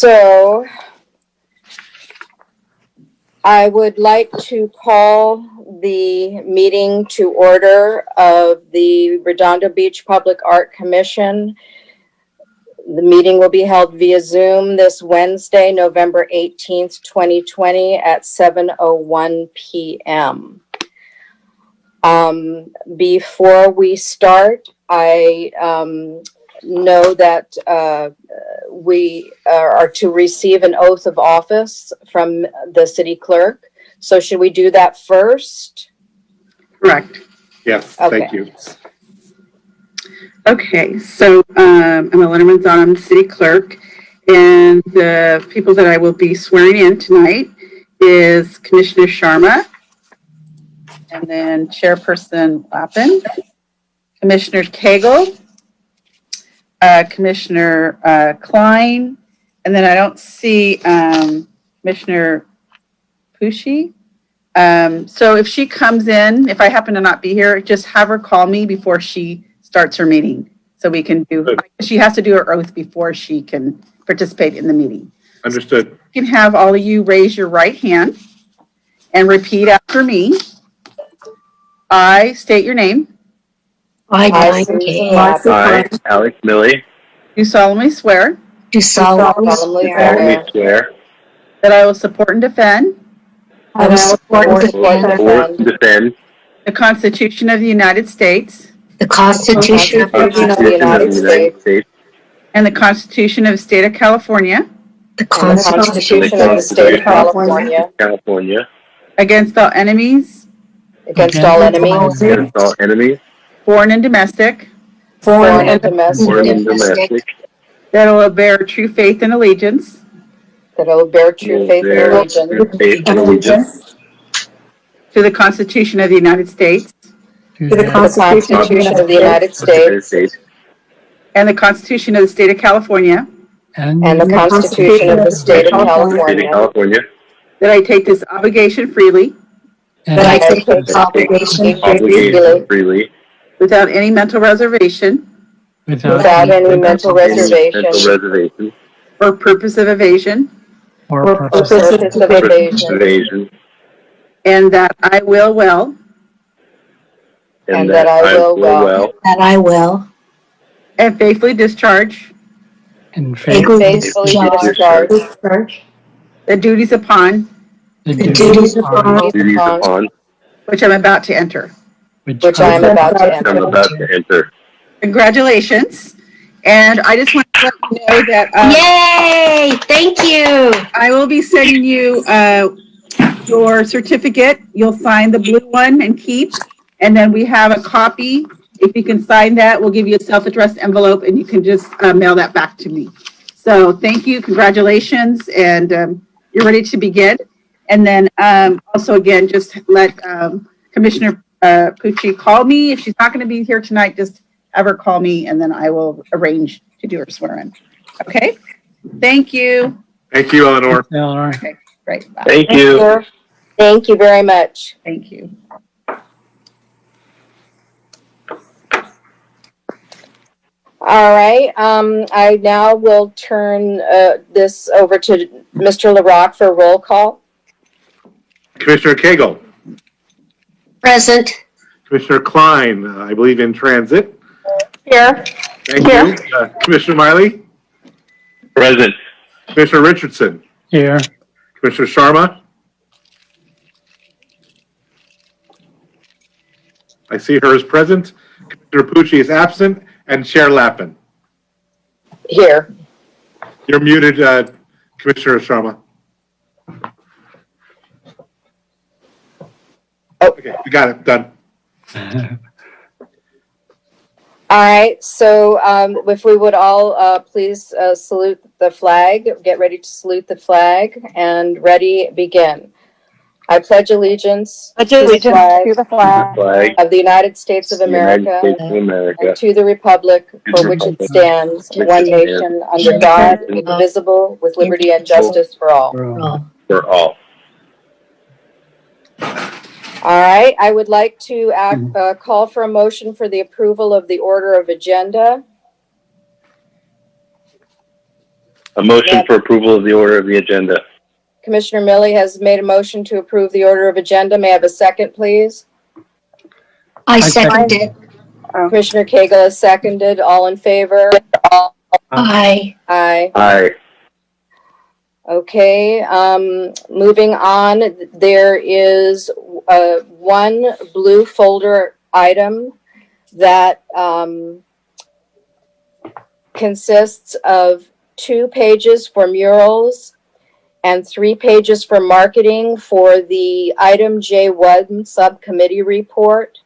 So I would like to call the meeting to order of the Redondo Beach Public Art Commission. The meeting will be held via Zoom this Wednesday, November 18th, 2020 at 7:01 p.m. Before we start, I know that we are to receive an oath of office from the city clerk. So should we do that first? Correct. Yes, Okay. Thank you. Okay, so I'm Elena Manzano, I'm the city clerk, and the people that I will be swearing in tonight is Commissioner Sharma, and then Chairperson Lappin, Commissioner Cagle, Commissioner Klein, and then I don't see Commissioner Pucci. So if she comes in, if I happen to not be here, just have her call me before she starts her meeting. So we can do, she has to do her oath before she can participate in the meeting. Understood. So you can have all of you raise your right hand and repeat after me. I state your name. I, Susan Lappin, I, Alex Millie, Do solemnly swear Do solemnly solemnly swear that I will support and defend I will support and support and defend the Constitution of the United States the Constitution of the the Constitution of the United States and the Constitution of the State of California the and the Constitution Constitution of the State of California California against all enemies, against all enemies, against all enemies, foreign and domestic, foreign and domestic, foreign and domestic, that I will bear true faith and allegiance that I will bear true faith and bear allegiance true faith and allegiance to the Constitution of the United States to the Constitution of the United of the United States States and the Constitution of the State of California, and the Constitution of the State of State of California, California, that I take this obligation freely that I take this obligation freely without any mental reservation without any mental reservation reservation or purpose of evasion, or purposes of evasion, and that I will well and that I will well that I will and faithfully discharge faithfully discharge the duties upon the duties upon duties upon which I'm about to enter. which I am about to which I'm enter. about to enter. Congratulations. And I just want to let you know that Yay! Thank you. I will be sending you your certificate. You'll sign the blue one and keep. And then we have a copy. If you can sign that, we'll give you a self-addressed envelope and you can just mail that back to me. So thank you. Congratulations. And you're ready to begin. And then also, again, just let Commissioner Pucci call me. If she's not going to be here tonight, just have her call me and then I will arrange to do her swearing. Okay? Thank you. Thank you, Eleanor. Okay, great. Bye. Thank you. Thank you very much. Thank you. All right, I now will turn this over to Mr. LaRock for a roll call. Commissioner Cagle. Present. Commissioner Klein, I believe in transit. Here. Thank you. Commissioner Miley. Present. Commissioner Richardson. Here. Commissioner Sharma. I see her as present. Commissioner Pucci is absent. And Chair Lappin. Here. You're muted, Commissioner Sharma. Oh, okay, we got it, done. All right, so if we would all please salute the flag, get ready to salute the flag, and ready, begin. I pledge allegiance to the flag of the United States of America and to the republic for which it stands, one nation, under God, indivisible, with liberty and justice for all. For all. All right, I would like to call for a motion for the approval of the order of agenda. A motion for approval of the order of the agenda. Commissioner Millie has made a motion to approve the order of agenda. May I have a second, please? I second it. Commissioner Cagle has seconded. All in favor? Aye. Aye. Aye. Okay, moving on, there is one blue folder item that consists of 2 pages for murals and 3 pages for marketing for the item J1 subcommittee report.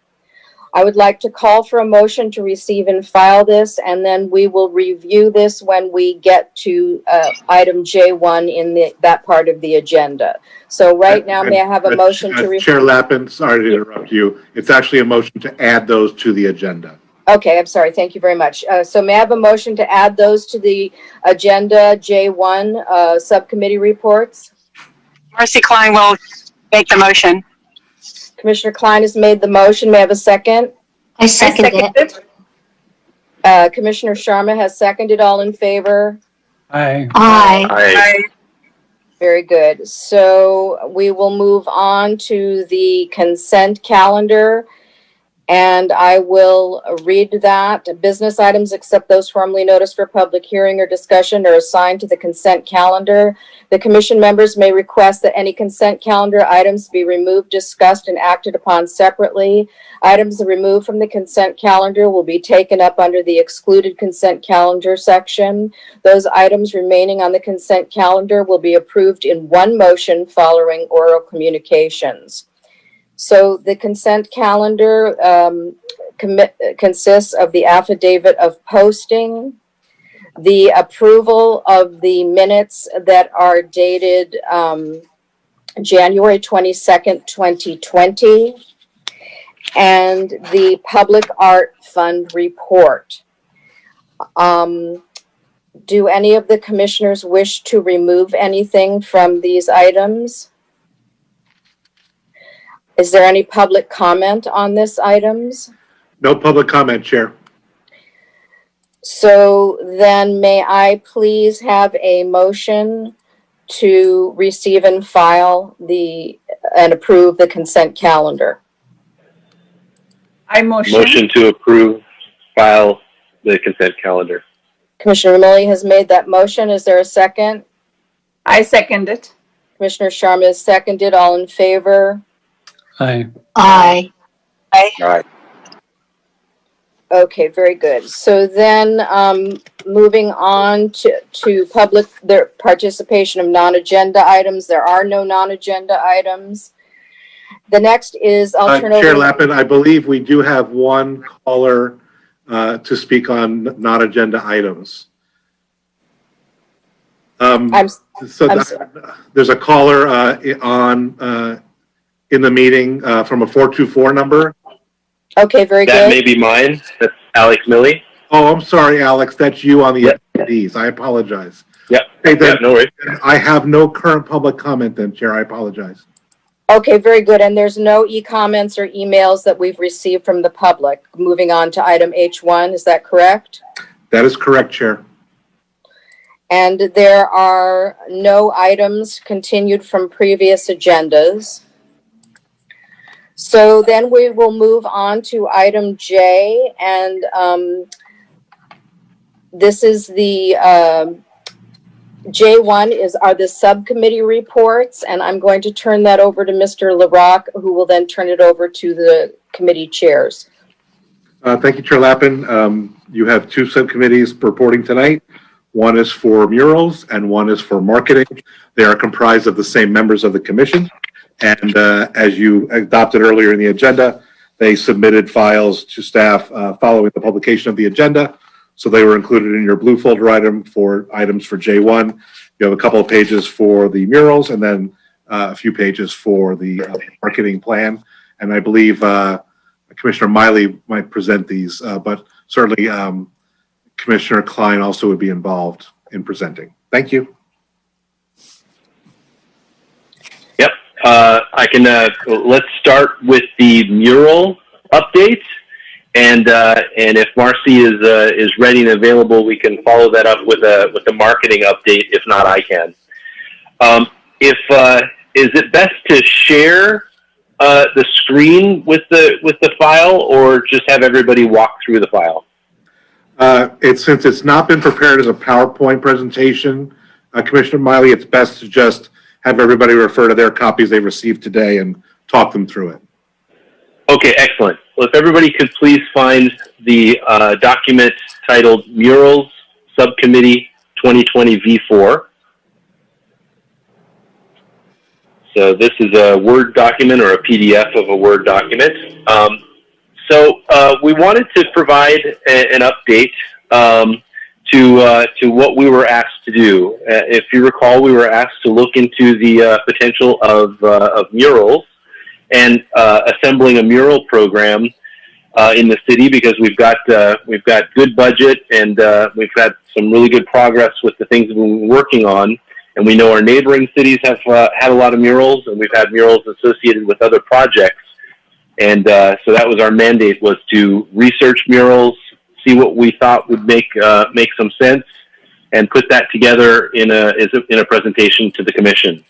I would like to call for a motion to receive and file this, and then we will review this when we get to item J1 in that part of the agenda. So right now, may I have a motion to receive? Chair Lappin, sorry to interrupt you. It's actually a motion to add those to the agenda. Okay, I'm sorry. Thank you very much. So may I have a motion to add those to the agenda J1 subcommittee reports? Marcy Klein will make the motion. Commissioner Klein has made the motion. May I have a second? I second it. Commissioner Sharma has seconded. All in favor? Aye. Aye. Aye. Very good. So we will move on to the consent calendar. And I will read that. Business items, except those formally noticed for public hearing or discussion, are assigned to the consent calendar. The commission members may request that any consent calendar items be removed, discussed, and acted upon separately. Items removed from the consent calendar will be taken up under the excluded consent calendar section. Those items remaining on the consent calendar will be approved in one motion following oral communications. So the consent calendar consists of the affidavit of posting, the approval of the minutes that are dated January 22nd, 2020, and the Public Art Fund report. Do any of the commissioners wish to remove anything from these items? Is there any public comment on this items? No public comment, Chair. So then may I please have a motion to receive and file and approve the consent calendar? I motion. Motion to approve, file the consent calendar. Commissioner Millie has made that motion. Is there a second? I second it. Commissioner Sharma has seconded. All in favor? Aye. Aye. Aye. Okay, very good. So then, moving on to public participation of non-agenda items. There are no non-agenda items. The next is, I'll turn over. Chair Lappin, I believe we do have one caller to speak on non-agenda items. There's a caller in the meeting from a 424 number. Okay, very good. That may be mine. That's Alex Millie. Oh, I'm sorry, Alex. That's you on the attendees. I apologize. Yep. Hey, then, No worries. I have no current public comment then, Chair. I apologize. Okay, very good. And there's no e-comments or emails that we've received from the public. Moving on to item H1, is that correct? That is correct, Chair. And there are no items continued from previous agendas. So then we will move on to item J, and this is the J1 are the subcommittee reports, and I'm going to turn that over to Mr. LaRock, who will then turn it over to the committee chairs. Thank you, Chair Lappin. You have 2 subcommittees reporting tonight. One is for murals and one is for marketing. They are comprised of the same members of the commission. And as you adopted earlier in the agenda, they submitted files to staff following the publication of the agenda. So they were included in your blue folder items for J1. You have a couple of pages for the murals and then a few pages for the marketing plan. And I believe Commissioner Miley might present these, but certainly Commissioner Klein also would be involved in presenting. Thank you. Yep. I can, let's start with the mural updates. and if Marcy is ready and available, we can follow that up with a marketing update. If not, I can. Is it best to share the screen with the file, or just have everybody walk through the file? Since it's not been prepared as a PowerPoint presentation, Commissioner Miley, it's best to just have everybody refer to their copies they received today and talk them through it. Okay, excellent. Well, if everybody could please find the document titled Murals Subcommittee 2020 V4. So this is a Word document or a PDF of a Word document. We wanted to provide an update to what we were asked to do. If you recall, we were asked to look into the potential of murals and assembling a mural program in the city, because we've got good budget, and we've had some really good progress with the things that we've been working on. And we know our neighboring cities have had a lot of murals, and we've had murals associated with other projects. And so that was our mandate, was to research murals, see what we thought would make some sense, and put that together in a presentation to the commission.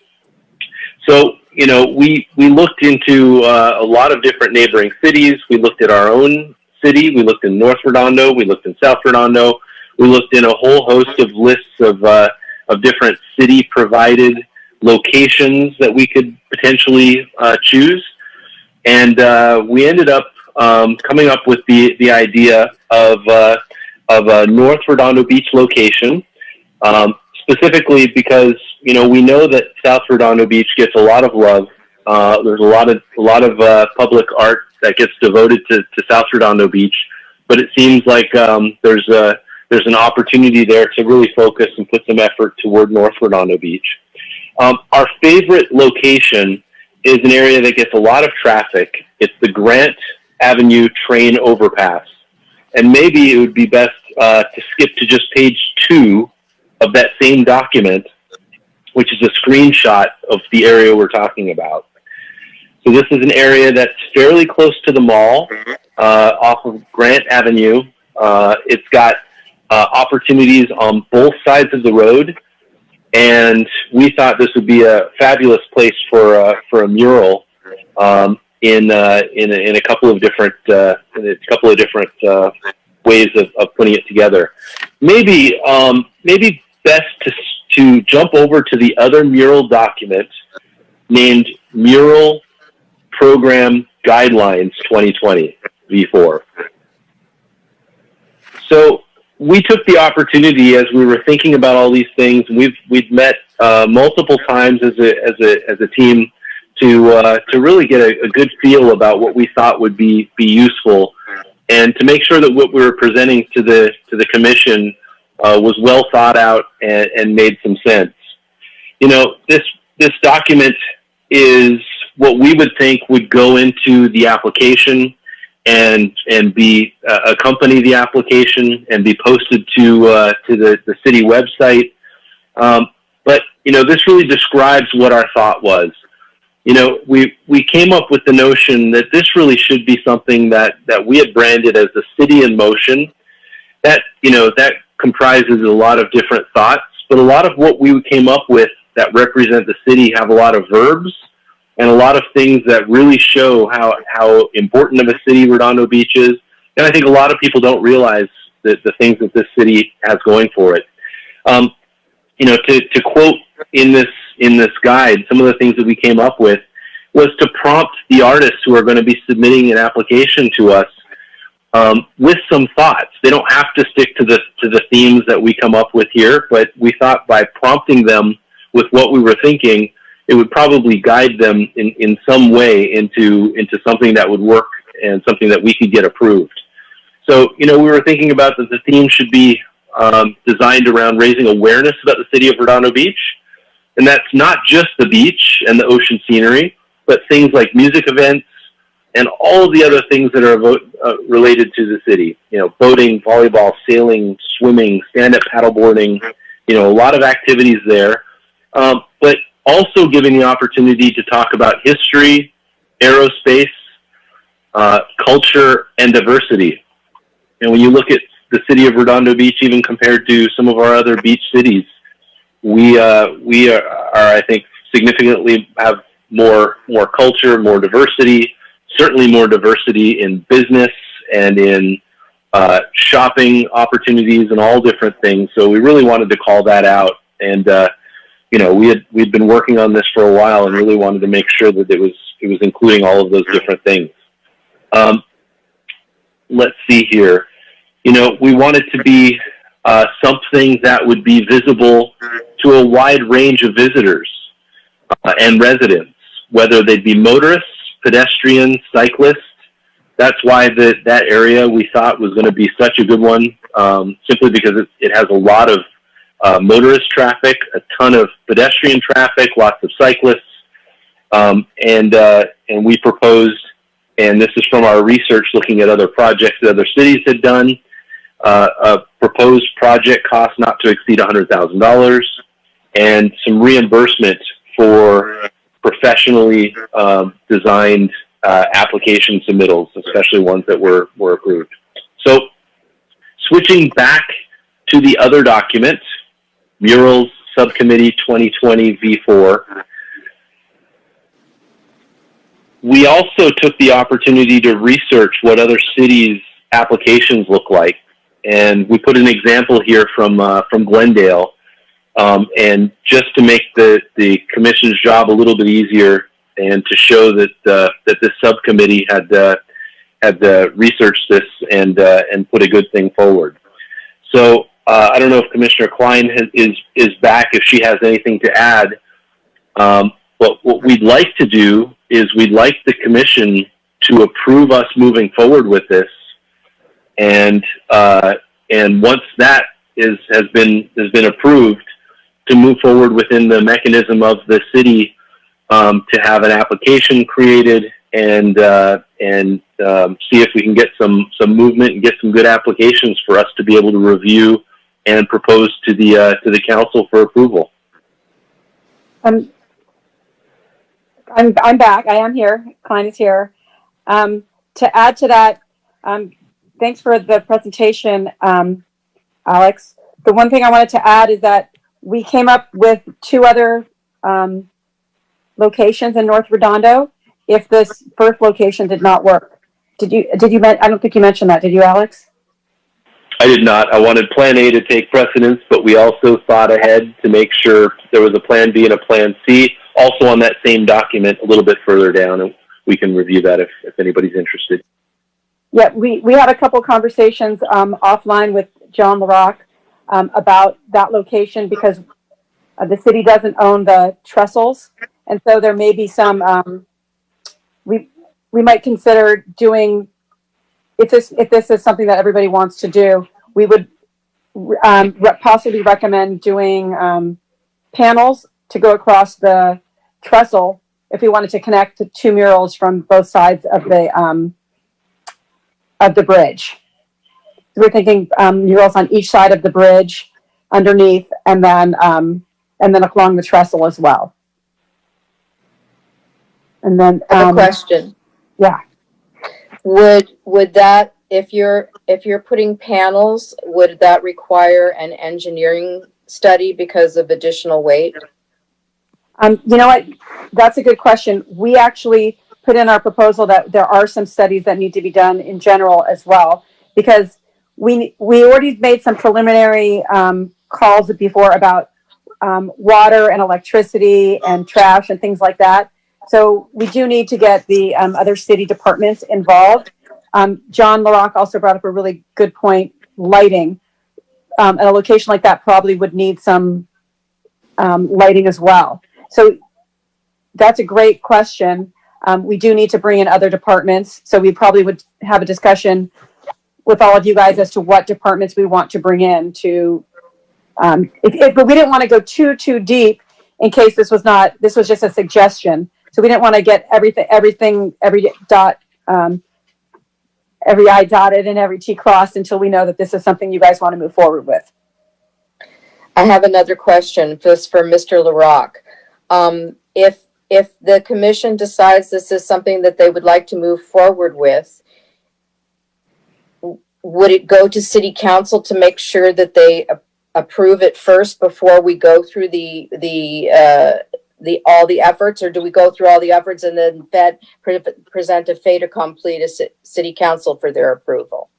So, we looked into a lot of different neighboring cities. We looked at our own city. We looked in North Redondo. We looked in South Redondo. We looked in a whole host of lists of different city-provided locations that we could potentially choose. And we ended up coming up with the idea of a North Redondo Beach location, specifically because we know that South Redondo Beach gets a lot of love. There's a lot of public art that gets devoted to South Redondo Beach, but it seems like there's an opportunity there to really focus and put some effort toward North Redondo Beach. Our favorite location is an area that gets a lot of traffic. It's the Grant Avenue train overpass. And maybe it would be best to skip to just page 2 of that same document, which is a screenshot of the area we're talking about. So this is an area that's fairly close to the mall, off of Grant Avenue. It's got opportunities on both sides of the road, and we thought this would be a fabulous place for a mural in a couple of different ways of putting it together. Maybe best to jump over to the other mural document named Mural Program Guidelines 2020 V4. So we took the opportunity, as we were thinking about all these things. We've met multiple times as a team to really get a good feel about what we thought would be useful, and to make sure that what we were presenting to the commission was well thought out and made some sense. This document is what we would think would go into the application and be accompany the application and be posted to the city website. But this really describes what our thought was. We came up with the notion that this really should be something that we had branded as the City in Motion. That comprises a lot of different thoughts, but a lot of what we came up with that represent the city have a lot of verbs and a lot of things that really show how important of a city Redondo Beach is. And I think a lot of people don't realize the things that this city has going for it. To quote in this guide, some of the things that we came up with was to prompt the artists who are going to be submitting an application to us with some thoughts. They don't have to stick to the themes that we come up with here, but we thought by prompting them with what we were thinking, it would probably guide them in some way into something that would work and something that we could get approved. So, we were thinking about that the theme should be designed around raising awareness about the city of Redondo Beach. And that's not just the beach and the ocean scenery, but things like music events and all of the other things that are related to the city. Boating, volleyball, sailing, swimming, stand-up paddleboarding, a lot of activities there. But also giving the opportunity to talk about history, aerospace, culture and diversity. And when you look at the city of Redondo Beach, even compared to some of our other beach cities, we are, I think, significantly have more culture, more diversity, certainly more diversity in business and in shopping opportunities and all different things. So we really wanted to call that out. And, you know, we'd been working on this for a while and really wanted to make sure that it was including all of those different things. Let's see here. You know, we want it to be something that would be visible to a wide range of visitors and residents, whether they'd be motorists, pedestrians, cyclists. That's why that area we thought was going to be such a good one, simply because it has a lot of motorist traffic, a ton of pedestrian traffic, lots of cyclists, and we proposed, and this is from our research looking at other projects that other cities had done, a proposed project cost not to exceed $100,000, and some reimbursement for professionally designed application submittals, especially ones that were approved. So switching back to the other document, Murals Subcommittee 2020 V4, we also took the opportunity to research what other cities' applications look like. And we put an example here from Glendale. And just to make the commission's job a little bit easier and to show that this subcommittee had researched this and put a good thing forward. So I don't know if Commissioner Klein is back, if she has anything to add. But what we'd like to do is we'd like the commission to approve us moving forward with this. And once that has been approved, to move forward within the mechanism of the city to have an application created and see if we can get some movement and get some good applications for us to be able to review and propose to the council for approval. I'm back. I am here. Klein is here. To add to that, thanks for the presentation, Alex. The one thing I wanted to add is that we came up with 2 other locations in North Redondo if this first location did not work. Did you, I don't think you mentioned that. Did you, Alex? I did not. I wanted Plan A to take precedence, but we also thought ahead to make sure there was a Plan B and a Plan C, also on that same document a little bit further down, and we can review that if anybody's interested. Yeah, we had a couple conversations offline with John LaRock about that location because the city doesn't own the trestles, and so there may be some. We might consider doing, if this is something that everybody wants to do, we would possibly recommend doing panels to go across the trestle if we wanted to connect to 2 murals from both sides of the bridge. So we're thinking murals on each side of the bridge, underneath, and then along the trestle as well. And then I have a question. Yeah. Would that, if you're putting panels, would that require an engineering study because of additional weight? You know what? That's a good question. We actually put in our proposal that there are some studies that need to be done in general as well, because we already made some preliminary calls before about water and electricity and trash and things like that. So we do need to get the other city departments involved. John LaRock also brought up a really good point, lighting. And a location like that probably would need some lighting as well. So that's a great question. We do need to bring in other departments. So we probably would have a discussion with all of you guys as to what departments we want to bring in to, but we didn't want to go too deep in case this was just a suggestion. So we didn't want to get every I dotted and every T crossed until we know that this is something you guys want to move forward with. I have another question just for Mr. LaRock. If the commission decides this is something that they would like to move forward with, would it go to city council to make sure that they approve it first before we go through all the efforts, or do we go through all the efforts and then present a fait accompli to city council for their approval?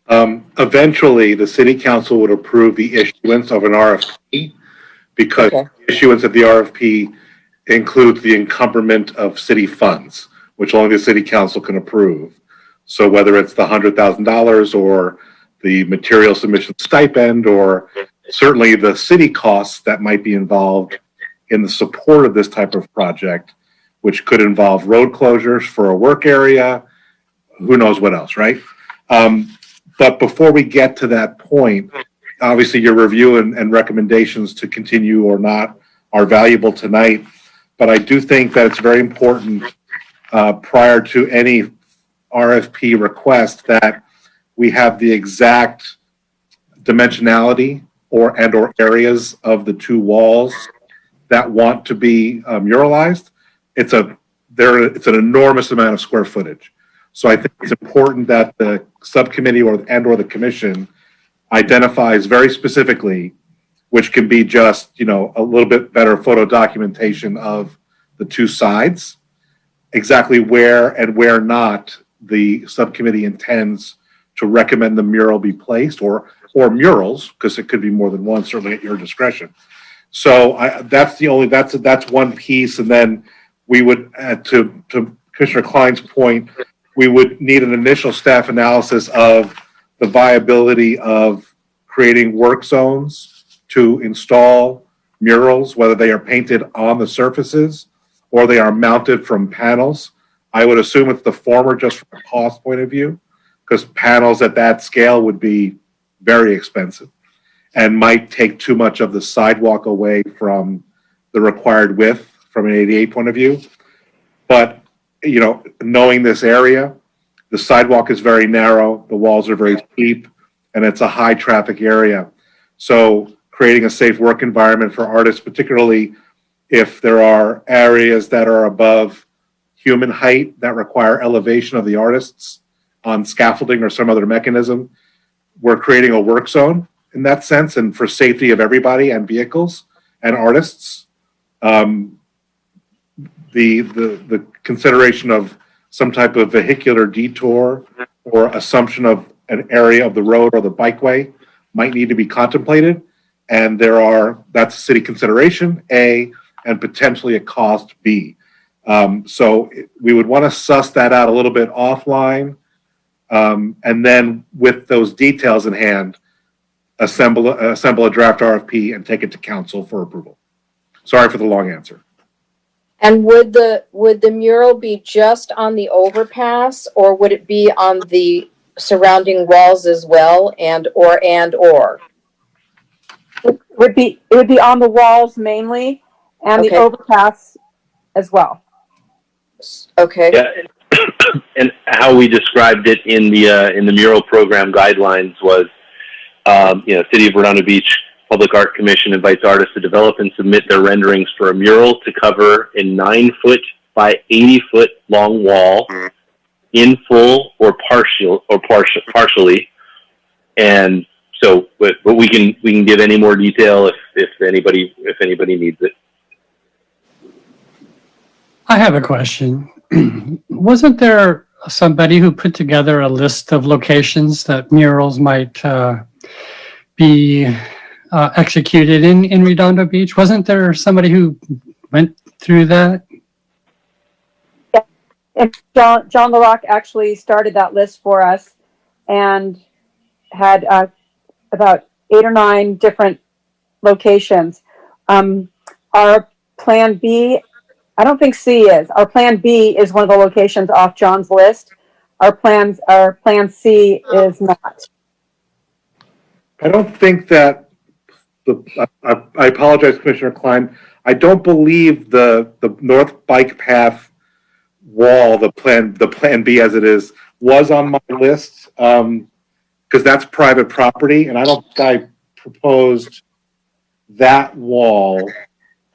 Eventually, the city council would approve the issuance of an RFP because Okay. the issuance of the RFP includes the encumberment of city funds, which only the city council can approve. So whether it's the $100,000 or the material submission stipend, or certainly the city costs that might be involved in the support of this type of project, which could involve road closures for a work area, who knows what else, right? But before we get to that point, obviously your review and recommendations to continue or not are valuable tonight. But I do think that it's very important prior to any RFP request that we have the exact dimensionality or areas of the two walls that want to be muralized. It's an enormous amount of square footage. So I think it's important that the subcommittee or the commission identifies very specifically, which can be just, a little bit better photo documentation of the two sides, exactly where and where not the subcommittee intends to recommend the mural be placed, or murals, because it could be more than one, certainly at your discretion. So that's one piece. And then we would, to Commissioner Klein's point, we would need an initial staff analysis of the viability of creating work zones to install murals, whether they are painted on the surfaces or they are mounted from panels. I would assume it's the former, just from a cost point of view, because panels at that scale would be very expensive and might take too much of the sidewalk away from the required width from an ADA point of view. But, knowing this area, the sidewalk is very narrow, the walls are very steep, and it's a high traffic area. So creating a safe work environment for artists, particularly if there are areas that are above human height that require elevation of the artists on scaffolding or some other mechanism, we're creating a work zone in that sense, and for safety of everybody and vehicles and artists. The consideration of some type of vehicular detour or assumption of an area of the road or the bikeway might need to be contemplated. And that's a city consideration, A, and potentially a cost, B. So we would want to suss that out a little bit offline. And then with those details in hand, assemble a draft RFP and take it to council for approval. Sorry for the long answer. And would the mural be just on the overpass, or would it be on the surrounding walls as well, or? It would be on the walls mainly, and Okay. the overpass as well. Okay. Yeah, and how we described it in the mural program guidelines was, City of Redondo Beach Public Art Commission invites artists to develop and submit their renderings for a mural to cover a 9-foot by 80-foot long wall in full or partially. And so, but we can give any more detail if anybody needs it. I have a question. Wasn't there somebody who put together a list of locations that murals might be executed in Redondo Beach? Wasn't there somebody who went through that? Yeah. And John LaRock actually started that list for us and had about 8 or 9 different locations. Our plan B, I don't think C is. Our plan B is one of the locations off John's list. Our plan C is not. I don't think that I apologize, Commissioner Klein. I don't believe the North Bike Path wall, the plan B as it is, was on my list, because that's private property, and I don't think I proposed that wall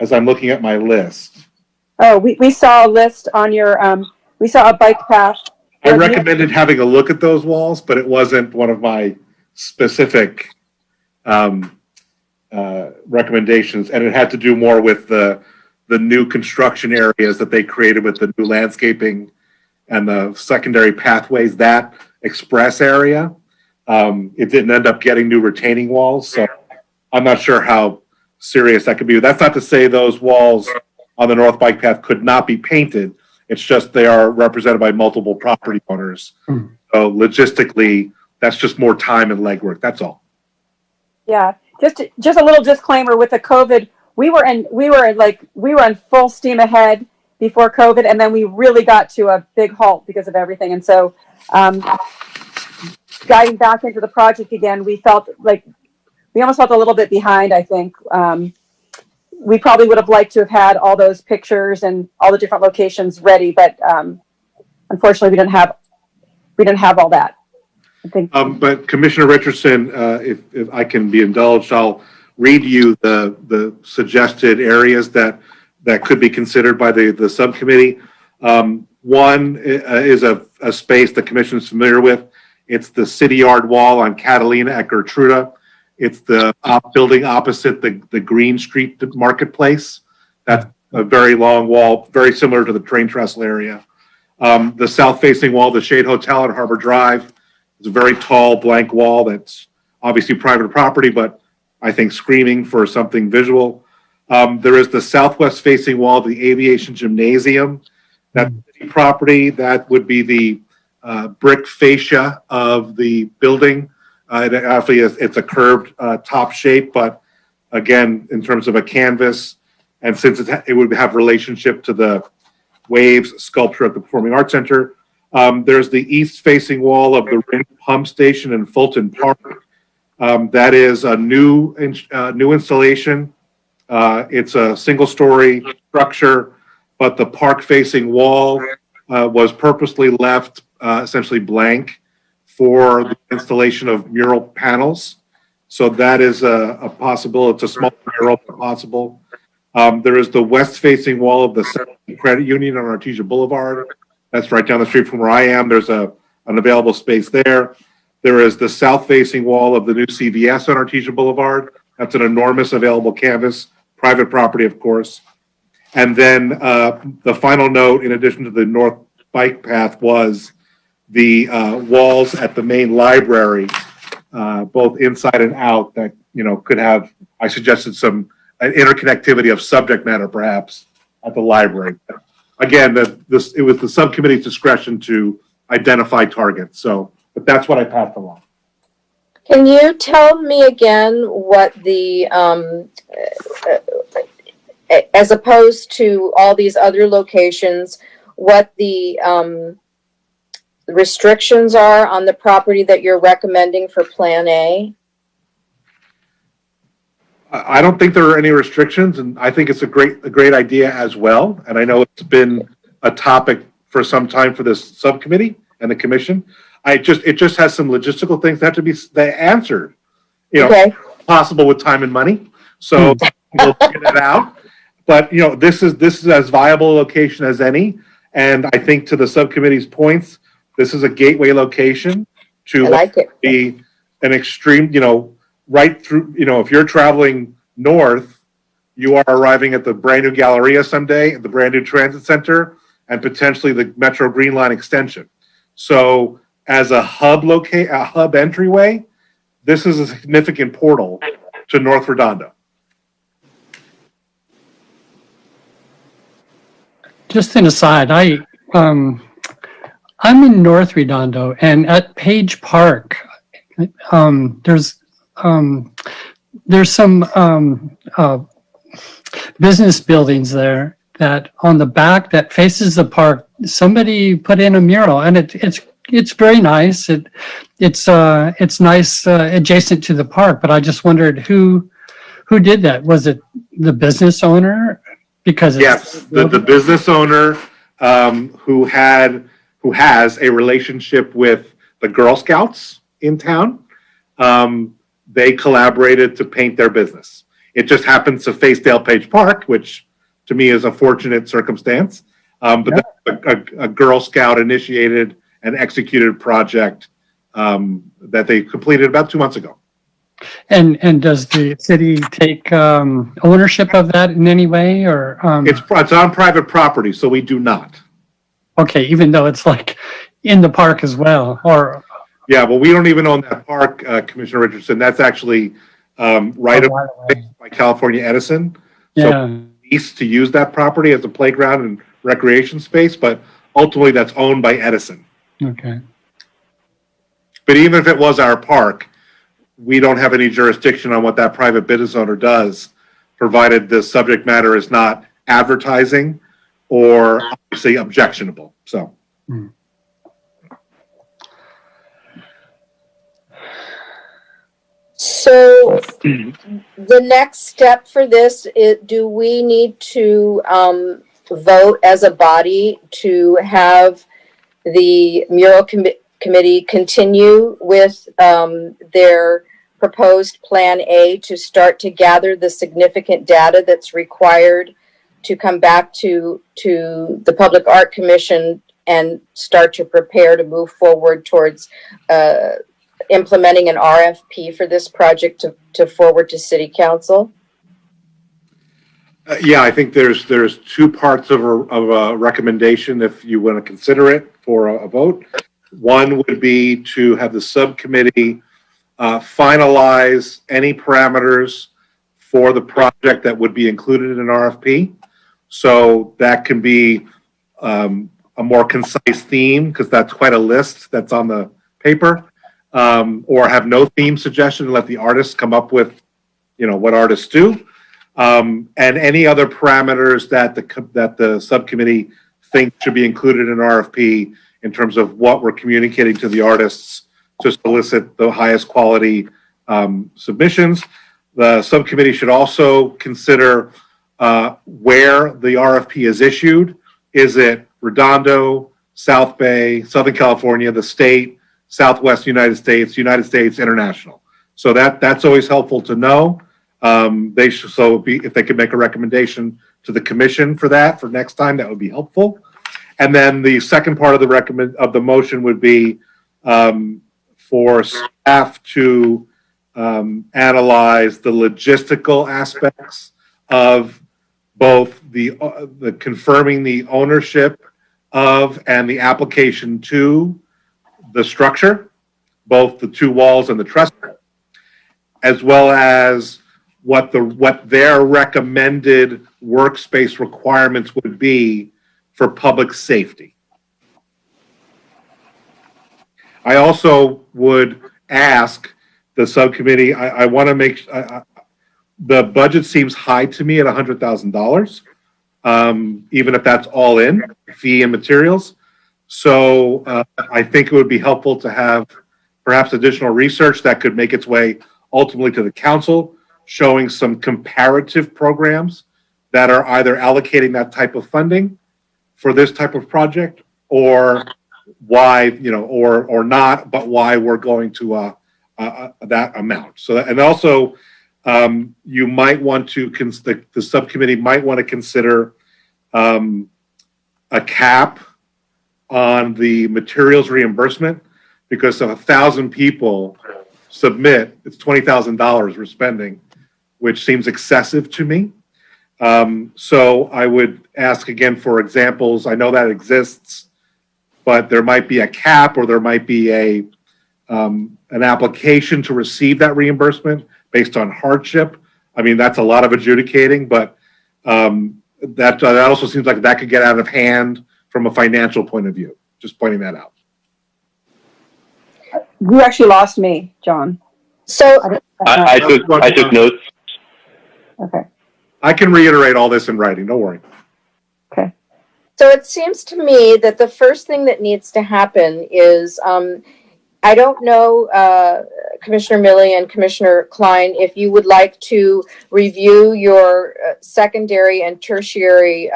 as I'm looking at my list. Oh, we saw a list on your, we saw a bike path I recommended having a look at those walls, but it wasn't one of my specific recommendations, and it had to do more with the new construction areas that they created with the new landscaping and the secondary pathways. That express area, it didn't end up getting new retaining walls, so I'm not sure how serious that could be. That's not to say those walls on the North Bike Path could not be painted. It's just they are represented by multiple property owners. So logistically, that's just more time and legwork. That's all. Yeah, just a little disclaimer with the COVID. We were on full steam ahead before COVID, and then we really got to a big halt because of everything. And so, diving back into the project again, we almost felt a little bit behind. I think we probably would have liked to have had all those pictures and all the different locations ready, but unfortunately, we didn't have all that. I think. But Commissioner Richardson, if I can be indulged, I'll read you the suggested areas that could be considered by the subcommittee. One is a space the commission is familiar with. It's the City Yard Wall on Catalina at Gertruda. It's the building opposite the Green Street Marketplace. That's a very long wall, very similar to the train trestle area. The south-facing wall, the Shade Hotel at Harbor Drive, is a very tall blank wall that's obviously private property, but I think screaming for something visual. There is the southwest-facing wall of the Aviation Gymnasium. That's city property. That would be the brick fascia of the building. Actually, it's a curved top shape, but again, in terms of a canvas, and since it would have relationship to the Waves sculpture at the Performing Arts Center. There's the east-facing wall of the Ring Pump Station in Fulton Park. That is a new installation. It's a single-story structure, but the park-facing wall was purposely left essentially blank for the installation of mural panels. So that is a possible. It's a small mural, but possible. There is the west-facing wall of the Credit Union on Artesia Boulevard. That's right down the street from where I am. There's an available space there. There is the south-facing wall of the new CVS on Artesia Boulevard. That's an enormous available canvas, private property, of course. And then the final note, in addition to the North Bike Path, was the walls at the main library, both inside and out, that could have. I suggested some interconnectivity of subject matter, perhaps, at the library. Again, it was the subcommittee's discretion to identify targets. So, but that's what I passed along. Can you tell me again what the, as opposed to all these other locations, what the restrictions are on the property that you're recommending for Plan A? I don't think there are any restrictions, and I think it's a great idea as well. And I know it's been a topic for some time for this subcommittee and the commission. It just has some logistical things that have to be answered. Okay. Possible with time and money. So we'll figure that out. But this is as viable a location as any. And I think, to the subcommittee's points, this is a gateway location to be an extreme, right through, if you're traveling north, you are arriving at the brand new Galleria someday, at the brand new transit center, and potentially the Metro Green Line extension. So as a hub entryway, this is a significant portal to North Redondo. Just an aside, I'm in North Redondo, and at Page Park, there's some business buildings there that on the back that faces the park, somebody put in a mural, and it's very nice. It's nice adjacent to the park, but I just wondered who did that. Was it the business owner? Because yes, the business owner who has a relationship with the Girl Scouts in town. They collaborated to paint their business. It just happens to face Dale Page Park, which to me is a fortunate circumstance. But that's a Girl Scout initiated an executed project that they completed about 2 months ago. And does the city take ownership of that in any way, or? It's on private property, so we do not. Okay, even though it's like in the park as well, or? Yeah, well, we don't even own that park, Commissioner Richardson. That's actually right away by California Edison. So Yeah. leased to use that property as a playground and recreation space, but ultimately that's owned by Edison. Okay. But even if it was our park, we don't have any jurisdiction on what that private business owner does, provided the subject matter is not advertising or obviously objectionable. So. So the next step for this is, do we need to vote as a body to have the mural committee continue with their proposed Plan A to start to gather the significant data that's required to come back to the Public Art Commission and start to prepare to move forward towards implementing an RFP for this project to forward to City Council? Yeah, I think there's two parts of a recommendation if you want to consider it for a vote. One would be to have the subcommittee finalize any parameters for the project that would be included in an RFP. So that can be a more concise theme, because that's quite a list that's on the paper, or have no theme suggestion and let the artists come up with, what artists do. And any other parameters that the subcommittee think should be included in RFP in terms of what we're communicating to the artists to solicit the highest quality submissions. The subcommittee should also consider where the RFP is issued. Is it Redondo, South Bay, Southern California, the state, Southwest United States, international? So that's always helpful to know. If they could make a recommendation to the commission for that for next time, that would be helpful. And then the second part of the motion would be for staff to analyze the logistical aspects of both the confirming the ownership of and the application to the structure, both the two walls and the trestle, as well as what their recommended workspace requirements would be for public safety. I also would ask the subcommittee, I want to make, the budget seems high to me at $100,000, even if that's all in, fee and materials. So I think it would be helpful to have perhaps additional research that could make its way ultimately to the council, showing some comparative programs that are either allocating that type of funding for this type of project, or why, or not, but why we're going to that amount. So, and also, you might want to, the subcommittee might want to consider a cap on the materials reimbursement, because if 1,000 people submit, it's $20,000 we're spending, which seems excessive to me. So I would ask again for examples. I know that exists, but there might be a cap, or there might be an application to receive that reimbursement based on hardship. I mean, that's a lot of adjudicating, but that also seems like that could get out of hand from a financial point of view. Just pointing that out. You actually lost me, John. So I took notes. Okay. I can reiterate all this in writing. Don't worry. Okay. So it seems to me that the first thing that needs to happen is, I don't know, Commissioner Milley and Commissioner Klein, if you would like to review your secondary and tertiary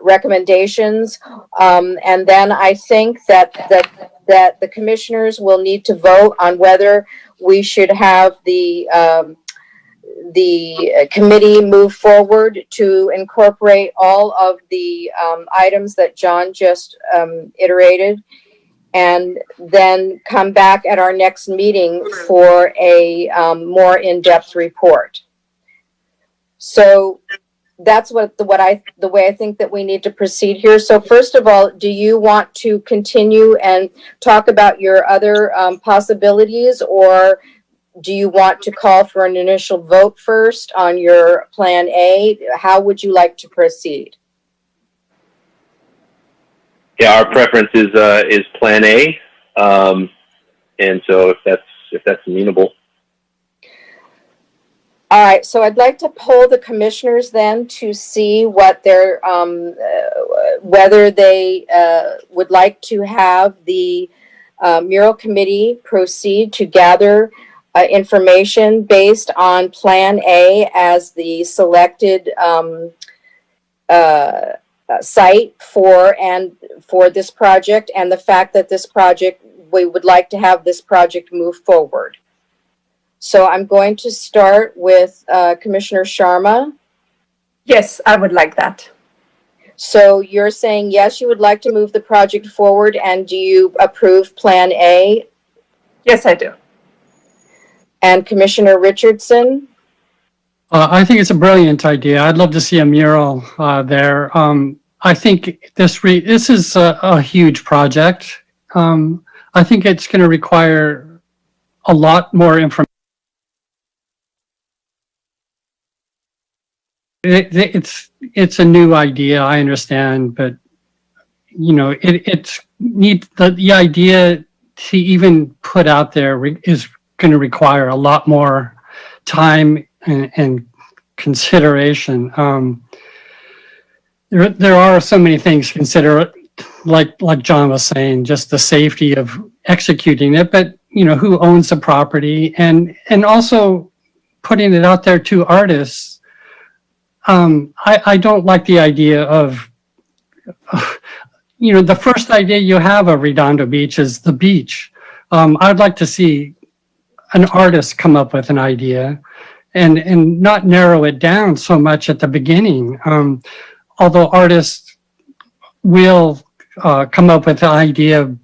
recommendations, and then I think that the commissioners will need to vote on whether we should have the the committee move forward to incorporate all of the items that John just iterated, and then come back at our next meeting for a more in-depth report. So that's the way I think that we need to proceed here. So first of all, do you want to continue and talk about your other possibilities, or do you want to call for an initial vote first on your plan A? How would you like to proceed? Yeah, our preference is Plan A, and so if that's amenable. All right, so I'd like to poll the commissioners then to see what their whether they would like to have the mural committee proceed to gather information based on Plan A as the selected site for this project, and the fact that this project, we would like to have this project move forward. So I'm going to start with Commissioner Sharma. Yes, I would like that. So you're saying yes, you would like to move the project forward, and do you approve Plan A? Yes, I do. And Commissioner Richardson? I think it's a brilliant idea. I'd love to see a mural there. I think this is a huge project. I think it's going to require a lot more information. It's a new idea, I understand, but you know, it's needs the idea to even put out there is going to require a lot more time and consideration. There are so many things to consider, like John was saying, just the safety of executing it, but you know, who owns the property, and also putting it out there to artists. I don't like the idea of, you know, the first idea you have of Redondo Beach is the beach. I'd like to see an artist come up with an idea and not narrow it down so much at the beginning. Although artists will come up with an idea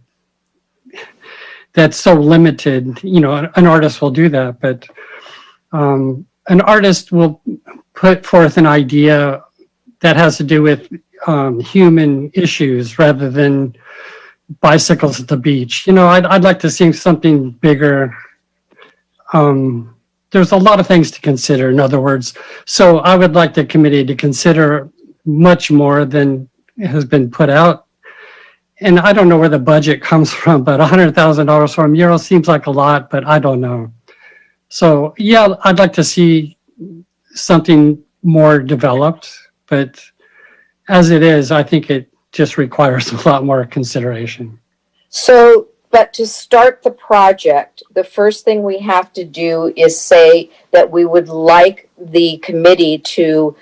that's so limited, you know, an artist will do that, but an artist will put forth an idea that has to do with human issues rather than bicycles at the beach. You know, I'd like to see something bigger. There's a lot of things to consider, in other words. So I would like the committee to consider much more than has been put out. And I don't know where the budget comes from, but $100,000 for a mural seems like a lot, but I don't know. So yeah, I'd like to see something more developed, but as it is, I think it just requires a lot more consideration. So, but to start the project, the first thing we have to do is say that we would like the committee to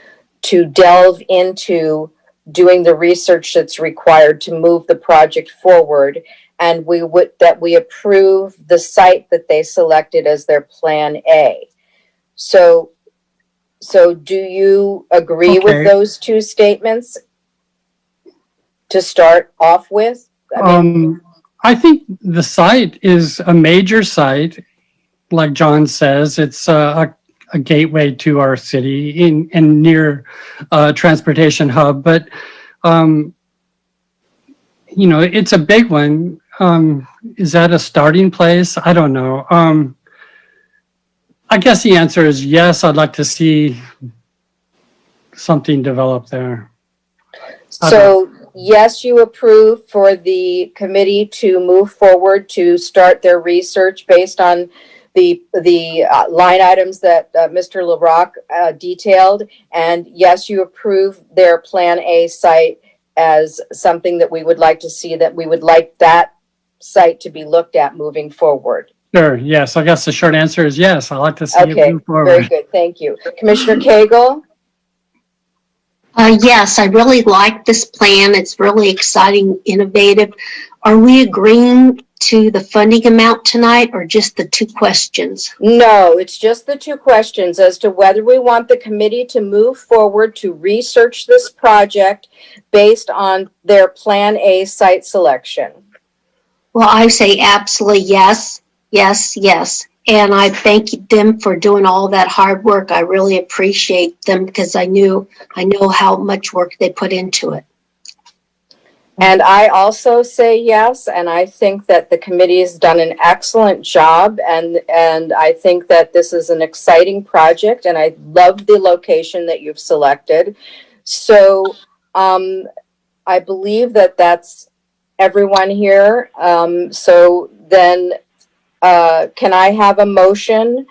delve into doing the research that's required to move the project forward, and we approve the site that they selected as their Plan A. So do you agree with those two statements to start off with? I think the site is a major site. Like John says, it's a gateway to our city and near a transportation hub. But, you know, it's a big one. Is that a starting place? I don't know. I guess the answer is yes. I'd like to see something develop there. So yes, you approve for the committee to move forward to start their research based on the line items that Mr. LaRock detailed, and yes, you approve their Plan A site as something that we would like to see, that we would like that site to be looked at moving forward. Sure, yes. I guess the short answer is yes. I'd like to see it move forward. Very good. Thank you. Commissioner Cagle? Yes, I really like this plan. It's really exciting, innovative. Are we agreeing to the funding amount tonight or just the two questions? No, it's just the two questions as to whether we want the committee to move forward to research this project based on their Plan A site selection. Well, I say absolutely yes, yes, yes. And I thank them for doing all that hard work. I really appreciate them because I know how much work they put into it. And I also say yes, and I think that the committee has done an excellent job, and I think that this is an exciting project, and I love the location that you've selected. So I believe that that's everyone here. So then can I have a motion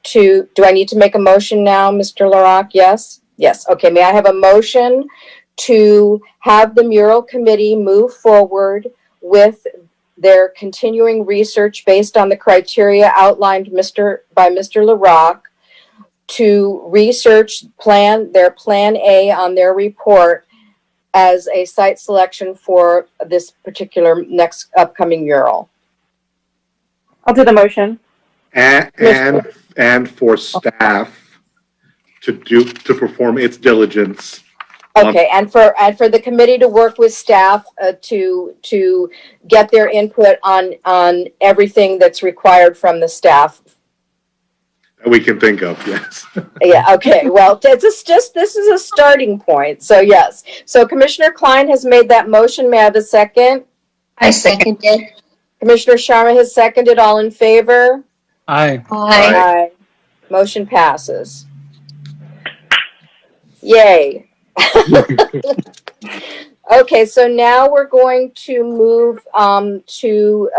do I need to make a motion now, Mr. LaRock? Yes? Yes. Okay, may I have a motion to have the mural committee move forward with their continuing research based on the criteria outlined by Mr. LaRock to research their Plan A on their report as a site selection for this particular next upcoming mural. I'll do the motion. And for staff to perform its diligence. Okay, and for the committee to work with staff to get their input on everything that's required from the staff. We can think of, yes. Yeah, okay, well, this is a starting point, so yes. So Commissioner Klein has made that motion. May I have a second? I second it. Commissioner Sharma has seconded. All in favor? Aye. Aye. Motion passes. Yay. Okay, so now we're going to move to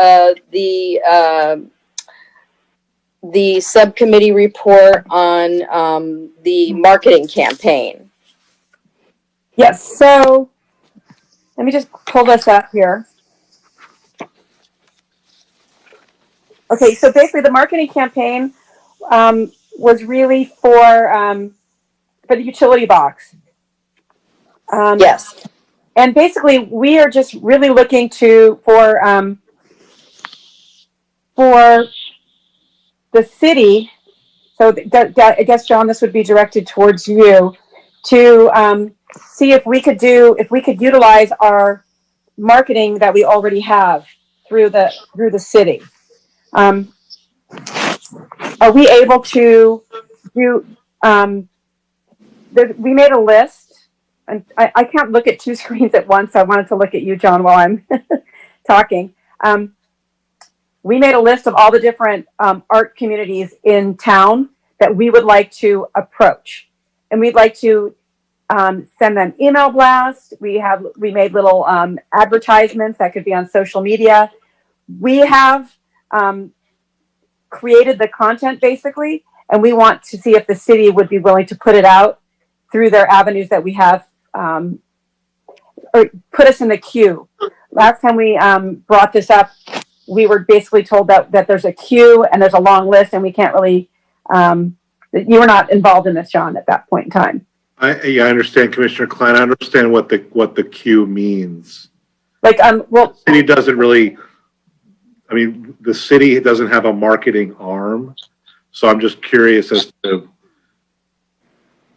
the subcommittee report on the marketing campaign. Yes, so let me just pull this up here. Okay, so basically the marketing campaign was really for the utility box. Yes. And basically, we are just really looking for the city. So I guess, John, this would be directed towards you to see if we could utilize our marketing that we already have through the city. Are we able to do? We made a list. And I can't look at two screens at once. So I wanted to look at you, John, while I'm talking. We made a list of all the different art communities in town that we would like to approach. And we'd like to send them email blasts. We made little advertisements that could be on social media. We have created the content basically, and we want to see if the city would be willing to put it out through their avenues that we have, or put us in the queue. Last time we brought this up, we were basically told that there's a queue and there's a long list, and we can't really. You were not involved in this, John, at that point in time. I understand, Commissioner Klein. I understand what the queue means. Well, the city doesn't really. I mean, the city doesn't have a marketing arm, so I'm just curious as to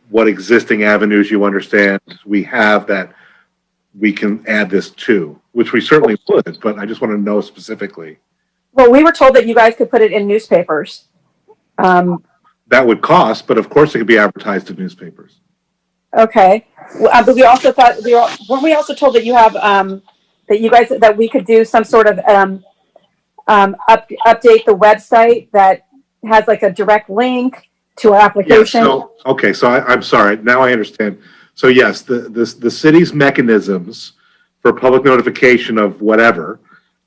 what existing avenues you understand we have that we can add this to, which we certainly would, but I just want to know specifically. Well, we were told that you guys could put it in newspapers. That would cost, but of course it could be advertised in newspapers. Okay, but we also thought weren't we also told that you have that we could do some sort of update the website that has like a direct link to our application. Yeah, so I'm sorry. Now I understand. So yes, the city's mechanisms for public notification of whatever,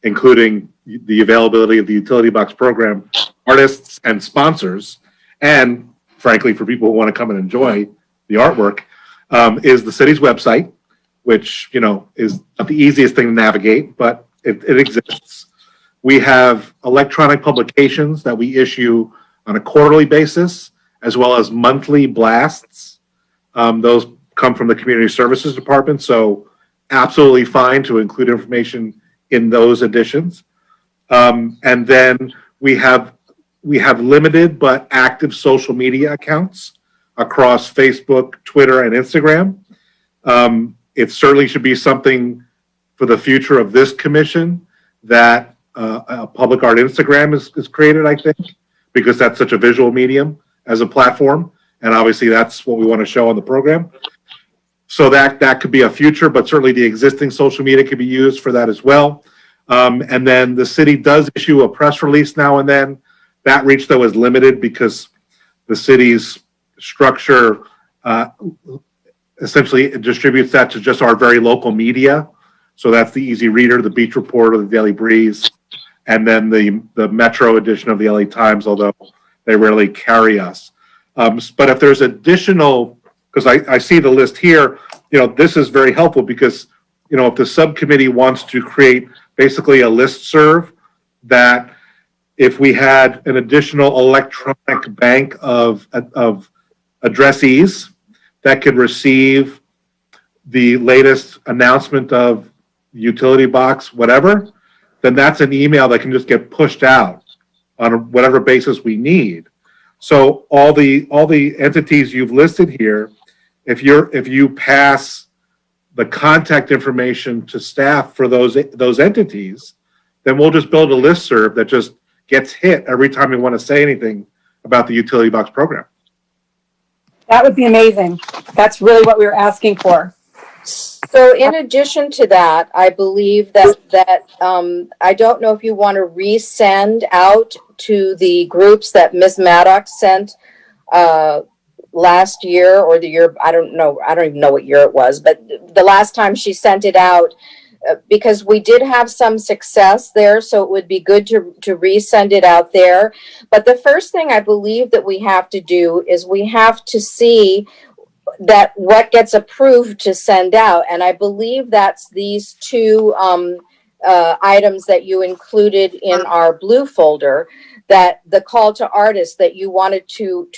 including the availability of the utility box program, artists and sponsors, and frankly, for people who want to come and enjoy the artwork, is the city's website, which, is not the easiest thing to navigate, but it exists. We have electronic publications that we issue on a quarterly basis, as well as monthly blasts. Those come from the Community Services Department, so absolutely fine to include information in those editions. And then we have limited but active social media accounts across Facebook, Twitter, and Instagram. It certainly should be something for the future of this commission that a public art Instagram is created, I think, because that's such a visual medium as a platform. And obviously that's what we want to show on the program. So that could be a future, but certainly the existing social media could be used for that as well. And then the city does issue a press release now and then. That reach, though, is limited because the city's structure essentially distributes that to just our very local media. So that's the Easy Reader, the Beach Reporter, the Daily Breeze, and then the Metro edition of the LA Times, although they rarely carry us. But if there's additional, because I see the list here, this is very helpful because, if the subcommittee wants to create basically a listserv that if we had an additional electronic bank of addressees that could receive the latest announcement of utility box, whatever, then that's an email that can just get pushed out on whatever basis we need. So all the entities you've listed here, if you pass the contact information to staff for those entities, then we'll just build a listserv that just gets hit every time we want to say anything about the utility box program. That would be amazing. That's really what we were asking for. So in addition to that, I believe that I don't know if you want to resend out to the groups that Ms. Maddox sent last year or the year, I don't even know what year it was, but the last time she sent it out, because we did have some success there, so it would be good to resend it out there. But the first thing I believe that we have to do is we have to see that what gets approved to send out. And I believe that's these two items that you included in our blue folder, that the call to artists, that you wanted to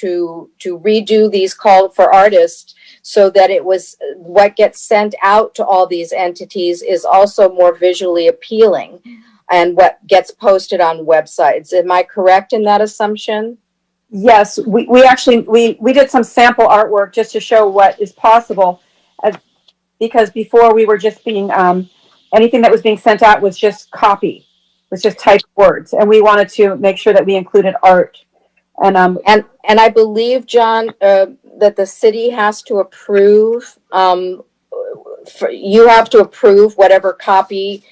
redo these call for artists so that it was what gets sent out to all these entities is also more visually appealing and what gets posted on websites. Am I correct in that assumption? Yes, we actually did some sample artwork just to show what is possible, because before we were just being anything that was being sent out was just copy, was just typed words, and we wanted to make sure that we included art. And I believe, John, that the city has to approve. You have to approve whatever copy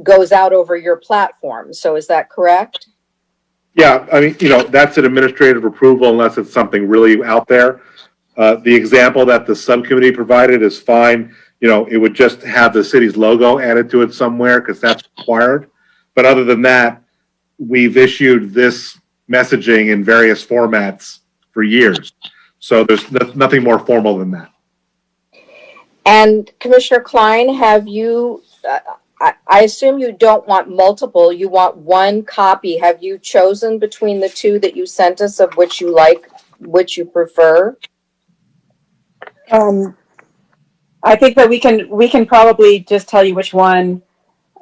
goes out over your platform. So is that correct? Yeah, I mean, that's an administrative approval unless it's something really out there. The example that the subcommittee provided is fine. It would just have the city's logo added to it somewhere because that's required. But other than that, we've issued this messaging in various formats for years. So there's nothing more formal than that. And Commissioner Klein, have you, I assume you don't want multiple, you want one copy. Have you chosen between the two that you sent us of which you like, which you prefer? I think that we can probably just tell you which one.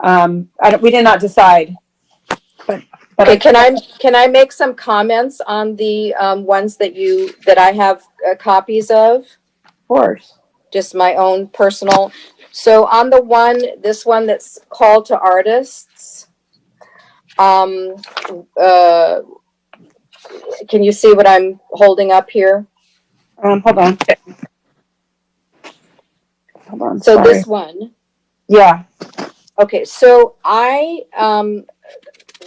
We did not decide. But Okay, can I make some comments on the ones that I have copies of? Of course. Just my own personal. So on this one that's called to artists, can you see what I'm holding up here? Hold on. So sorry. this one. Yeah. Okay, so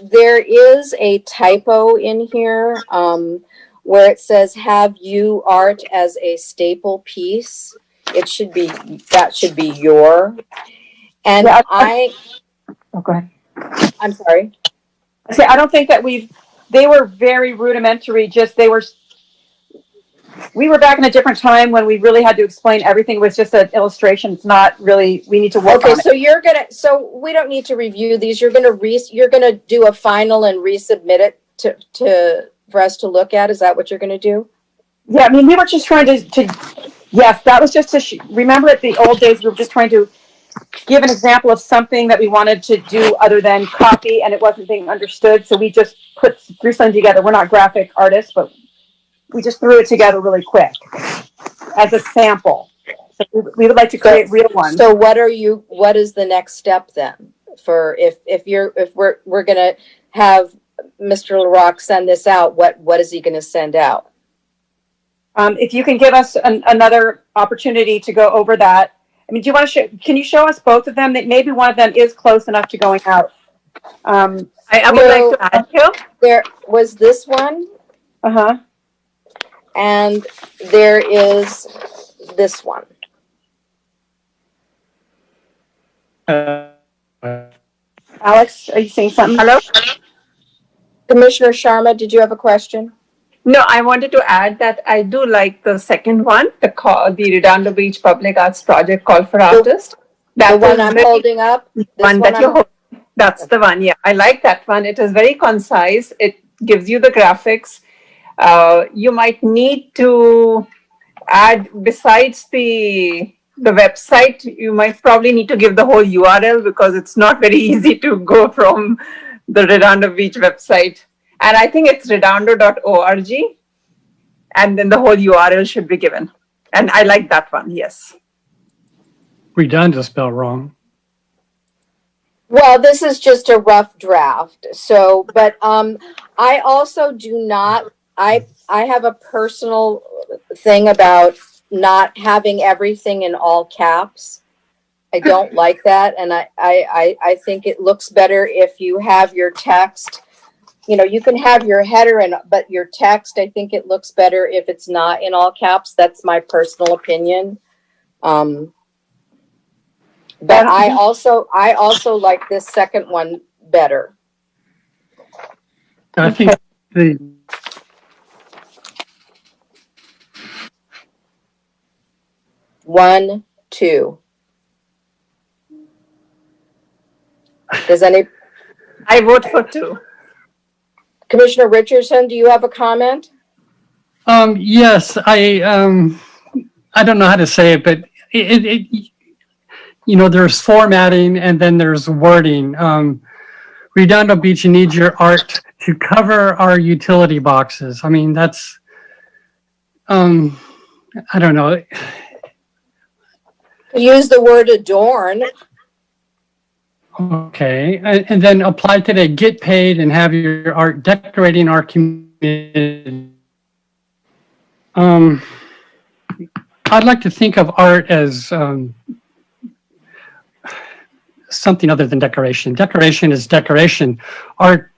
there is a typo in here where it says have you art as a staple piece. That should be your. And Yeah, oh, go ahead. I'm sorry. See, I don't think that they were very rudimentary, we were back in a different time when we really had to explain everything. It was just an illustration. It's not really, we need to work on it. Okay, so we don't need to review these. You're gonna do a final and resubmit it for us to look at. Is that what you're gonna do? Yeah, I mean, we were just trying to yes, that was just to remember at the old days, we were just trying to give an example of something that we wanted to do other than copy and it wasn't being understood. So we just threw something together. We're not graphic artists, but we just threw it together really quick as a sample. So we would like to create real ones. So what is the next step then? For if we're gonna have Mr. LaRock send this out, what is he gonna send out? If you can give us another opportunity to go over that. I mean, do you want to can you show us both of them? That maybe one of them is close enough to going out. I would like to add here. There was this one, Uh-huh. and there is this one. Alex, are you saying something? Hello? Commissioner Sharma, did you have a question? No, I wanted to add that I do like the second one, the Redondo Beach Public Arts Project Call for Artists. The one I'm holding up? That's the one, yeah. I like that one. It is very concise. It gives you the graphics. You might need to add, besides the website, you might probably need to give the whole URL because it's not very easy to go from the Redondo Beach website. And I think it's redondo.org. And then the whole URL should be given. And I like that one, yes. Redondo spelled wrong. Well, this is just a rough draft. So, but I also do not, I have a personal thing about not having everything in all caps. I don't like that. And I think it looks better if you have your text. You know, you can have your header but your text, I think it looks better if it's not in all caps. That's my personal opinion. But I also like this second one better. I think the 1, 2. Does any? I vote for 2. Commissioner Richardson, do you have a comment? Yes, I don't know how to say it, but it you know, there's formatting and then there's wording. Redondo Beach, you need your art to cover our utility boxes. I mean, that's, I don't know. Use the word adorn. Okay, and then apply today, get paid and have your art decorating our community. I'd like to think of art as something other than decoration. Decoration is decoration. Art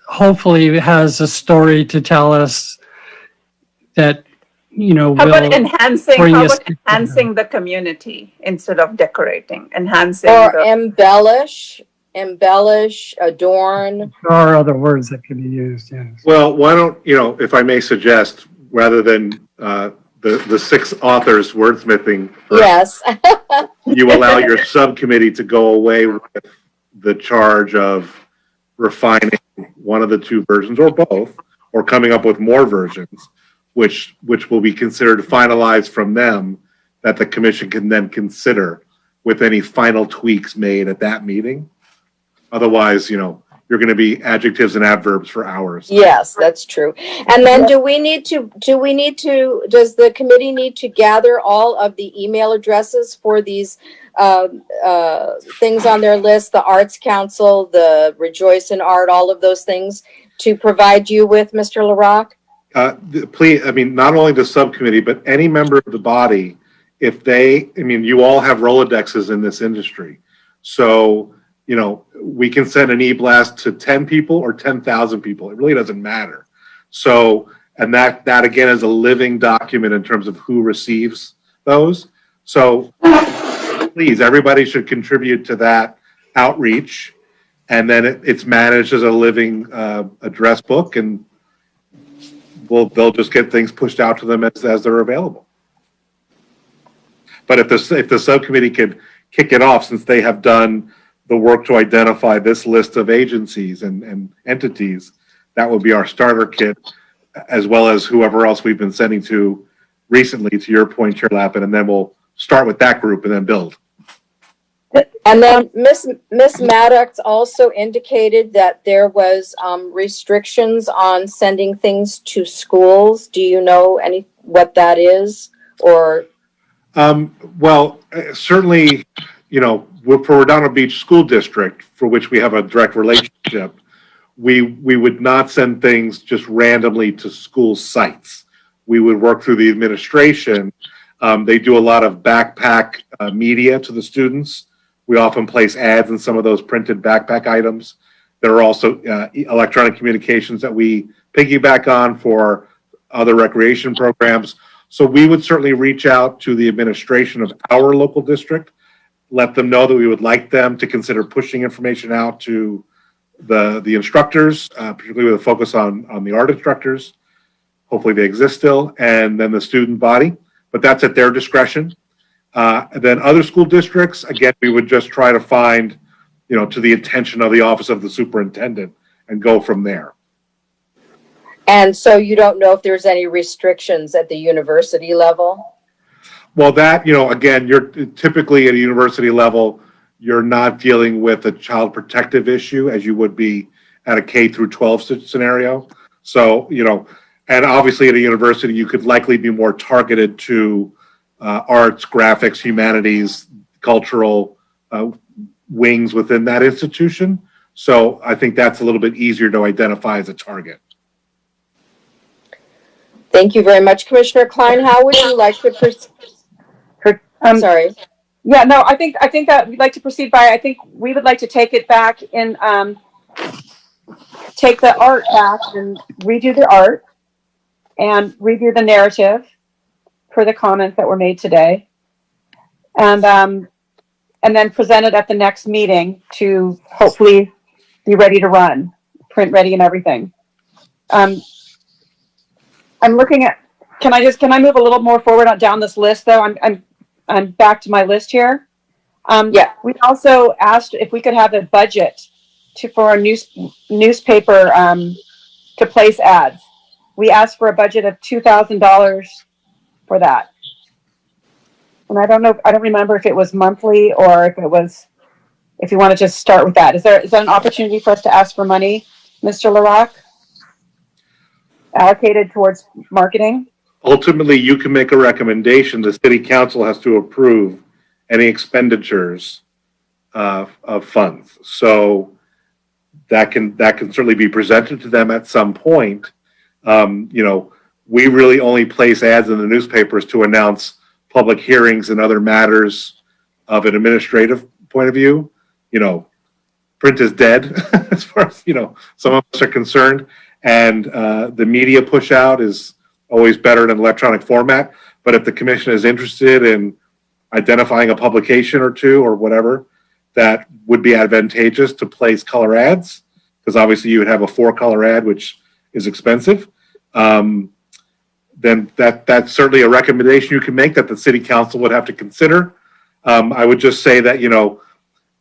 hopefully has a story to tell us that, you know, How about will enhancing? bring How us about enhancing the community instead of decorating? Enhancing. Or embellish, adorn. There are other words that could be used, yes. Well, why don't, you know, if I may suggest, rather than the 6 authors wordsmithing, Yes. you allow your subcommittee to go away with the charge of refining one of the 2 versions or both, or coming up with more versions, which will be considered finalized from them, that the commission can then consider with any final tweaks made at that meeting. Otherwise, you know, you're going to be adjectives and adverbs for hours. Yes, that's true. And then does the committee need to gather all of the email addresses for these things on their list, the Arts Council, the Rejoice in Art, all of those things to provide you with, Mr. LaRock? Please, I mean, not only the subcommittee, but any member of the body, if they, I mean, you all have Rolodexes in this industry. So, you know, we can send an e-blast to 10 people or 10,000 people. It really doesn't matter. So, and that again is a living document in terms of who receives those. So please, everybody should contribute to that outreach. And then it's managed as a living address book, and they'll just get things pushed out to them as they're available. But if the subcommittee could kick it off, since they have done the work to identify this list of agencies and entities, that would be our starter kit, as well as whoever else we've been sending to recently, to your point, Chair Lappin, and then we'll start with that group and then build. And then Miss Maddox also indicated that there was restrictions on sending things to schools. Do you know what that is? Or Well, certainly, for Redondo Beach School District, for which we have a direct relationship, we would not send things just randomly to school sites. We would work through the administration. They do a lot of backpack media to the students. We often place ads in some of those printed backpack items. There are also electronic communications that we piggyback on for other recreation programs. So we would certainly reach out to the administration of our local district, let them know that we would like them to consider pushing information out to the instructors, particularly with a focus on the art instructors. Hopefully they exist still, and then the student body, but that's at their discretion. Then other school districts, again, we would just try to find, to the attention of the office of the superintendent and go from there. and so you don't know if there's any restrictions at the university level? Well, that, again, you're typically at a university level, you're not dealing with a child protective issue as you would be at a K through 12 scenario. So, and obviously at a university, you could likely be more targeted to arts, graphics, humanities, cultural wings within that institution. So I think that's a little bit easier to identify as a target. Thank you very much, Commissioner Klein. How would you like to proceed? Sorry. Yeah, no, I think that we'd like to proceed by, I think we would like to take it back and take the art back and redo the art and redo the narrative per the comments that were made today. And then present it at the next meeting to hopefully be ready to run, print ready and everything. I'm looking at, can I move a little more forward down this list though? I'm back to my list here. Yeah. We also asked if we could have a budget for our newspaper to place ads. We asked for a budget of $2,000 for that. And I don't remember if it was monthly or if you want to just start with that. Is that an opportunity for us to ask for money, Mr. LaRock? Allocated towards marketing? Ultimately, you can make a recommendation. The city council has to approve any expenditures of funds. So that can certainly be presented to them at some point. We really only place ads in the newspapers to announce public hearings and other matters of an administrative point of view. Print is dead as far as, some of us are concerned. And the media push out is always better in an electronic format. But if the commission is interested in identifying a publication or two or whatever that would be advantageous to place color ads, because obviously you would have a 4-color ad, which is expensive, then that's certainly a recommendation you can make that the city council would have to consider. I would just say that,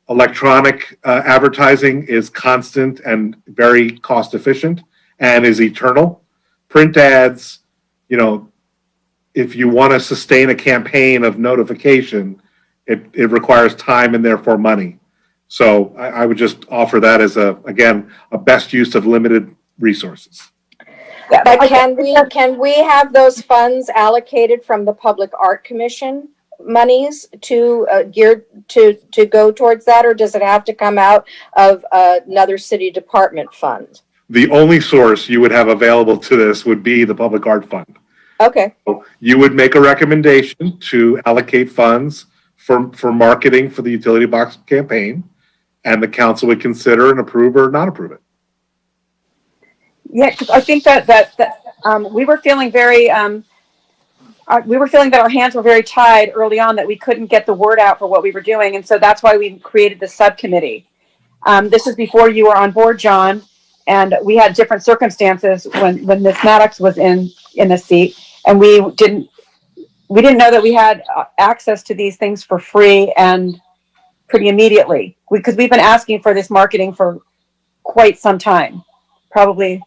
electronic advertising is constant and very cost efficient and is eternal. Print ads, if you want to sustain a campaign of notification, it requires time and therefore money. So I would just offer that as a best use of limited resources. Yeah, But can we have those funds allocated from the Public Art Commission monies to geared to go towards that, or does it have to come out of another city department fund? The only source you would have available to this would be the Public Art Fund. Okay. So you would make a recommendation to allocate funds for marketing for the utility box campaign, and the council would consider and approve or not approve it. Yeah, because I think that we were feeling very, we were feeling that our hands were very tied early on, that we couldn't get the word out for what we were doing. And so that's why we created the subcommittee. This is before you were on board, John, and we had different circumstances when Ms. Maddox was in the seat, and we didn't know that we had access to these things for free and pretty immediately, because we've been asking for this marketing for quite some time, probably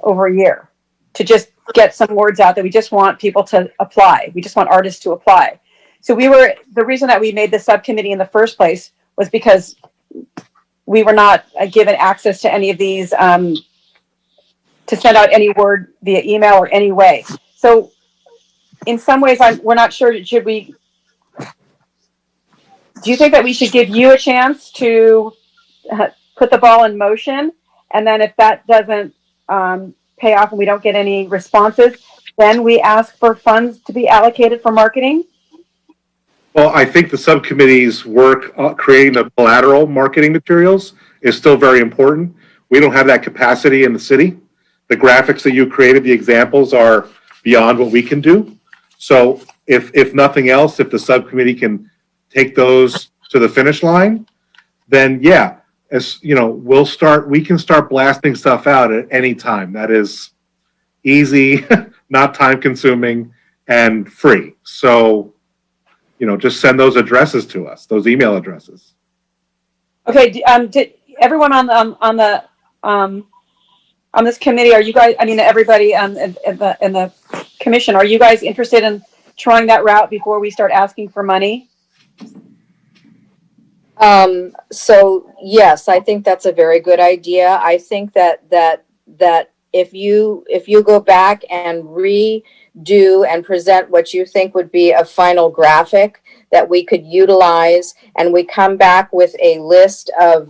over a year, to just get some words out that we just want people to apply. We just want artists to apply. So the reason that we made the subcommittee in the first place was because we were not given access to any of these, to send out any word via email or any way. So in some ways, we're not sure, do you think that we should give you a chance to put the ball in motion? And then if that doesn't pay off and we don't get any responses, then we ask for funds to be allocated for marketing? Well, I think the subcommittee's work creating the collateral marketing materials is still very important. We don't have that capacity in the city. The graphics that you created, the examples are beyond what we can do. So if nothing else, if the subcommittee can take those to the finish line, then yeah, as you know, we can start blasting stuff out at any time. That is easy, not time consuming, and free. So, you know, just send those addresses to us, those email addresses. Okay. Did everyone on this committee, are you guys, I mean, everybody in the commission, are you guys interested in trying that route before we start asking for money? So yes, I think that's a very good idea. I think that if you go back and redo and present what you think would be a final graphic that we could utilize, and we come back with a list of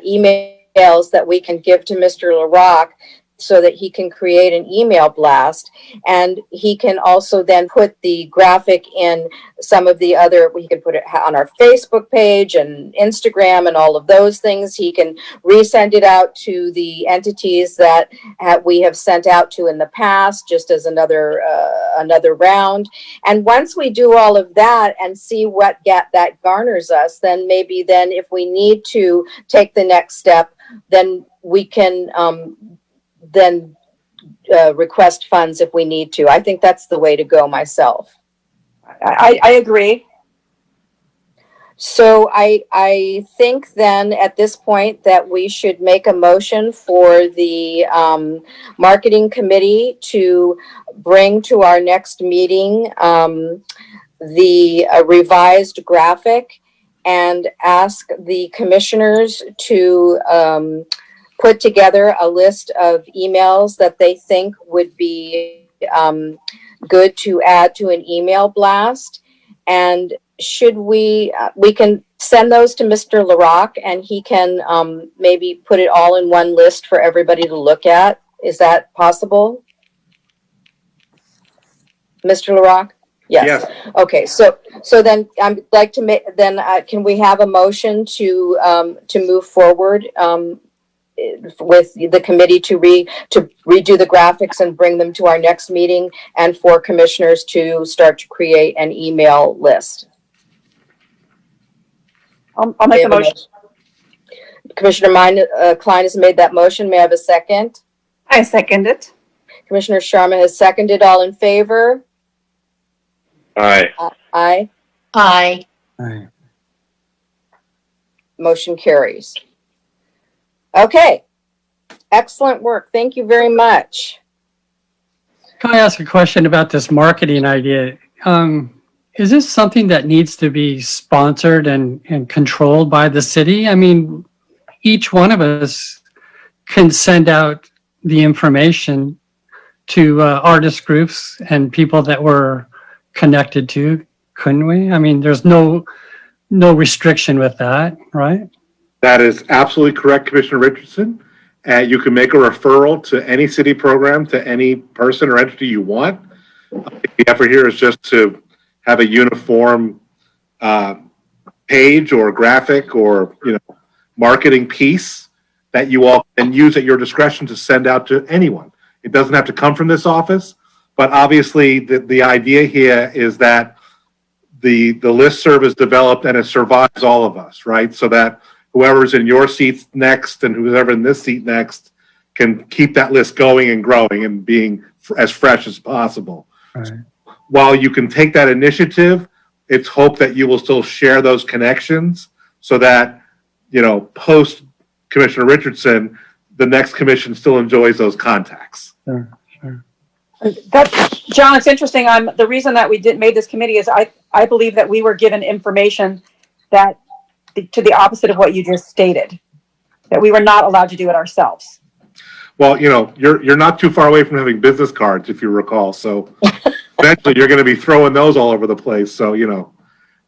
emails that we can give to Mr. LaRock so that he can create an email blast, and he can also then put the graphic in some of the other, we can put it on our Facebook page and Instagram and all of those things. He can resend it out to the entities that we have sent out to in the past, just as another round. And once we do all of that and see what that garners us, then maybe then if we need to take the next step, then we can request funds if we need to. I think that's the way to go myself. I agree. So I think then at this point that we should make a motion for the marketing committee to bring to our next meeting the revised graphic, and ask the commissioners to put together a list of emails that they think would be good to add to an email blast. And should we can send those to Mr. LaRock, and he can maybe put it all in one list for everybody to look at. Is that possible? Mr. LaRock? Yes. Okay. So then I'd like to make, then can we have a motion to move forward with the committee to redo the graphics and bring them to our next meeting, and for commissioners to start to create an email list? I'll make the motion. Commissioner Klein has made that motion. May I have a second? I second it. Commissioner Sharma has seconded. All in favor? Aye. Aye. Aye. Aye. Motion carries. Okay. Excellent work. Thank you very much. Can I ask a question about this marketing idea? Is this something that needs to be sponsored and controlled by the city? I mean, each one of us can send out the information to artist groups and people that we're connected to, couldn't we? I mean, there's no restriction with that, right? That is absolutely correct, Commissioner Richardson. You can make a referral to any city program, to any person or entity you want. The effort here is just to have a uniform page or graphic or marketing piece that you all can use at your discretion to send out to anyone. It doesn't have to come from this office, but obviously the idea here is that the listserv is developed and it survives all of us, right? So that whoever's in your seat next and whoever in this seat next can keep that list going and growing and being as fresh as possible. Right. While you can take that initiative, it's hope that you will still share those connections so that, post Commissioner Richardson, the next commission still enjoys those contacts. Sure, sure. John, it's interesting. The reason that we made this committee is I believe that we were given information that to the opposite of what you just stated, that we were not allowed to do it ourselves. Well, you're not too far away from having business cards, if you recall. So eventually you're going to be throwing those all over the place. So,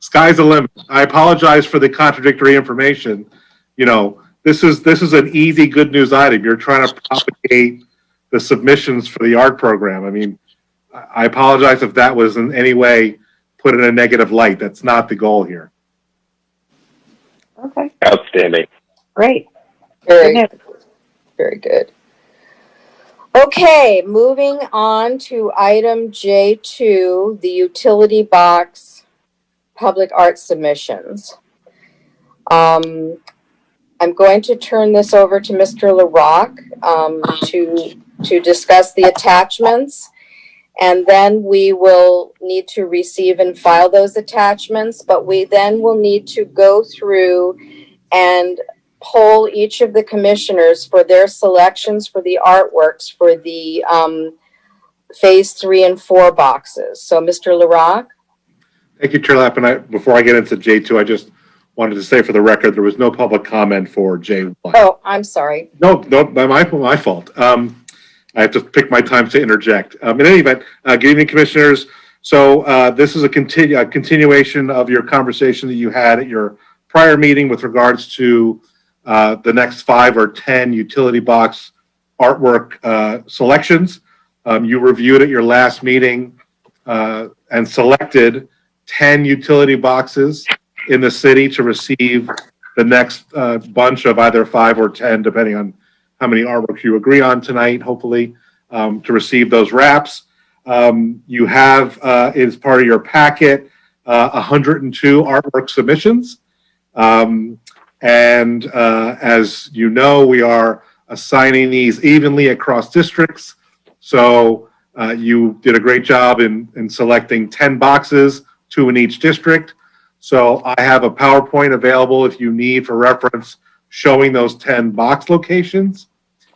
sky's the limit. I apologize for the contradictory information. This is an easy good news item. You're trying to propagate the submissions for the art program. I mean, I apologize if that was in any way put in a negative light. That's not the goal here. Okay, Outstanding. great. Very, Good news. very good. Okay, moving on to item J2, the utility box public art submissions. I'm going to turn this over to Mr. LaRock to discuss the attachments, and then we will need to receive and file those attachments, but we then will need to go through and poll each of the commissioners for their selections for the artworks for the phase 3 and 4 boxes. So, Mr. LaRock? Thank you, Chair Lappin. Before I get into J2, I just wanted to say for the record, there was no public comment for J1. Oh, I'm sorry. No, my fault. I have to pick my time to interject. In any event, good evening, commissioners. So this is a continuation of your conversation that you had at your prior meeting with regards to the next 5 or 10 utility box artwork selections. You reviewed at your last meeting and selected 10 utility boxes in the city to receive the next bunch of either 5 or 10, depending on how many artworks you agree on tonight, hopefully, to receive those wraps. You have, as part of your packet, 102 artwork submissions. And as you know, we are assigning these evenly across districts. So you did a great job in selecting 10 boxes, 2 in each district. So I have a PowerPoint available if you need for reference showing those 10 box locations.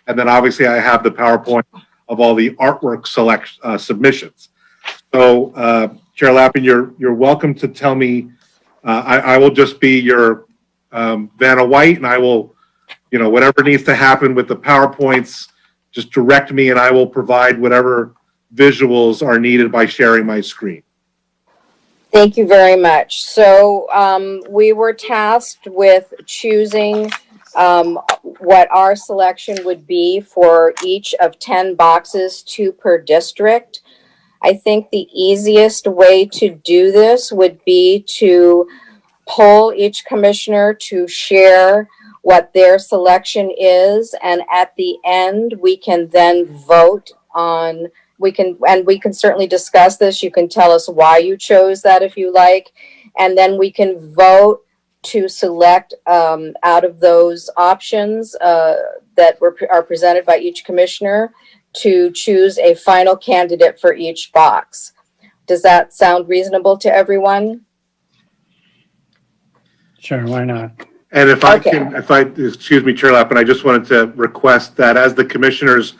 And then obviously I have the PowerPoint of all the artwork submissions. So Chair Lappin, you're welcome to tell me, I will just be your Vanna White, and I will, whatever needs to happen with the PowerPoints, just direct me and I will provide whatever visuals are needed by sharing my screen. Thank you very much. So we were tasked with choosing what our selection would be for each of 10 boxes, 2 per district. I think the easiest way to do this would be to poll each commissioner to share what their selection is, and at the end we can then vote on. We can certainly discuss this. You can tell us why you chose that if you like, and then we can vote to select out of those options that are presented by each commissioner to choose a final candidate for each box. Does that sound reasonable to everyone? Sure, why not? And excuse me, Chair Lappin, I just wanted to request that as the commissioners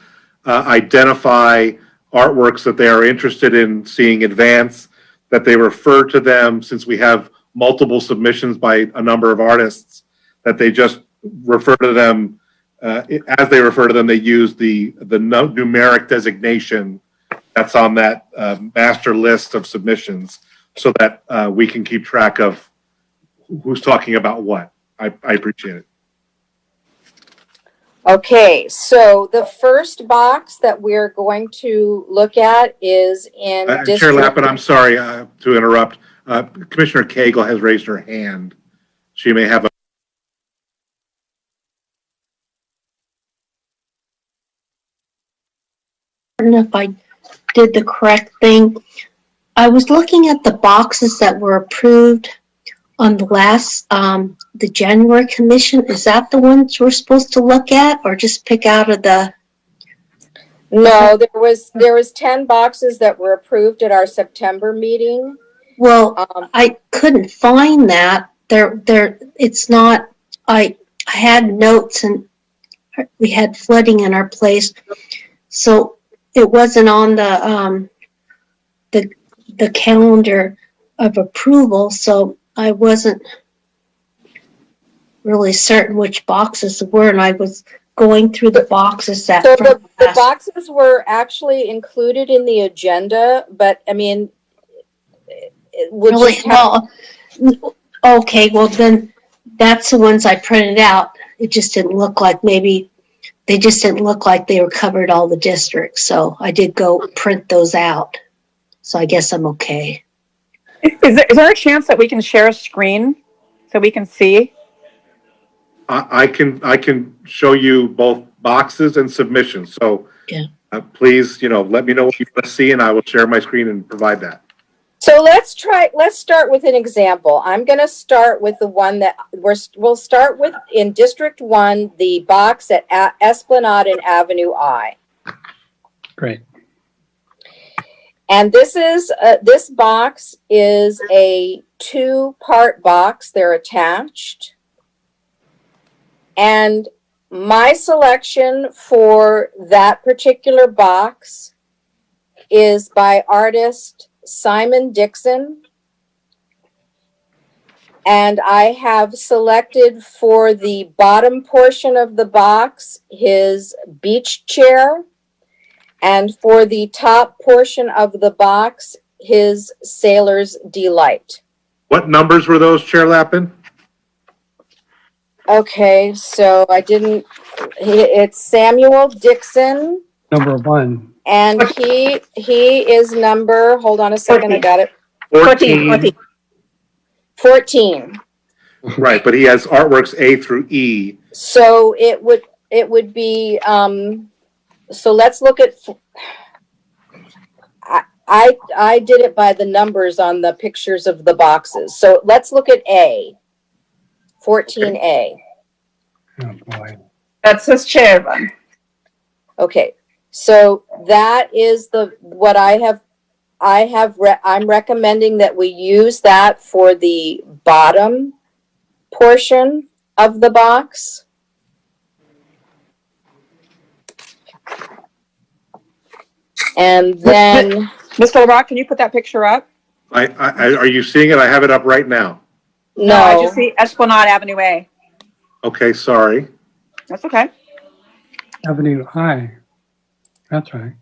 identify artworks that they are interested in seeing advance, that they refer to them, since we have multiple submissions by a number of artists, that they just refer to them, as they refer to them, they use the numeric designation that's on that master list of submissions, so that we can keep track of who's talking about what. I appreciate it. Okay, so the first box that we're going to look at is in District... Chair Lappin, I'm sorry to interrupt. Commissioner Cagle has raised her hand. She may have a... I don't know if I did the correct thing. I was looking at the boxes that were approved on the last, the January commission. Is that the ones we're supposed to look at, or just pick out of the? No, there was 10 boxes that were approved at our September meeting. Well, I couldn't find that. It's not, I had notes and we had flooding in our place. So it wasn't on the calendar of approval, so I wasn't really certain which boxes were, and I was going through the boxes that. So from the last- boxes were actually included in the agenda, but I mean, we'll Really, just have, well, okay, well then, that's the ones I printed out. It just didn't look like they just didn't look like they were covered all the districts, so I did go print those out. So I guess I'm okay. Is there a chance that we can share a screen so we can see? I can show you both boxes and submissions. So Yeah. please, let me know what you want to see, and I will share my screen and provide that. so let's start with an example. I'm going to start with the one that we'll start with in District 1, the box at Esplanade and Avenue I. Great. And this box is a 2-part box. They're attached. And my selection for that particular box is by artist Simon Dixon. And I have selected for the bottom portion of the box his beach chair. And for the top portion of the box, his Sailor's Delight. What numbers were those, Chair Lappin? Okay, so it's Samuel Dixon, Number 1. and he is number, hold on a second, I got it, 14. 14. Right, but he has artworks A through E. So it would be, so let's look at, I did it by the numbers on the pictures of the boxes. So let's look at A, 14A. Oh, boy. That's his chair one. Okay, so that is what I'm recommending that we use that for the bottom portion of the box. And then, Mr. LeBrock, can you put that picture up? Are you seeing it? I have it up right now. I no, just see Esplanade Avenue A. Okay, sorry. That's okay. Avenue I. That's right.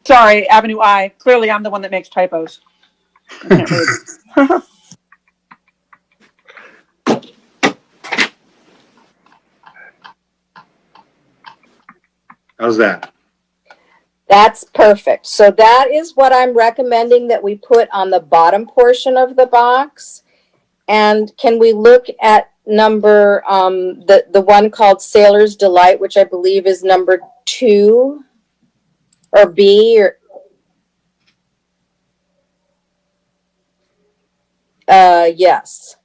Sorry, Avenue I. Clearly, I'm the one that makes typos. I can't read. How's that? that's perfect. So that is what I'm recommending that we put on the bottom portion of the box. And can we look at number, the one called Sailor's Delight, which I believe is number 2 or B or, yes.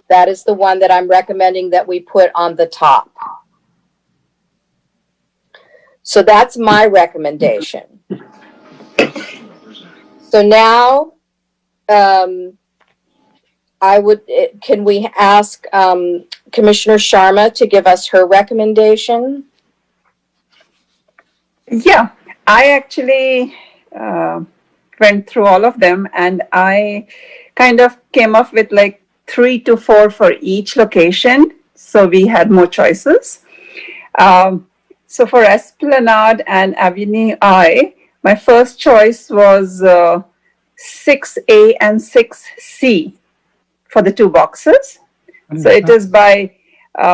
That is the one that I'm recommending that we put on the top. So that's my recommendation. So now, can we ask Commissioner Sharma to give us her recommendation? Yeah, I actually went through all of them, and I kind of came up with like 3 to 4 for each location. So we had more choices. So for Esplanade and Avenue I, my first choice was 6A and 6C for the 2 boxes. So it is by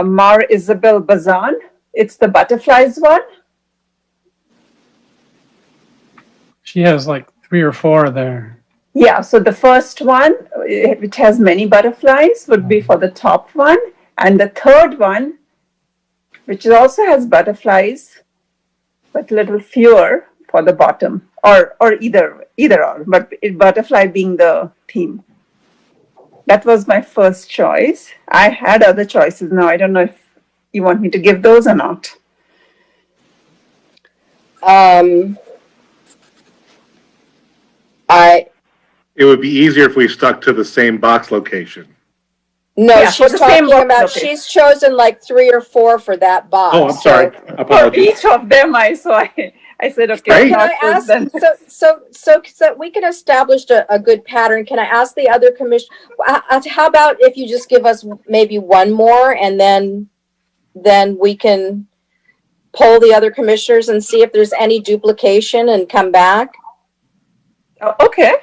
Mar Isabel Bazan. It's the butterflies one. She has like 3 or 4 there. Yeah, so the first one, which has many butterflies, would be for the top one. And the third one, which also has butterflies, but little fewer, for the bottom, or either or, but butterfly being the theme. That was my first choice. I had other choices. Now, I don't know if you want me to give those or not. It would be easier if we stuck to the same box location. No, Yeah, for she's the same talking box about, location. she's chosen like 3 or 4 for that box. Oh, I'm sorry. For Apologies. each of them, I said, okay, Right. Can not I for ask, them. so we can establish a good pattern. Can I ask the other commission, how about if you just give us maybe one more and then we can poll the other commissioners and see if there's any duplication and come back? Oh, okay.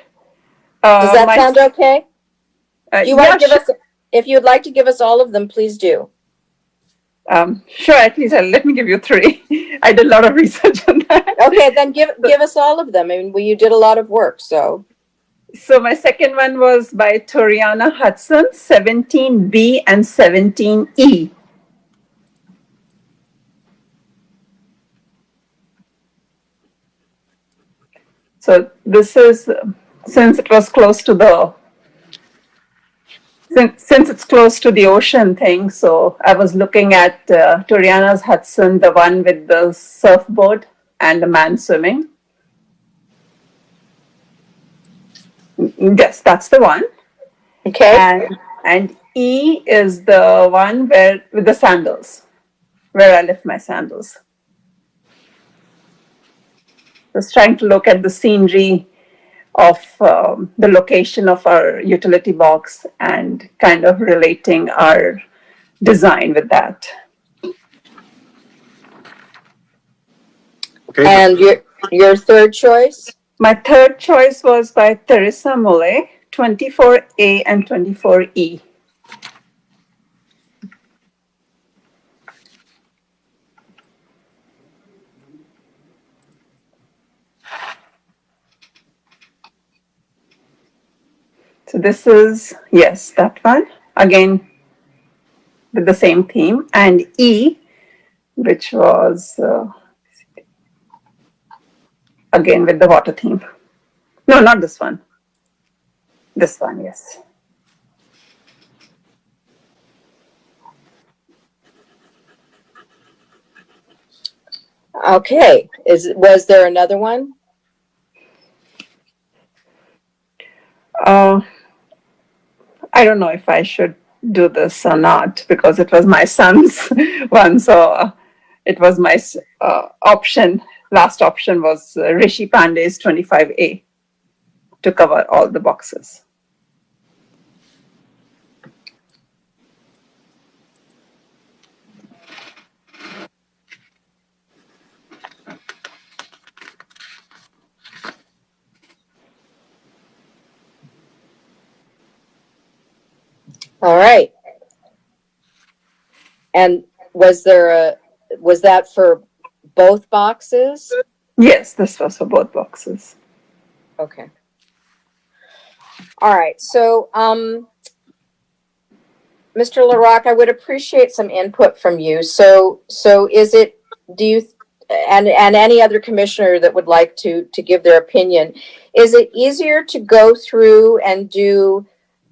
Does that sound okay? Do you want Yeah, to give sure. us, if you'd like to give us all of them, please do. Sure, at least let me give you 3. I did a lot of research on that. Okay, then give us all of them. I mean, you did a lot of work, so. So my second one was by Toriana Hudson, 17B and 17E. So this is, since it was close to the, since it's close to the ocean thing, so I was looking at Toriana's Hudson, the one with the surfboard and the man swimming. Yes, that's the one. Okay. And E is the one where with the sandals, where I left my sandals. I was trying to look at the scenery of the location of our utility box and kind of relating our design with that. Okay. And your third choice? My third choice was by Teresa Mole, 24A and 24E. So this is, yes, that one. Again, with the same theme. And E, which was, again, with the water theme. No, not this one. This one, yes. Okay. Was there another one? I don't know if I should do this or not because it was my son's one. So it was my option. Last option was Rishi Pandey's 25A to cover all the boxes. All right. And was that for both boxes? Yes, this was for both boxes. Okay. All right. So, Mr. LaRock, I would appreciate some input from you. So is it, do you, and any other commissioner that would like to give their opinion, is it easier to go through and do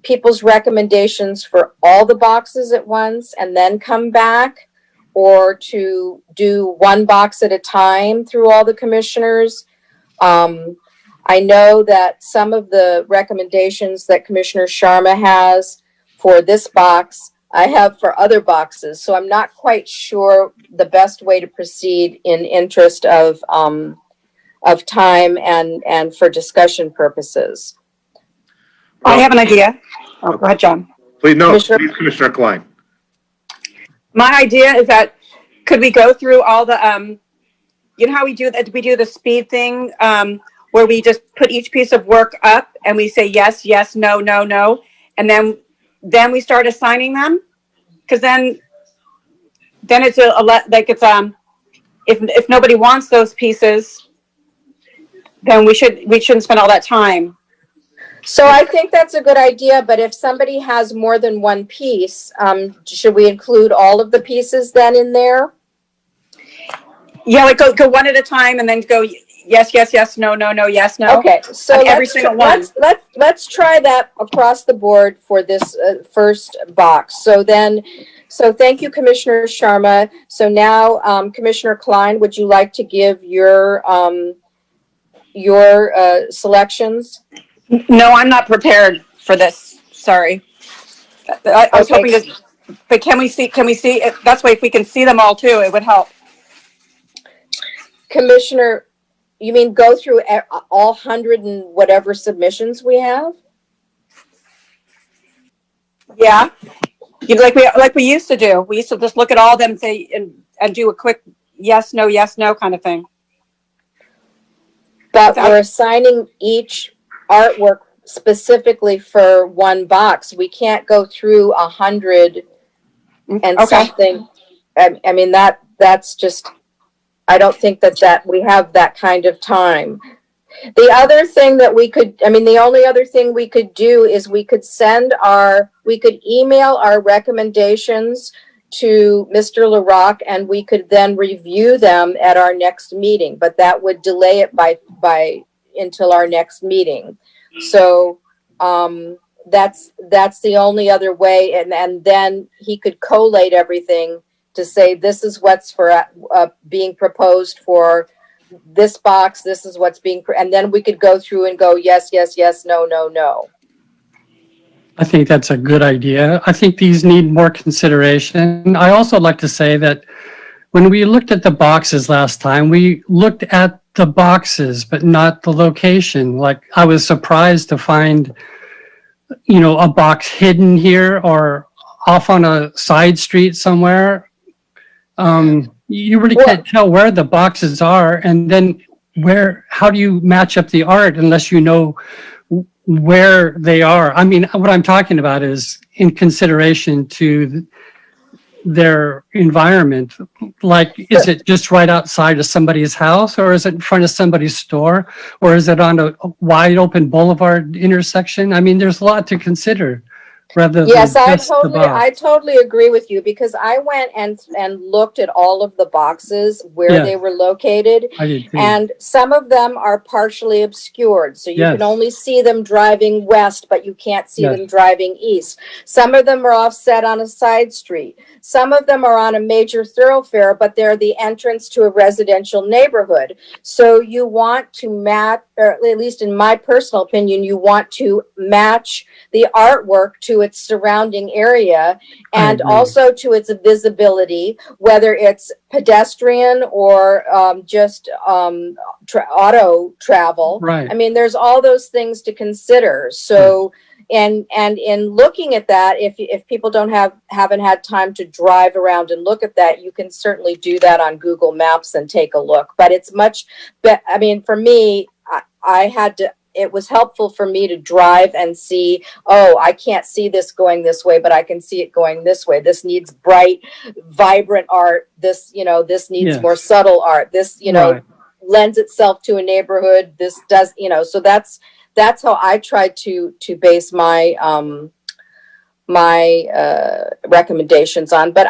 people's recommendations for all the boxes at once and then come back, or to do one box at a time through all the commissioners? I know that some of the recommendations that Commissioner Sharma has for this box, I have for other boxes. So I'm not quite sure the best way to proceed in interest of time and for discussion purposes. I have an idea. Oh, go ahead, John. Please, no, Commissioner- please, Commissioner Klein. My idea is that could we go through all the you know how we do that? We do the speed thing where we just put each piece of work up and we say yes, yes, no, no, no, and then we start assigning them, because then it's like it's if nobody wants those pieces, then we shouldn't spend all that time. So I think that's a good idea, but if somebody has more than one piece, should we include all of the pieces then in there? Yeah, like go one at a time and then go yes, yes, yes, no, no, no, yes, no. Okay, so On every single one. let's try that across the board for this first box. So thank you, Commissioner Sharma. So now, Commissioner Klein, would you like to give your selections? No, I'm not prepared for this. Sorry. I was Okay. hoping to, but can we see, that's why if we can see them all too, it would help. Commissioner, you mean go through all 100 and whatever submissions we have? Yeah. Like we used to do. We used to just look at all of them, say, and do a quick yes, no kind of thing. But we're assigning each artwork specifically for one box. We can't go through 100 and Okay. something. I mean, that's just, I don't think that we have that kind of time. The other thing that we could, I mean, the only other thing we could do is we could email our recommendations to Mr. LaRock, and we could then review them at our next meeting, but that would delay it by until our next meeting. So, that's the only other way. And then he could collate everything to say, this is what's for, being proposed for this box, this is what's being, and then we could go through and go, yes, yes, yes, no, no, no. I think that's a good idea. I think these need more consideration. I also like to say that when we looked at the boxes last time, we looked at the boxes, but not the location. Like, I was surprised to find, a box hidden here or off on a side street somewhere. You really can't tell where the boxes are, and then how do you match up the art unless you know where they are? I mean, what I'm talking about is in consideration to their environment. Like, is it just right outside of somebody's house, or is it in front of somebody's store, or is it on a wide open boulevard intersection? I mean, there's a lot to consider. Yes, I totally agree with you, because I went and looked at all of the boxes where they were located, I did too. and some of them are partially obscured, so you can only see them driving west, but you can't see them driving east. Some of them are offset on a side street. Some of them are on a major thoroughfare, but they're the entrance to a residential neighborhood. So you want to match, or at least in my personal opinion, you want to match the artwork to its surrounding area, and also to its visibility, whether it's pedestrian or just auto travel. Right. I mean, there's all those things to consider. So, and in looking at that, if people haven't had time to drive around and look at that, you can certainly do that on Google Maps and take a look. But it's much, I mean, for me, it was helpful for me to drive and see, oh, I can't see this going this way, but I can see it going this way. This needs bright, vibrant art. This needs more subtle art. This, lends itself to a neighborhood. This does, so that's how I tried to base my, recommendations on. But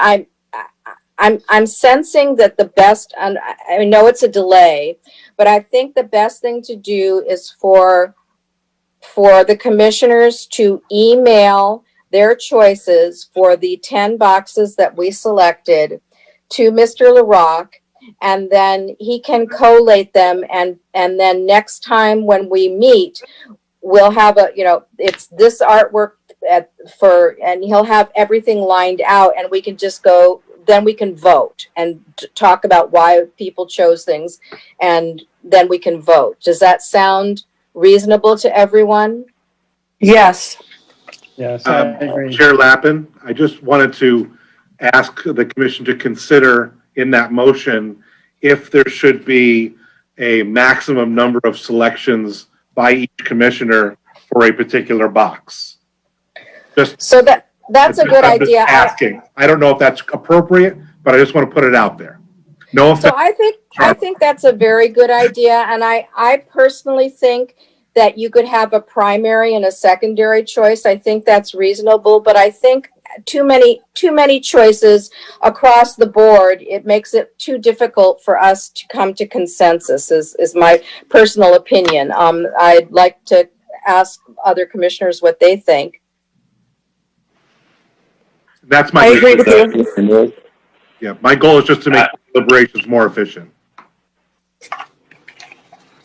I'm sensing that the best, and I know it's a delay, but I think the best thing to do is for the commissioners to email their choices for the 10 boxes that we selected to Mr. LaRock, and then he can collate them, and then next time when we meet, we'll have it's this artwork and he'll have everything lined out, and we can just go, then we can vote and talk about why people chose things, and then we can vote. Does that sound reasonable to everyone? Yes. Yes, I agree. Chair Lappin, I just wanted to ask the commission to consider in that motion if there should be a maximum number of selections by each commissioner for a particular box. So that's a good idea. Asking. I don't know if that's appropriate, but I just want to put it out there. No offense. So I think that's a very good idea, and I personally think that you could have a primary and a secondary choice. I think that's reasonable, but I think too many choices across the board, it makes it too difficult for us to come to consensus, is my personal opinion. I'd like to ask other commissioners what they think. That's my. I agree with you. Yeah, my goal is just to make deliberations more efficient.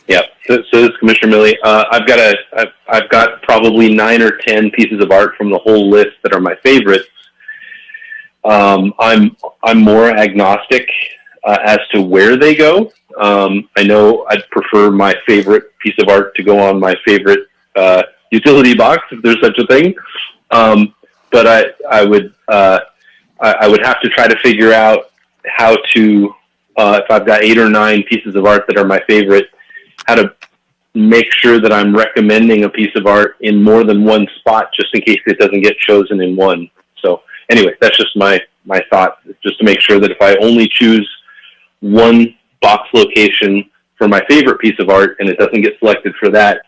Yeah. So this is Commissioner Millie. I've got probably 9 or 10 pieces of art from the whole list that are my favorites. I'm more agnostic as to where they go. I know I'd prefer my favorite piece of art to go on my favorite utility box, if there's such a thing. But I would have to try to figure out how to, if I've got 8 or 9 pieces of art that are my favorite, how to make sure that I'm recommending a piece of art in more than one spot, just in case it doesn't get chosen in one. So anyway, that's just my thought, just to make sure that if I only choose one box location for my favorite piece of art and it doesn't get selected for that,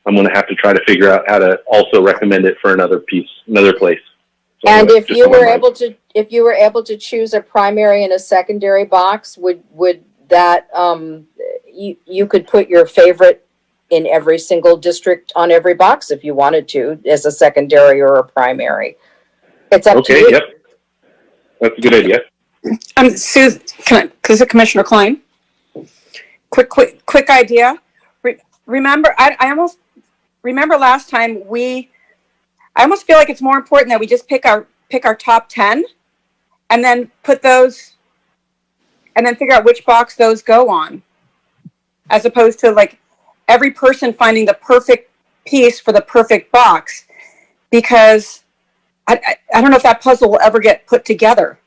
I'm going to have to try to figure out how to also recommend it for another place. So And anyway, if you were able to choose a primary and a secondary box, would that you could put your favorite in every single district on every box if you wanted to, as a secondary or a primary. It's up to you. Okay, yep. That's a good idea. Sue, Commissioner Klein. Quick idea. Remember, I almost remember last time I almost feel like it's more important that we just pick our top 10 and then put those and then figure out which box those go on, as opposed to like every person finding the perfect piece for the perfect box, because I don't know if that puzzle will ever get put together.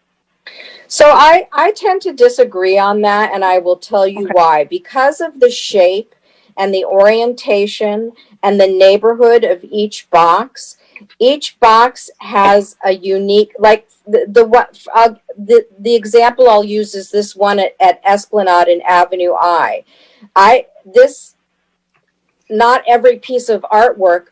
So I tend to disagree on that, and I will tell you why. Because of the shape and the orientation and the neighborhood of each box has a unique, like the example I'll use is this one at Esplanade in Avenue I. Not every piece of artwork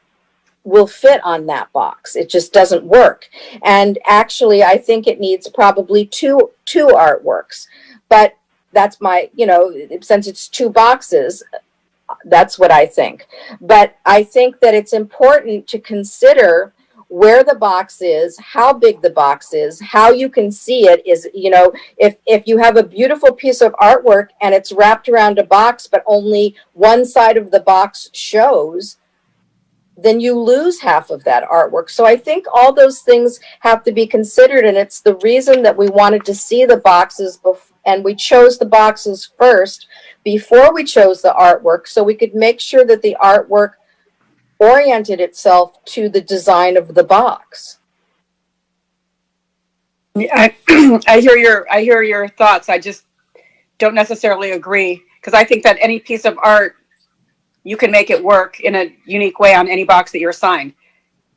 will fit on that box. It just doesn't work. And actually, I think it needs probably two artworks. But that's my, since it's 2 boxes, that's what I think. But I think that it's important to consider where the box is, how big the box is, how you can see it is, if you have a beautiful piece of artwork and it's wrapped around a box, but only one side of the box shows, then you lose half of that artwork. So I think all those things have to be considered, and it's the reason that we wanted to see the boxes and we chose the boxes first before we chose the artwork, so we could make sure that the artwork oriented itself to the design of the box. I hear your thoughts. I just don't necessarily agree, because I think that any piece of art, you can make it work in a unique way on any box that you're assigned.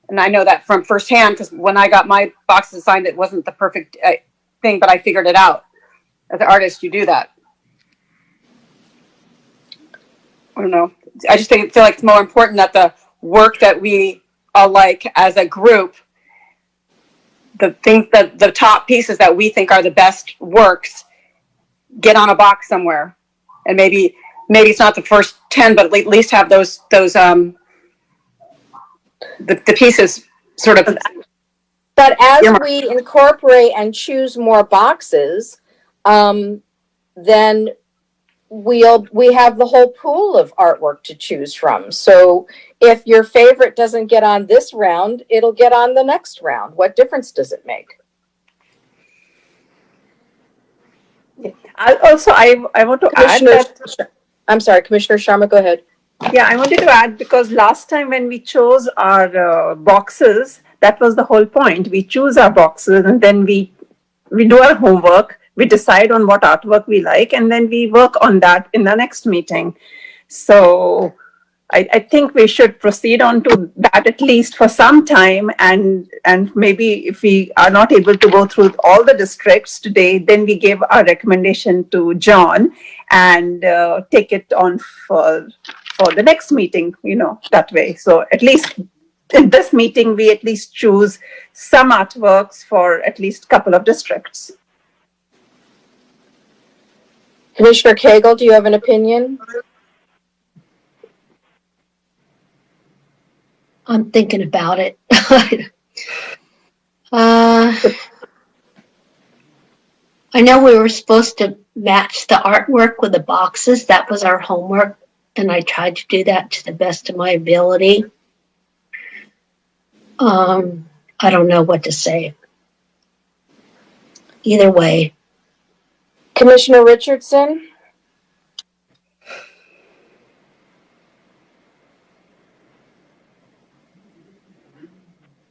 And I know that from firsthand, because when I got my boxes assigned, it wasn't the perfect thing, but I figured it out. As an artist, you do that. I don't know. I just feel like it's more important that the work that we all like as a group, the top pieces that we think are the best works, get on a box somewhere. And maybe it's not the first 10, but at least have those the pieces sort of. But as we incorporate and choose more boxes, then we have the whole pool of artwork to choose from. So if your favorite doesn't get on this round, it'll get on the next round. What difference does it make? I want to add that. I'm sorry, Commissioner Sharma, go ahead. Yeah, I wanted to add, because last time when we chose our boxes, that was the whole point. We choose our boxes and then we do our homework. We decide on what artwork we like, and then we work on that in the next meeting. So I think we should proceed on to that at least for some time, and maybe if we are not able to go through all the districts today, then we give our recommendation to John and take it on for the next meeting, that way. So at least in this meeting, we at least choose some artworks for at least a couple of districts. Commissioner Cagle, do you have an opinion? I'm thinking about it. I know we were supposed to match the artwork with the boxes. That was our homework and I tried to do that to the best of my ability. I don't know what to say. Either way. Commissioner Richardson?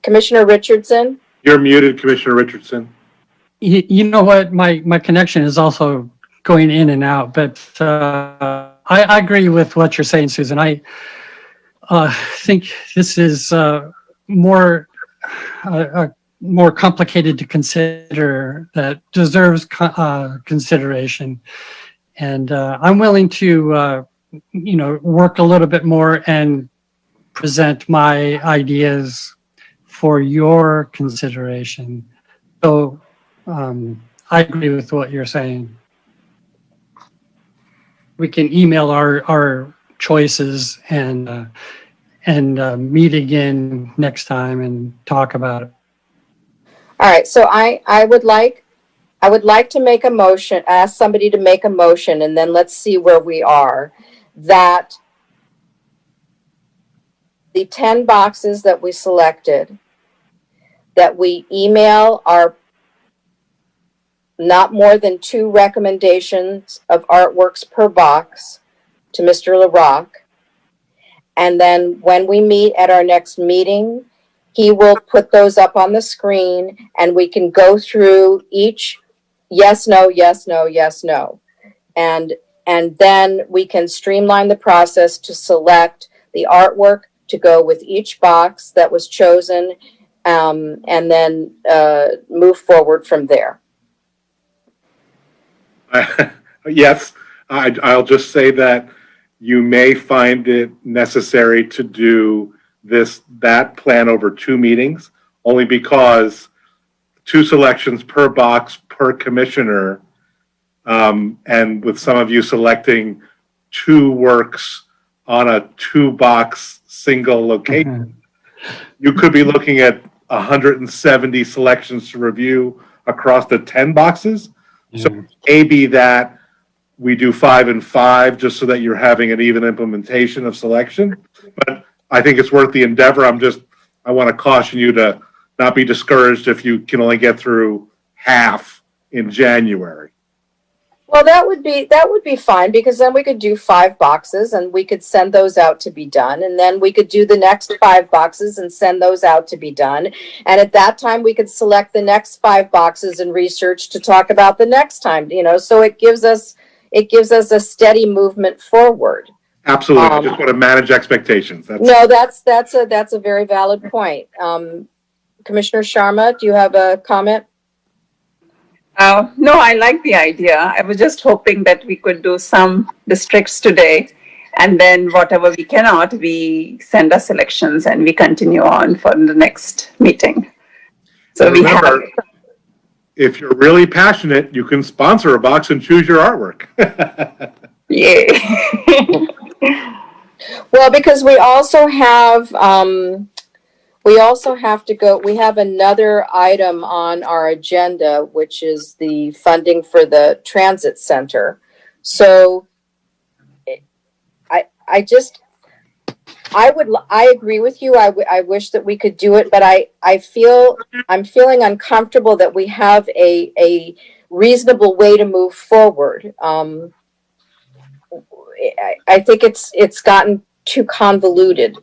Commissioner Richardson? You're muted, Commissioner Richardson. You know what? My connection is also going in and out, but I agree with what you're saying, Susan. I think this is more complicated to consider that deserves consideration, and I'm willing to work a little bit more and present my ideas for your consideration. So I agree with what you're saying. We can email our choices and meet again next time and talk about it. All right, so I would like to make a motion, ask somebody to make a motion, and then let's see where we are. That the 10 boxes that we selected, that we email our not more than 2 recommendations of artworks per box to Mr. LaRock. And then when we meet at our next meeting, he will put those up on the screen and we can go through each yes, no, yes, no, yes, no. And then we can streamline the process to select the artwork to go with each box that was chosen, and then move forward from there. Yes, I'll just say that you may find it necessary to do that plan over 2 meetings, only because 2 selections per box per commissioner, and with some of you selecting 2 works on a 2-box single location, you could be looking at 170 selections to review across the 10 boxes. So maybe that we do 5 and 5 just so that you're having an even implementation of selection. But I think it's worth the endeavor. I want to caution you to not be discouraged if you can only get through half in January. Well, that would be fine, because then we could do 5 boxes and we could send those out to be done. And then we could do the next 5 boxes and send those out to be done. And at that time we could select the next 5 boxes and research to talk about the next time, so it gives us a steady movement forward. Absolutely. I just want to manage expectations. That's a very valid point. Commissioner Sharma, do you have a comment? No, I like the idea. I was just hoping that we could do some districts today, and then whatever we cannot, we send our selections and we continue on for the next meeting. So remember, if you're really passionate, you can sponsor a box and choose your artwork. Yay. Well, because we also have we have another item on our agenda, which is the funding for the transit center. So I agree with you. I wish that we could do it, but I'm feeling uncomfortable that we have a reasonable way to move forward. I think it's gotten too convoluted.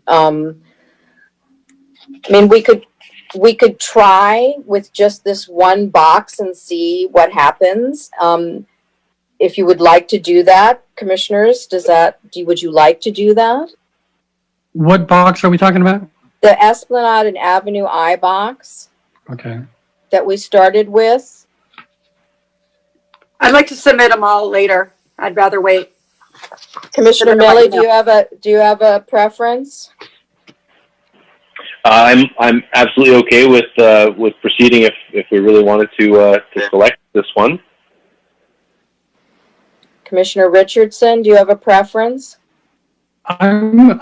I mean, we could try with just this one box and see what happens. If you would like to do that, commissioners, would you like to do that? What box are we talking about? The Esplanade and Avenue I box. Okay. That we started with. I'd like to submit them all later. I'd rather wait. Commissioner Millie, do you have a preference? I'm absolutely okay with proceeding if we really wanted to select this one. Commissioner Richardson, do you have a preference? I'm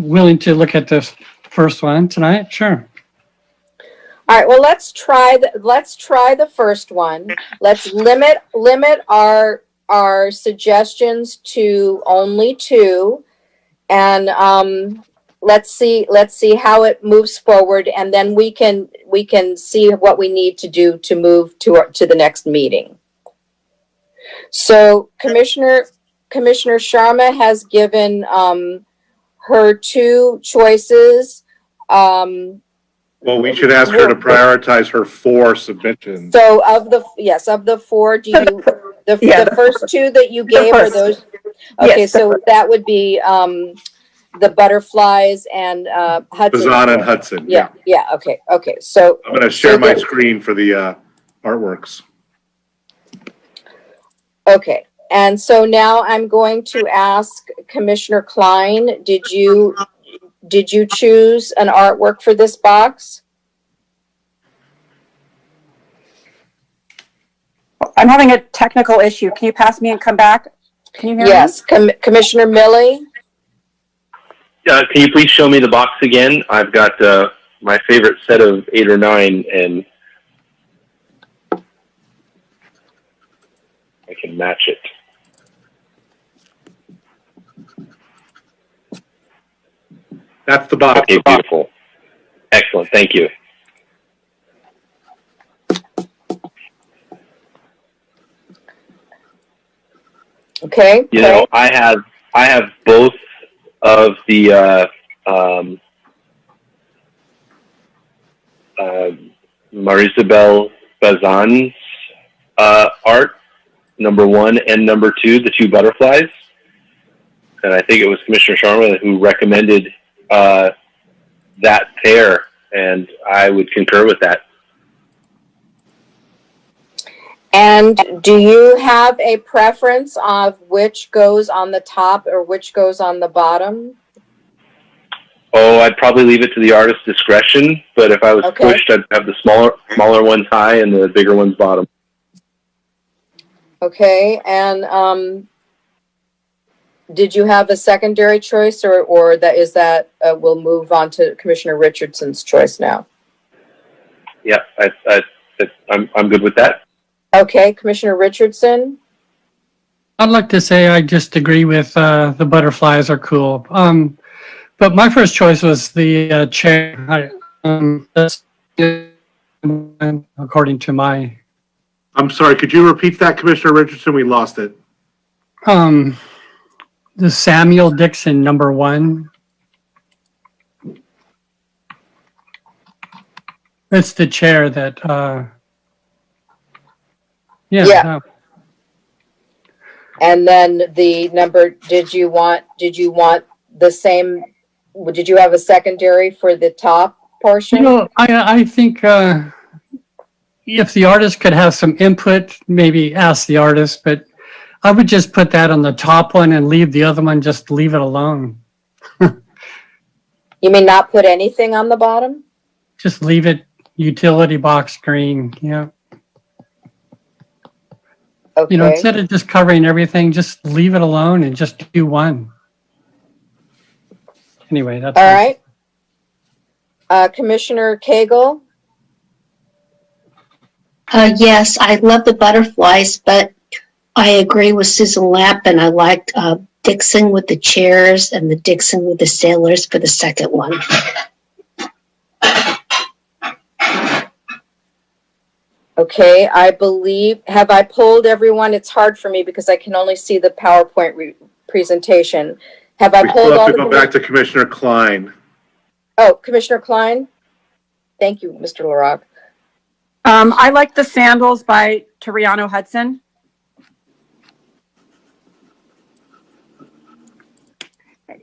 willing to look at this first one tonight. Sure. All right. Well, let's try the first one. Let's limit our our suggestions to only two, and let's see how it moves forward, and then we can see what we need to do to move to the next meeting. So Commissioner Sharma has given her two choices. Well, we should ask her to prioritize her 4 submissions. So of the 4, do you the first two that you gave are those? Okay, Yes, so that would be the butterflies and Hudson. Bazan and Hudson. Yeah. Okay. So I'm going to share my screen for the artworks. Okay, and so now I'm going to ask Commissioner Klein. Did you choose an artwork for this box? I'm having a technical issue. Can you pass me and come back? Can you hear me? Yes, Commissioner Millie. Can you please show me the box again? I've got my favorite set of 8 or 9, and I can match it. That's the box. Okay, beautiful. Excellent. Thank you. Okay. You know, I have both of the Marisabel Bazan's art, number 1 and number 2, the 2 butterflies. And I think it was Commissioner Sharma who recommended that pair, and I would concur with that. And do you have a preference of which goes on the top or which goes on the bottom? Oh, I'd probably leave it to the artist's discretion, but if I was pushed, I'd have the smaller ones high and the bigger ones bottom. Okay, and did you have a secondary choice, or that we'll move on to Commissioner Richardson's choice now? Yeah, I'm good with that. Okay, Commissioner Richardson. I'd like to say I just agree with the butterflies are cool. But my first choice was the chair. That's according to my. I'm sorry, could you repeat that, Commissioner Richardson? We lost it. The Samuel Dixon number 1. It's the chair that. Yeah. And then the number. Did you want the same? Did you have a secondary for the top portion? You know, I think if the artist could have some input, maybe ask the artist, but I would just put that on the top one and leave the other one, just leave it alone. You mean not put anything on the bottom? Just leave it utility box green, yeah. Okay. You know, instead of just covering everything, just leave it alone and just do one. Anyway, that's all right. Commissioner Cagle. Yes, I love the butterflies, but I agree with Susan Lapp, and I liked Dixon with the chairs and the Dixon with the sailors for the second one. Okay, I believe, have I polled everyone? It's hard for me because I can only see the PowerPoint presentation. Have I We polled still all have to the go back to Commissioner Klein. Oh, Commissioner Klein? Thank you, Mr. LaRock. I like the sandals by Toriano Hudson.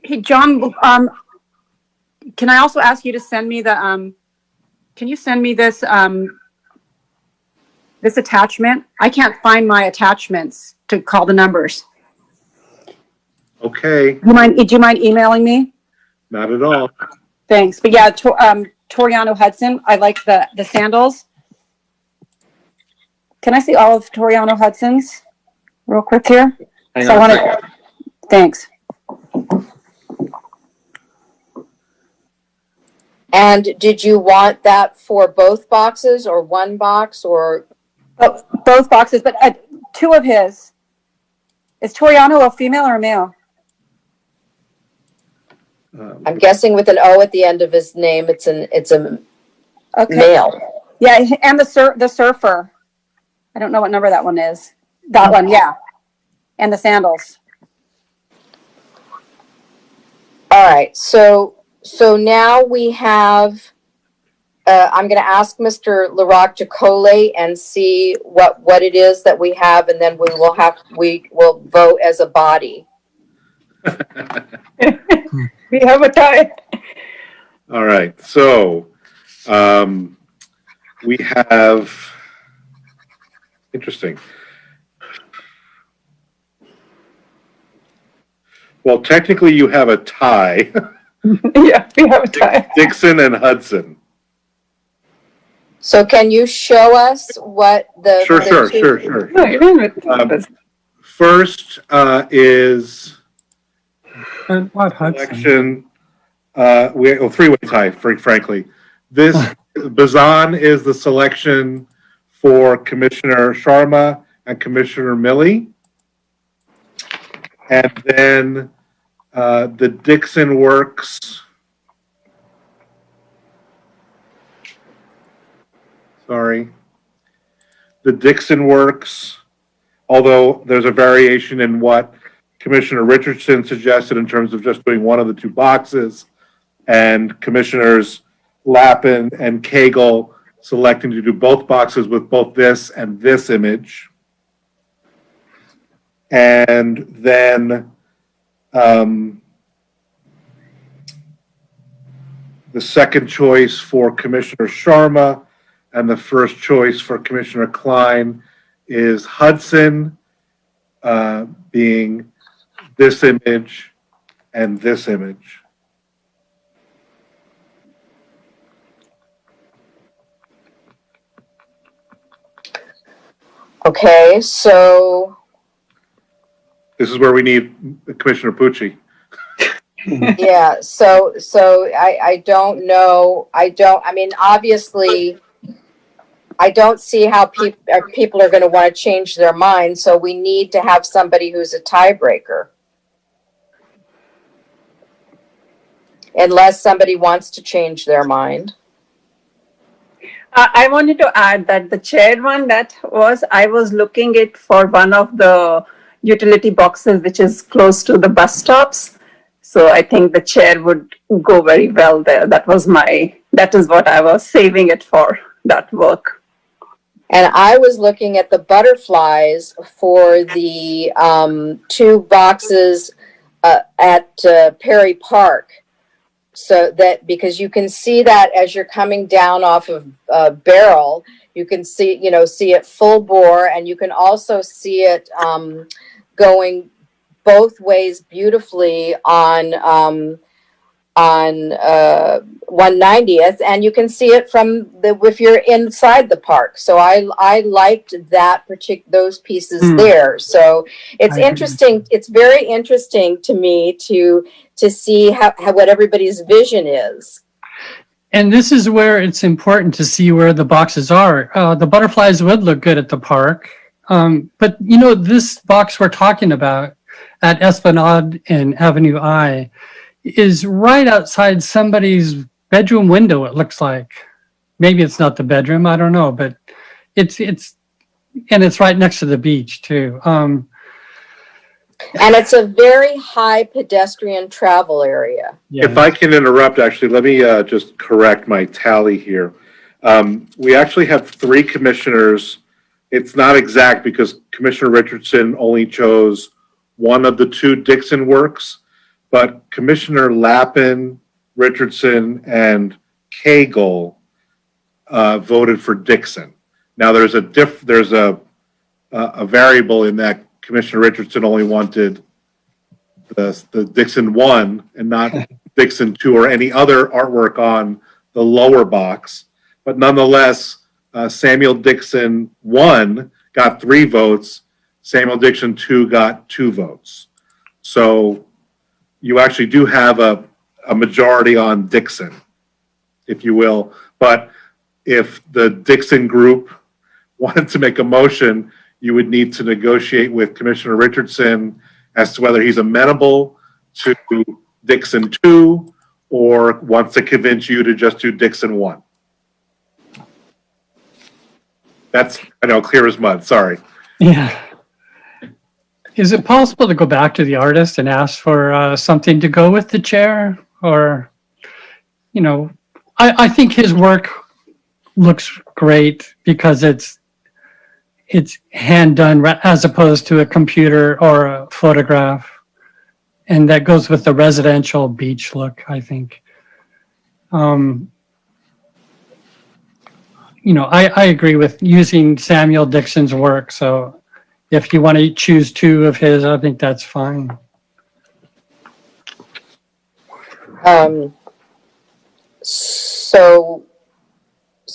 Hey, John, can I also ask you to send me the, can you send me this, this attachment? I can't find my attachments to call the numbers. Okay, Do you mind emailing me? not at all. Thanks. But yeah, Toriano Hudson, I like the sandals. Can I see all of Toriano Hudson's real quick here? Hang So on I a want second. to, thanks. And did you want that for both boxes or one box or? Oh, both boxes, but 2 of his. Is Toriano a female or a male? I'm guessing with an O at the end of his name, it's a Okay. male. Yeah, and the surfer. I don't know what number that one is. That one, yeah. And the sandals. All right, so now we have, I'm going to ask Mr. LaRock to collate and see what it is that we have, and then we will vote as a body. We have a tie. All right, so we have, interesting. Well, technically you have a tie, Yeah, we have a tie. Dixon and Hudson. So can you show us what the Sure. No, even with First is What Hudson? election, three-way tie, frankly. This, Bazan is the selection for Commissioner Sharma and Commissioner Milley. And then the Dixon Works. Sorry. The Dixon Works, although there's a variation in what Commissioner Richardson suggested in terms of just doing one of the two boxes, and Commissioners Lappin and Cagle selecting to do both boxes with both this and this image. And then the second choice for Commissioner Sharma and the first choice for Commissioner Klein is Hudson, being this image and this image. Okay, so This is where we need Commissioner Pucci. yeah, so I don't know. I mean, obviously, I don't see how people are going to want to change their mind. So we need to have somebody who's a tiebreaker. Unless somebody wants to change their mind. I wanted to add that the chair one I was looking it for one of the utility boxes which is close to the bus stops. So I think the chair would go very well there. That is what I was saving it for, that work. And I was looking at the butterflies for the two boxes at Perry Park. So that, because you can see that as you're coming down off of Barrel, you can see it full bore, and you can also see it going both ways beautifully on 190th, and you can see it from if you're inside the park. So I liked those pieces there. So it's interesting. It's very interesting to me to see how what everybody's vision is. And this is where it's important to see where the boxes are. The butterflies would look good at the park. But this box we're talking about at Esplanade and Avenue I is right outside somebody's bedroom window, it looks like. Maybe it's not the bedroom, I don't know, but it's right next to the beach too. And it's a very high pedestrian travel area. Yeah. If I can interrupt, actually, let me just correct my tally here. We actually have 3 commissioners. It's not exact because Commissioner Richardson only chose one of the 2 Dixon Works, but Commissioner Lappin, Richardson, and Cagle voted for Dixon. Now there's a variable in that Commissioner Richardson only wanted the Dixon 1 and not Dixon 2 or any other artwork on the lower box. But nonetheless, Samuel Dixon 1 got 3 votes. Samuel Dixon 2 got 2 votes. So you actually do have a majority on Dixon, if you will. But if the Dixon group wanted to make a motion, you would need to negotiate with Commissioner Richardson as to whether he's amenable to Dixon 2 or wants to convince you to just do Dixon 1. That's, I know, clear as mud, sorry. Yeah. Is it possible to go back to the artist and ask for something to go with the chair? Or, you know, I think his work looks great because it's hand done as opposed to a computer or a photograph. And that goes with the residential beach look, I think. You know, I agree with using Samuel Dixon's work. So if you want to choose 2 of his, I think that's fine.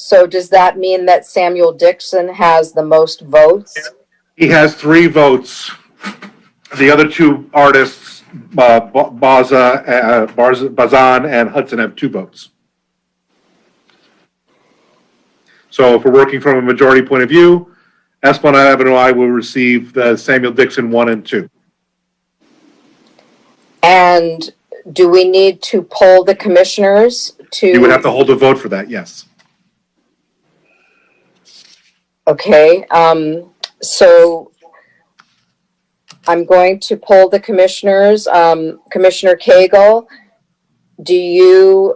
So does that mean that Samuel Dixon has the most votes? He has 3 votes. The other 2 artists, Barzan and Hudson, have 2 votes. So if we're working from a majority point of view, Esplanade Avenue I will receive the Samuel Dixon 1 and 2. And do we need to poll the commissioners to? You would have to hold a vote for that, yes. Okay, so I'm going to poll the commissioners. Commissioner Cagle, do you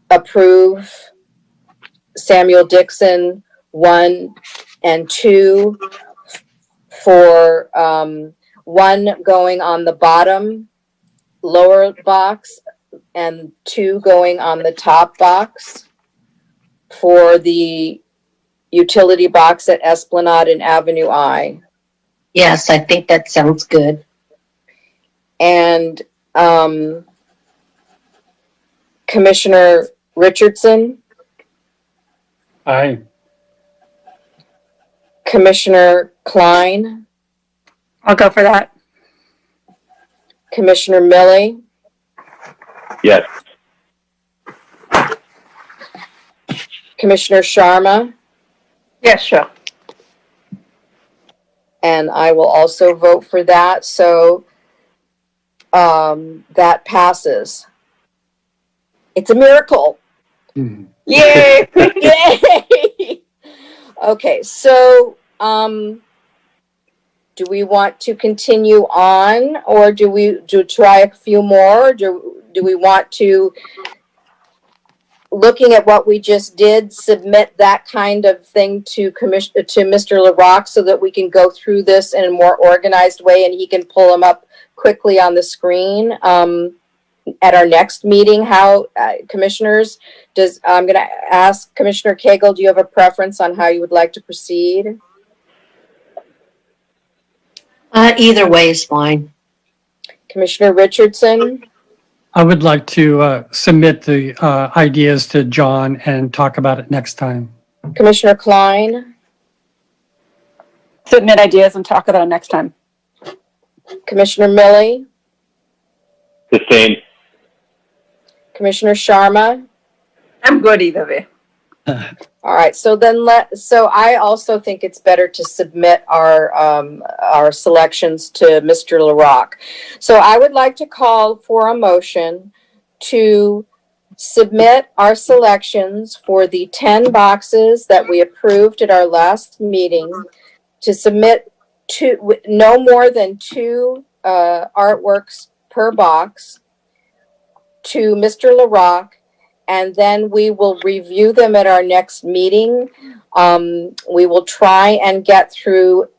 approve Samuel Dixon 1 and 2 for 1 going on the bottom lower box and 2 going on the top box for the utility box at Esplanade and Avenue I? Yes, I think that sounds good. And Commissioner Richardson, Aye. Commissioner Klein, I'll go for that. Commissioner Millie, Yes. Commissioner Sharma, Yes, sure. and I will also vote for that. So that passes. It's a miracle. Mhm. Yay! Yay! Okay, so do we want to continue on, or do we try a few more? Do we want to, looking at what we just did, submit that kind of thing to Mr. LaRock so that we can go through this in a more organized way and he can pull them up quickly on the screen at our next meeting? How, commissioners, I'm going to ask Commissioner Cagle, do you have a preference on how you would like to proceed? Either way is fine. Commissioner Richardson? I would like to submit the ideas to John and talk about it next time. Commissioner Klein? Submit ideas and talk about it next time. Commissioner Millie? The same. Commissioner Sharma? I'm good either way. All right, so I also think it's better to submit our selections to Mr. LaRock. So I would like to call for a motion to submit our selections for the 10 boxes that we approved at our last meeting, to submit no more than 2 artworks per box to Mr. LaRock, and then we will review them at our next meeting. We will try and get through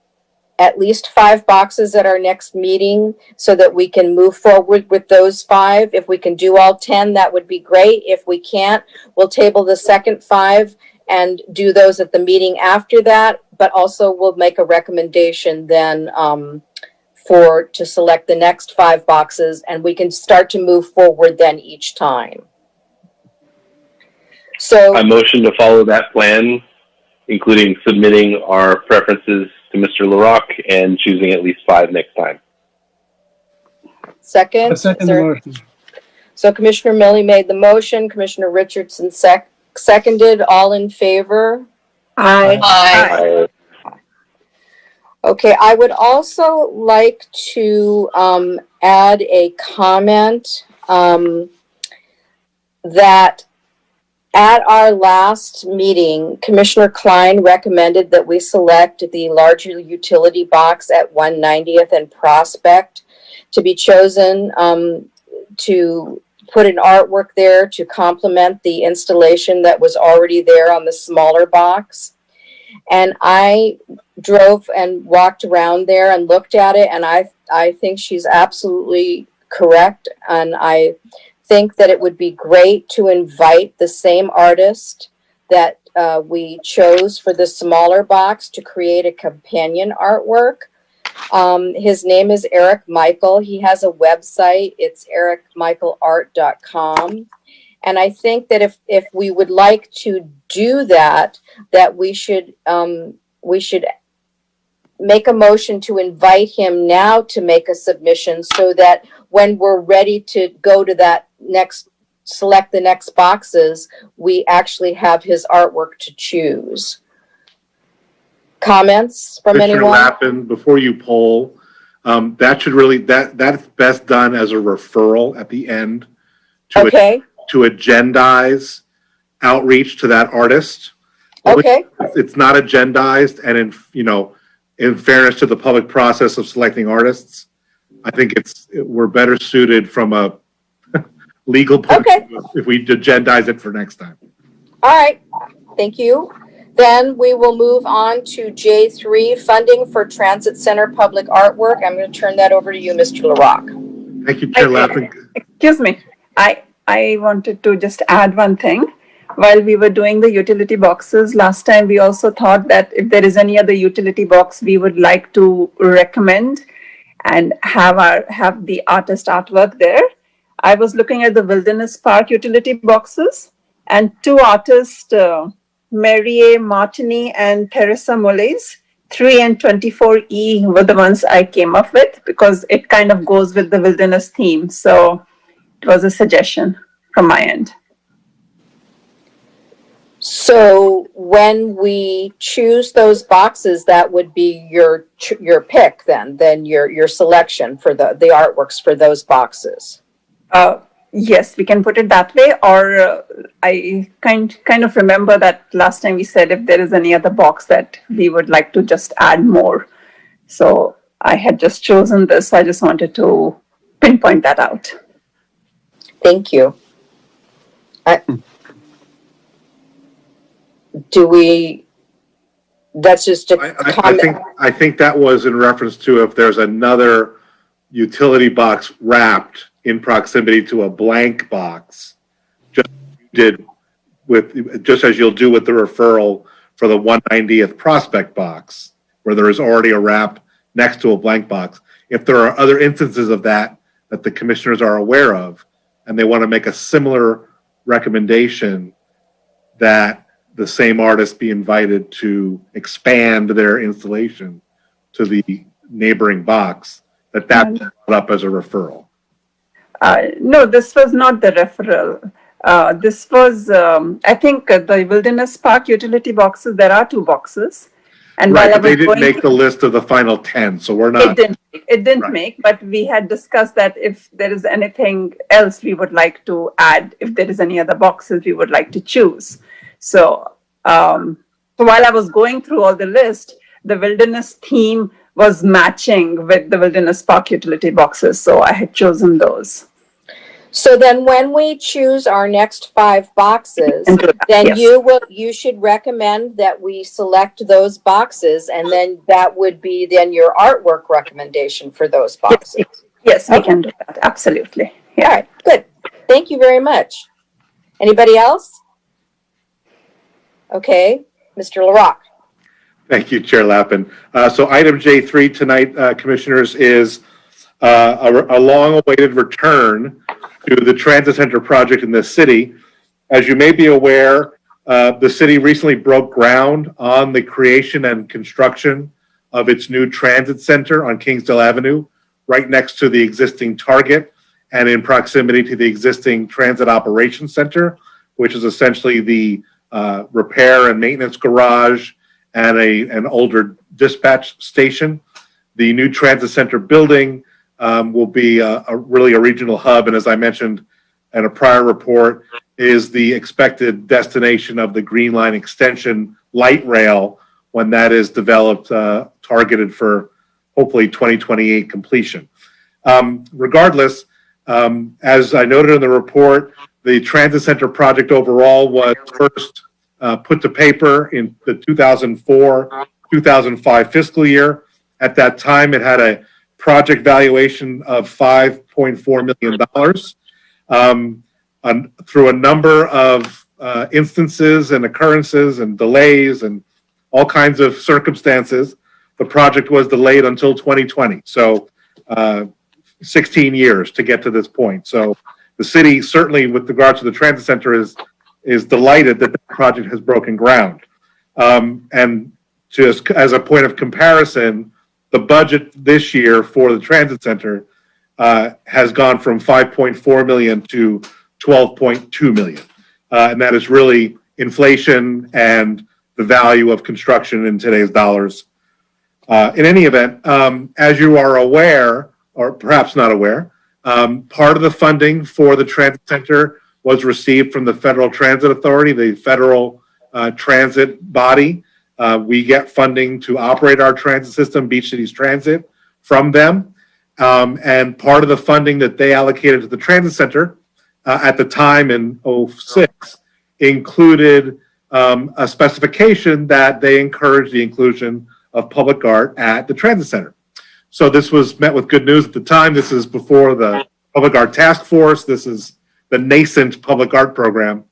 at least 5 boxes at our next meeting so that we can move forward with those 5. If we can do all 10, that would be great. If we can't, we'll table the second 5 and do those at the meeting after that, but also we'll make a recommendation then to select the next 5 boxes, and we can start to move forward then each time. So I motion to follow that plan, including submitting our preferences to Mr. LaRock and choosing at least 5 next time. second? I second Is the there- motion. So Commissioner Millie made the motion, Commissioner Richardson seconded. All in favor? Aye. Aye. Okay, I would also like to add a comment that at our last meeting, Commissioner Klein recommended that we select the larger utility box at 190th and Prospect to be chosen to put an artwork there to complement the installation that was already there on the smaller box. And I drove and walked around there and looked at it, and I think she's absolutely correct. And I think that it would be great to invite the same artist that we chose for the smaller box to create a companion artwork. His name is Eric Michael. He has a website. It's ericmichaelart.com. And I think that if we would like to do that, that we should make a motion to invite him now to make a submission, so that when we're ready to go to that select the next boxes, we actually have his artwork to choose. Comments from Commissioner anyone? Lappin, before you poll, that's best done as a referral at the end Okay, to agendize outreach to that artist. okay, It's not agendized, and in fairness to the public process of selecting artists, I think we're better suited from a legal point Okay. of view if we agendize it for next time. all right, thank you. Then we will move on to J3, funding for Transit Center public artwork. I'm going to turn that over to you, Mr. LaRocque. Thank you, Chair Lappin. Excuse me. I wanted to just add one thing. While we were doing the utility boxes last time, we also thought that if there is any other utility box we would like to recommend and have the artist artwork there. I was looking at the Wilderness Park utility boxes, and two artists, Marie Martini and Teresa Moles, 3 and 24E were the ones I came up with because it kind of goes with the wilderness theme. So it was a suggestion from my end. So when we choose those boxes, that would be your pick then your selection for the artworks for those boxes. Yes, we can put it that way. Or I kind of remember that last time we said if there is any other box that we would like to just add more. So I had just chosen this. I just wanted to pinpoint that out. Thank you. That's just a comment. I think that was in reference to if there's another utility box wrapped in proximity to a blank box, just as you'll do with the referral for the 190th Prospect box, where there is already a wrap next to a blank box. If there are other instances of that the commissioners are aware of, and they want to make a similar recommendation, that the same artist be invited to expand their installation to the neighboring box, that's put up as a referral. No, this was not the referral. This was, I think, the Wilderness Park utility boxes. There are 2 boxes. And right, while but they didn't make the list of the final 10, so we're not. It didn't right. make, but we had discussed that if there is anything else we would like to add, if there is any other boxes we would like to choose. So while I was going through all the list, the wilderness theme was matching with the Wilderness Park utility boxes, so I had chosen those. So then when we choose our next 5 boxes, then yes. you should recommend that we select those boxes, and then that would be then your artwork recommendation for those boxes. Yes, we can do that. Absolutely. Yeah. All right, good. Thank you very much. Anybody else? Okay, Mr. LaRocque. Thank you, Chair Lappin. So item J3 tonight, Commissioners, is a long-awaited return to the Transit Center project in the city. As you may be aware, the city recently broke ground on the creation and construction of its new transit center on Kingsdale Avenue, right next to the existing Target and in proximity to the existing Transit Operations Center, which is essentially the repair and maintenance garage, and an older dispatch station. The new transit center building will be really a regional hub, and as I mentioned in a prior report, is the expected destination of the Green Line extension light rail when that is developed, targeted for hopefully 2028 completion. Regardless, as I noted in the report, the transit center project overall was first put to paper in the 2004-2005 fiscal year. At that time, it had a project valuation of $5.4 million. Through a number of instances and occurrences and delays and all kinds of circumstances, the project was delayed until 2020. So 16 years to get to this point. So the city, certainly with regard to the transit center, is delighted that the project has broken ground. And just as a point of comparison, the budget this year for the transit center has gone from 5.4 million to 12.2 million. And that is really inflation and the value of construction in today's dollars. In any event, as you are aware, or perhaps not aware, part of the funding for the transit center was received from the Federal Transit Authority, the federal transit body. We get funding to operate our transit system, Beach Cities Transit, from them. And part of the funding that they allocated to the transit center at the time in 2006 included a specification that they encouraged the inclusion of public art at the transit center. So this was met with good news at the time. This is before the Public Art Task Force. This is the nascent public art program.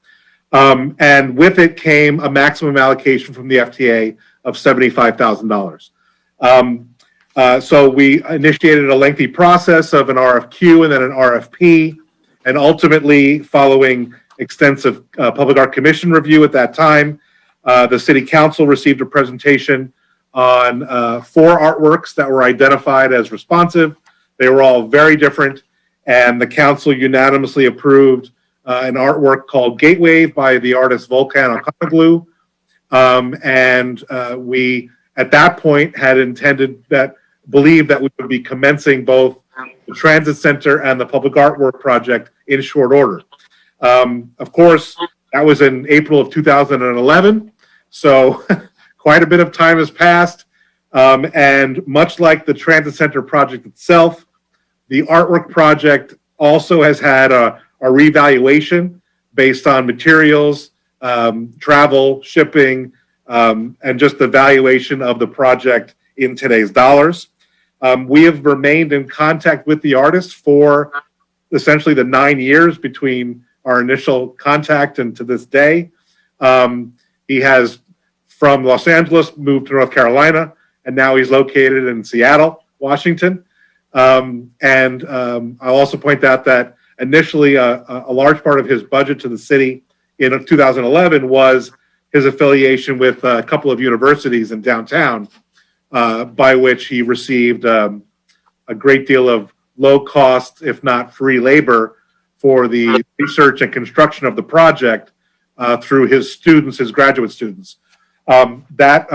And with it came a maximum allocation from the FTA of $75,000. So we initiated a lengthy process of an RFQ and then an RFP, and ultimately, following extensive Public Art Commission review at that time, the City Council received a presentation on 4 artworks that were identified as responsive. They were all very different, and the council unanimously approved an artwork called Gateway by the artist Volkan Okanoglu. And we, at that point, had believed that we would be commencing both the transit center and the public artwork project in short order. Of course, that was in April of 2011, so quite a bit of time has passed. And much like the transit center project itself, the artwork project also has had a revaluation based on materials, travel, shipping, and just the valuation of the project in today's dollars. We have remained in contact with the artist for essentially the 9 years between our initial contact and to this day. He has, from Los Angeles, moved to North Carolina, and now he's located in Seattle, Washington. And I'll also point out that initially a large part of his budget to the city in 2011 was his affiliation with a couple of universities in downtown, by which he received a great deal of low cost, if not free labor for the research and construction of the project through his students, his graduate students. That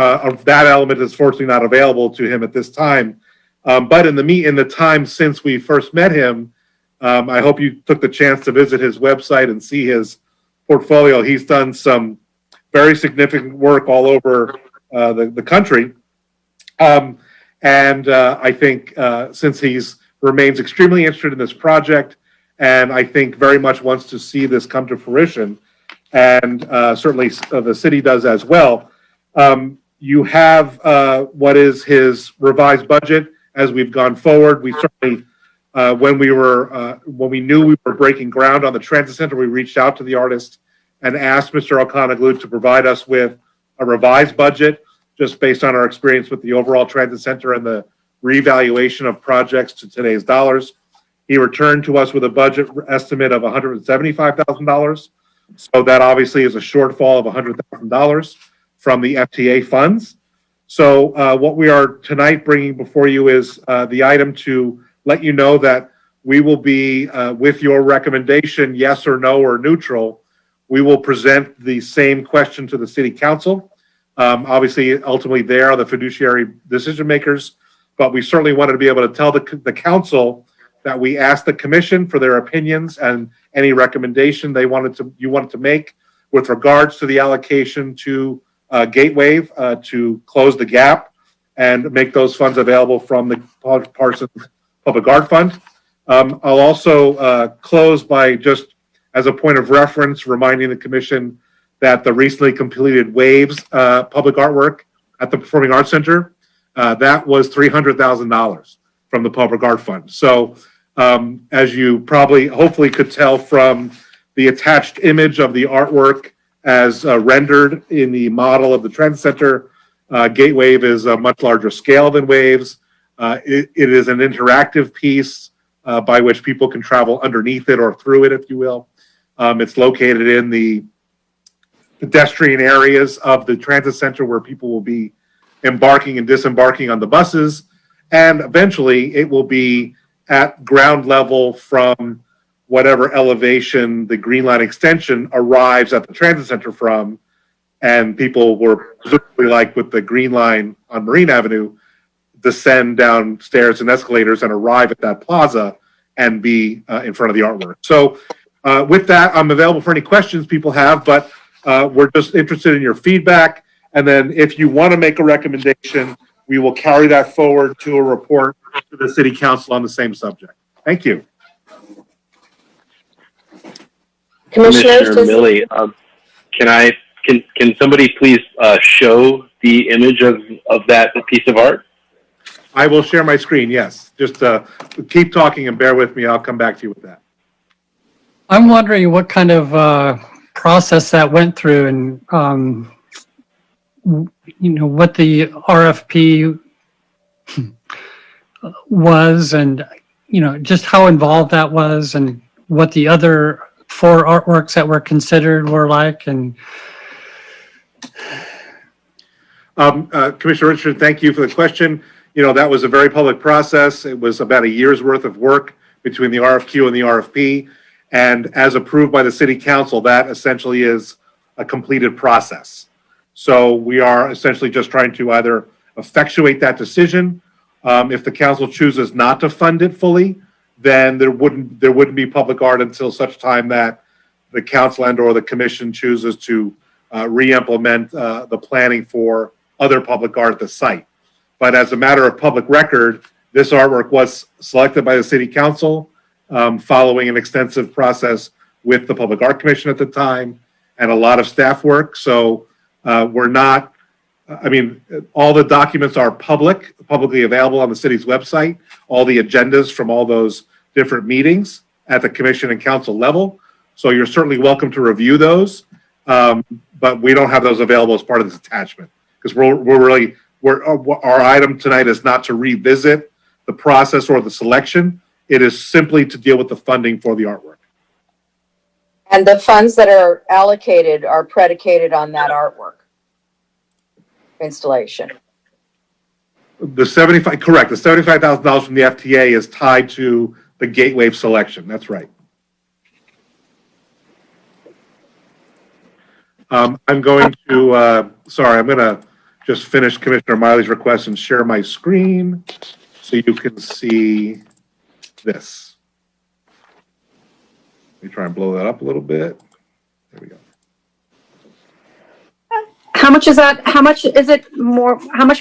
element is fortunately not available to him at this time. But in the time since we first met him, I hope you took the chance to visit his website and see his portfolio. He's done some very significant work all over the country. And I think since he's remains extremely interested in this project, and I think very much wants to see this come to fruition, and certainly the city does as well. You have what is his revised budget as we've gone forward. We certainly, when we knew we were breaking ground on the transit center, we reached out to the artist and asked Mr. Okanoglu to provide us with a revised budget, just based on our experience with the overall transit center and the revaluation of projects to today's dollars. He returned to us with a budget estimate of $175,000. So that obviously is a shortfall of $100,000 from the FTA funds. So what we are tonight bringing before you is the item to let you know that we will be, with your recommendation, yes or no or neutral, we will present the same question to the city council. Obviously, ultimately, they are the fiduciary decision makers, but we certainly wanted to be able to tell the council that we asked the commission for their opinions and any recommendation you wanted to make with regards to the allocation to Gateway to close the gap and make those funds available from the Parsons Public Art Fund. I'll also close by just as a point of reference, reminding the commission that the recently completed Waves public artwork at the Performing Arts Center, that was $300,000 from the Public Art Fund. So as you probably, hopefully could tell from the attached image of the artwork as rendered in the model of the Transit Center, Gateway is a much larger scale than Waves. It is an interactive piece by which people can travel underneath it or through it, if you will. It's located in the pedestrian areas of the Transit Center where people will be embarking and disembarking on the buses. And eventually it will be at ground level from whatever elevation the Green Line extension arrives at the Transit Center from. And people were presumably, like with the Green Line on Marine Avenue, descend down stairs and escalators and arrive at that plaza and be in front of the artwork. So with that, I'm available for any questions people have, but we're just interested in your feedback. And then if you want to make a recommendation, we will carry that forward to a report to the city council on the same subject. Thank you. Commissioner Millie, can somebody please show the image of that piece of art? I will share my screen, yes. Just keep talking and bear with me. I'll come back to you with that. I'm wondering what kind of process that went through and, what the RFP was and, just how involved that was and what the other 4 artworks that were considered were like. And Commissioner Richardson, thank you for the question. That was a very public process. It was about a year's worth of work between the RFQ and the RFP. And as approved by the city council, that essentially is a completed process. So we are essentially just trying to either effectuate that decision. If the council chooses not to fund it fully, then there wouldn't be public art until such time that the council and or the commission chooses to re-implement the planning for other public art at the site. But as a matter of public record, this artwork was selected by the city council following an extensive process with the Public Art Commission at the time and a lot of staff work. So we're not, all the documents are publicly available on the city's website, all the agendas from all those different meetings at the commission and council level. So you're certainly welcome to review those, but we don't have those available as part of this attachment because our item tonight is not to revisit the process or the selection. It is simply to deal with the funding for the artwork. And the funds that are allocated are predicated on that artwork installation. The $75,000 from the FTA is tied to the Gateway selection. That's right. I'm going to just finish Commissioner Miley's request and share my screen so you can see this. Let me try and blow that up a little bit. There we go. How much is that? How much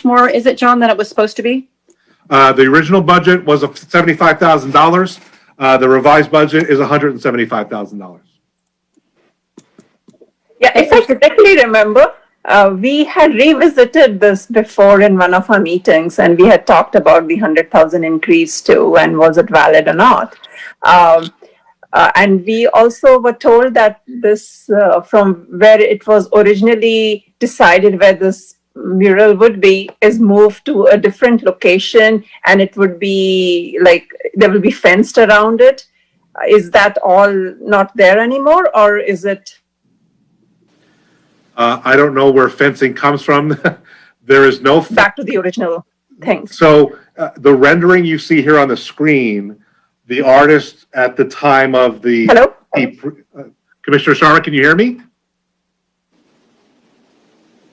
more is it, John, than it was supposed to be? The original budget was $75,000. The revised budget is $175,000. Yeah, if I correctly remember, we had revisited this before in one of our meetings, and we had talked about the 100,000 increase too, and was it valid or not? And we also were told that this, from where it was originally decided where this mural would be, is moved to a different location, and it would be like there will be fenced around it. Is that all not there anymore, or is it? I don't know where fencing comes from. There is no back to the original thing. So the rendering you see here on the screen, the artist at the time of the Hello? Commissioner Sharma, can you hear me?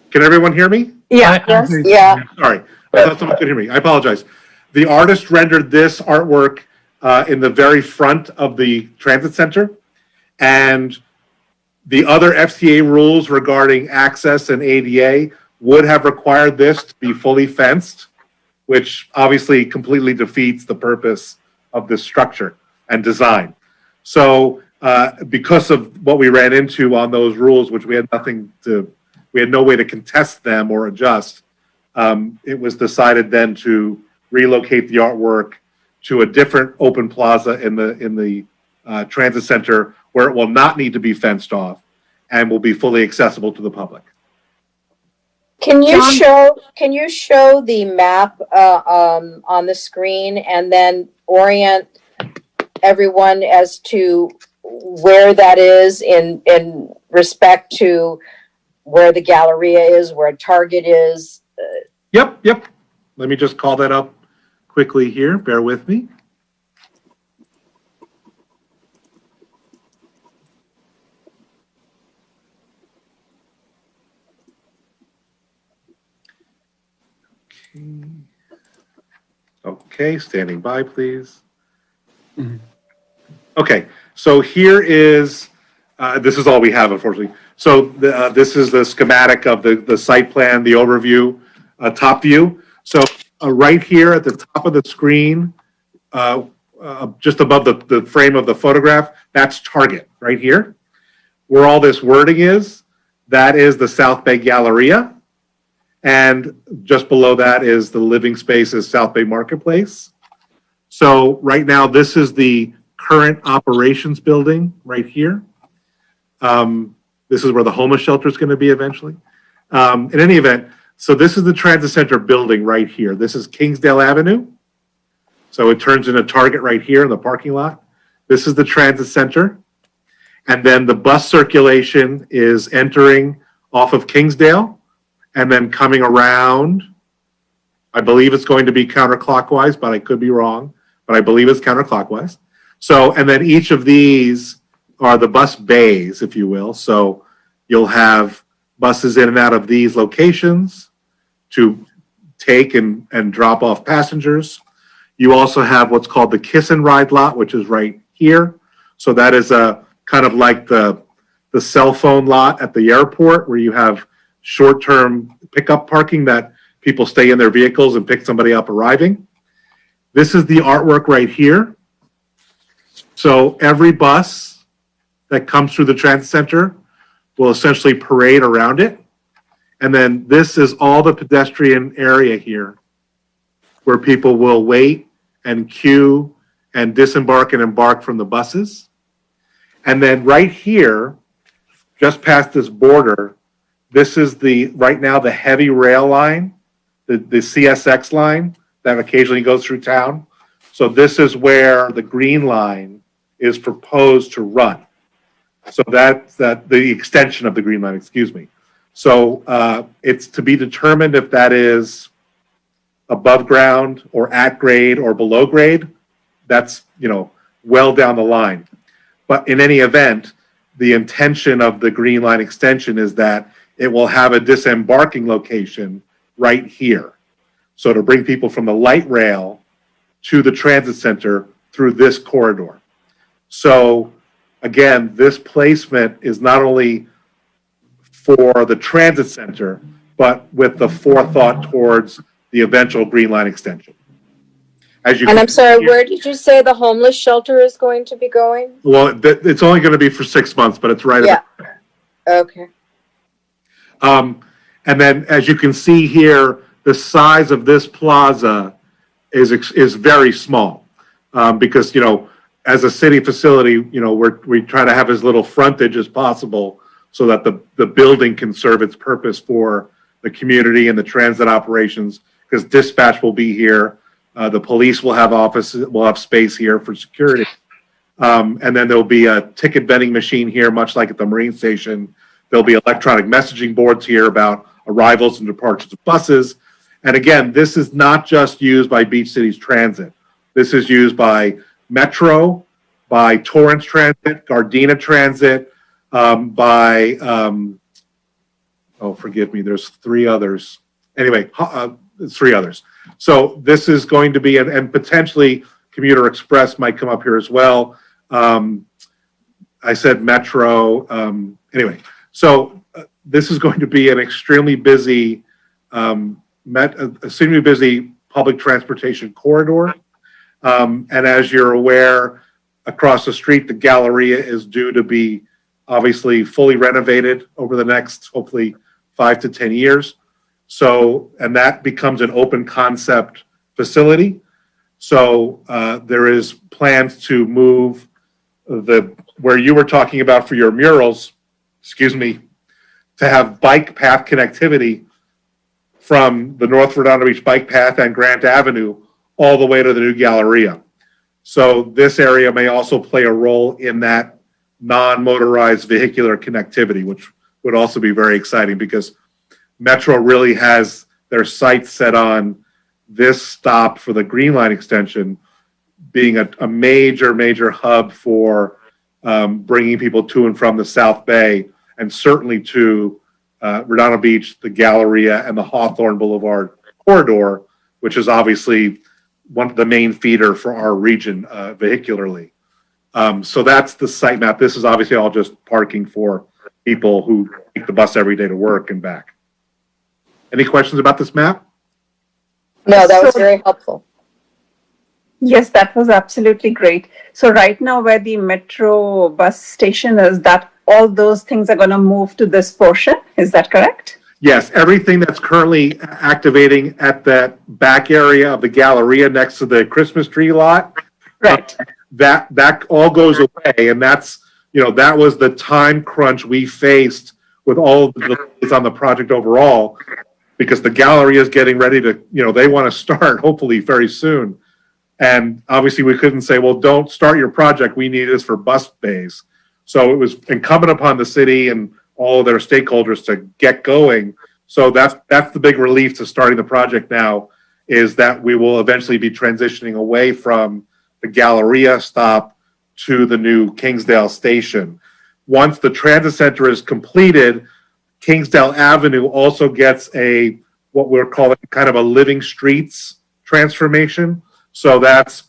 Can everyone hear me? Yeah. Yes. Yeah. Sorry, I thought someone could hear me. I apologize. The artist rendered this artwork in the very front of the transit center, and the other FCA rules regarding access and ADA would have required this to be fully fenced, which obviously completely defeats the purpose of this structure and design. So because of what we ran into on those rules, which we had no way to contest them or adjust, it was decided then to relocate the artwork to a different open plaza in the transit center where it will not need to be fenced off and will be fully accessible to the public. Can you John? show the map on the screen and then orient everyone as to where that is in respect to where the Galleria is, where Target is? Yep. Let me just call that up quickly here. Bear with me. Okay, standing by, please. Okay, so here is, this is all we have, unfortunately. So this is the schematic of the site plan, the overview, top view. So right here at the top of the screen, just above the frame of the photograph, that's Target right here. Where all this wording is, that is the South Bay Galleria. And just below that is the living spaces South Bay Marketplace. So right now, this is the current operations building right here. This is where the homeless shelter is going to be eventually. In any event, so this is the transit center building right here. This is Kingsdale Avenue. So it turns into Target right here in the parking lot. This is the transit center. And then the bus circulation is entering off of Kingsdale and then coming around. I believe it's going to be counterclockwise, but I could be wrong. But I believe it's counterclockwise. So, and then each of these are the bus bays, if you will. So you'll have buses in and out of these locations to take and drop off passengers. You also have what's called the Kiss and Ride lot, which is right here. So that is a kind of like the cell phone lot at the airport where you have short-term pickup parking that people stay in their vehicles and pick somebody up arriving. This is the artwork right here. So every bus that comes through the transit center will essentially parade around it. And then this is all the pedestrian area here where people will wait and queue and disembark and embark from the buses. And then right here, just past this border, this is right now the heavy rail line, the CSX line that occasionally goes through town. So this is where the green line is proposed to run. So that's the extension of the green line, excuse me. So it's to be determined if that is above ground or at grade or below grade. That's, well down the line. But in any event, the intention of the green line extension is that it will have a disembarking location right here. So to bring people from the light rail to the transit center through this corridor. So again, this placement is not only for the transit center, but with the forethought towards the eventual green line extension. And I'm sorry, where did you say the homeless shelter is going to be going? Well, it's only going to be for 6 months, but it's right. Yeah. Okay. And then, as you can see here, the size of this plaza is very small because as a city facility, we try to have as little frontage as possible so that the building can serve its purpose for the community and the transit operations. Because dispatch will be here. The police will have offices, will have space here for security. And then there'll be a ticket vending machine here, much like at the Marine Station. There'll be electronic messaging boards here about arrivals and departures of buses. And again, this is not just used by Beach Cities Transit. This is used by Metro, by Torrance Transit, Gardena Transit, by, oh, forgive me, there's three others. Anyway, it's three others. So this is going to be, and potentially Commuter Express might come up here as well. I said Metro. Anyway, so this is going to be an extremely busy, extremely busy public transportation corridor. And as you're aware, across the street, the Galleria is due to be obviously fully renovated over the next, hopefully, 5 to 10 years. So, and that becomes an open concept facility. So there is plans to move where you were talking about for your murals, excuse me, to have bike path connectivity from the North Redondo Beach bike path and Grant Avenue all the way to the new Galleria. So this area may also play a role in that non-motorized vehicular connectivity, which would also be very exciting because Metro really has their sights set on this stop for the Green Line extension being a major, major hub for bringing people to and from the South Bay, and certainly to Redondo Beach, the Galleria, and the Hawthorne Boulevard corridor, which is obviously one of the main feeder for our region vehicularly. So that's the site map. This is obviously all just parking for people who take the bus every day to work and back. Any questions about this map? No, that was very helpful. Yes, that was absolutely great. So right now where the metro bus station is, that all those things are going to move to this portion. Is that correct? Yes, everything that's currently activating at that back area of the Galleria next to the Christmas tree lot. Right. That all goes away. And that's, that was the time crunch we faced with all of the delays on the project overall, because the Galleria is getting ready to, they want to start hopefully very soon. And obviously we couldn't say, well, don't start your project. We need this for bus bays. So it was incumbent upon the city and all of their stakeholders to get going. So that's the big relief to starting the project now, is that we will eventually be transitioning away from the Galleria stop to the new Kingsdale station. Once the transit center is completed, Kingsdale Avenue also gets what we're calling kind of a living streets transformation. So that's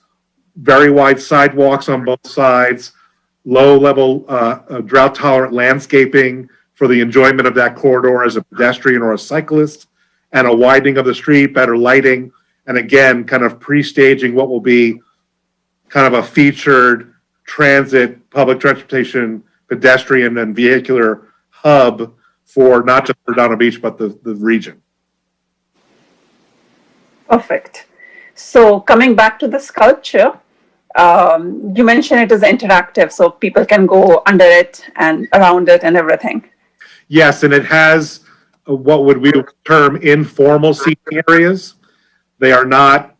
very wide sidewalks on both sides, low-level drought-tolerant landscaping for the enjoyment of that corridor as a pedestrian or a cyclist, and a widening of the street, better lighting, and again, kind of pre-staging what will be kind of a featured transit, public transportation, pedestrian, and vehicular hub for not just Redondo Beach, but the region. Perfect. So coming back to the sculpture, you mentioned it is interactive, so people can go under it and around it and everything. Yes, and it has what would we term informal seating areas. They're not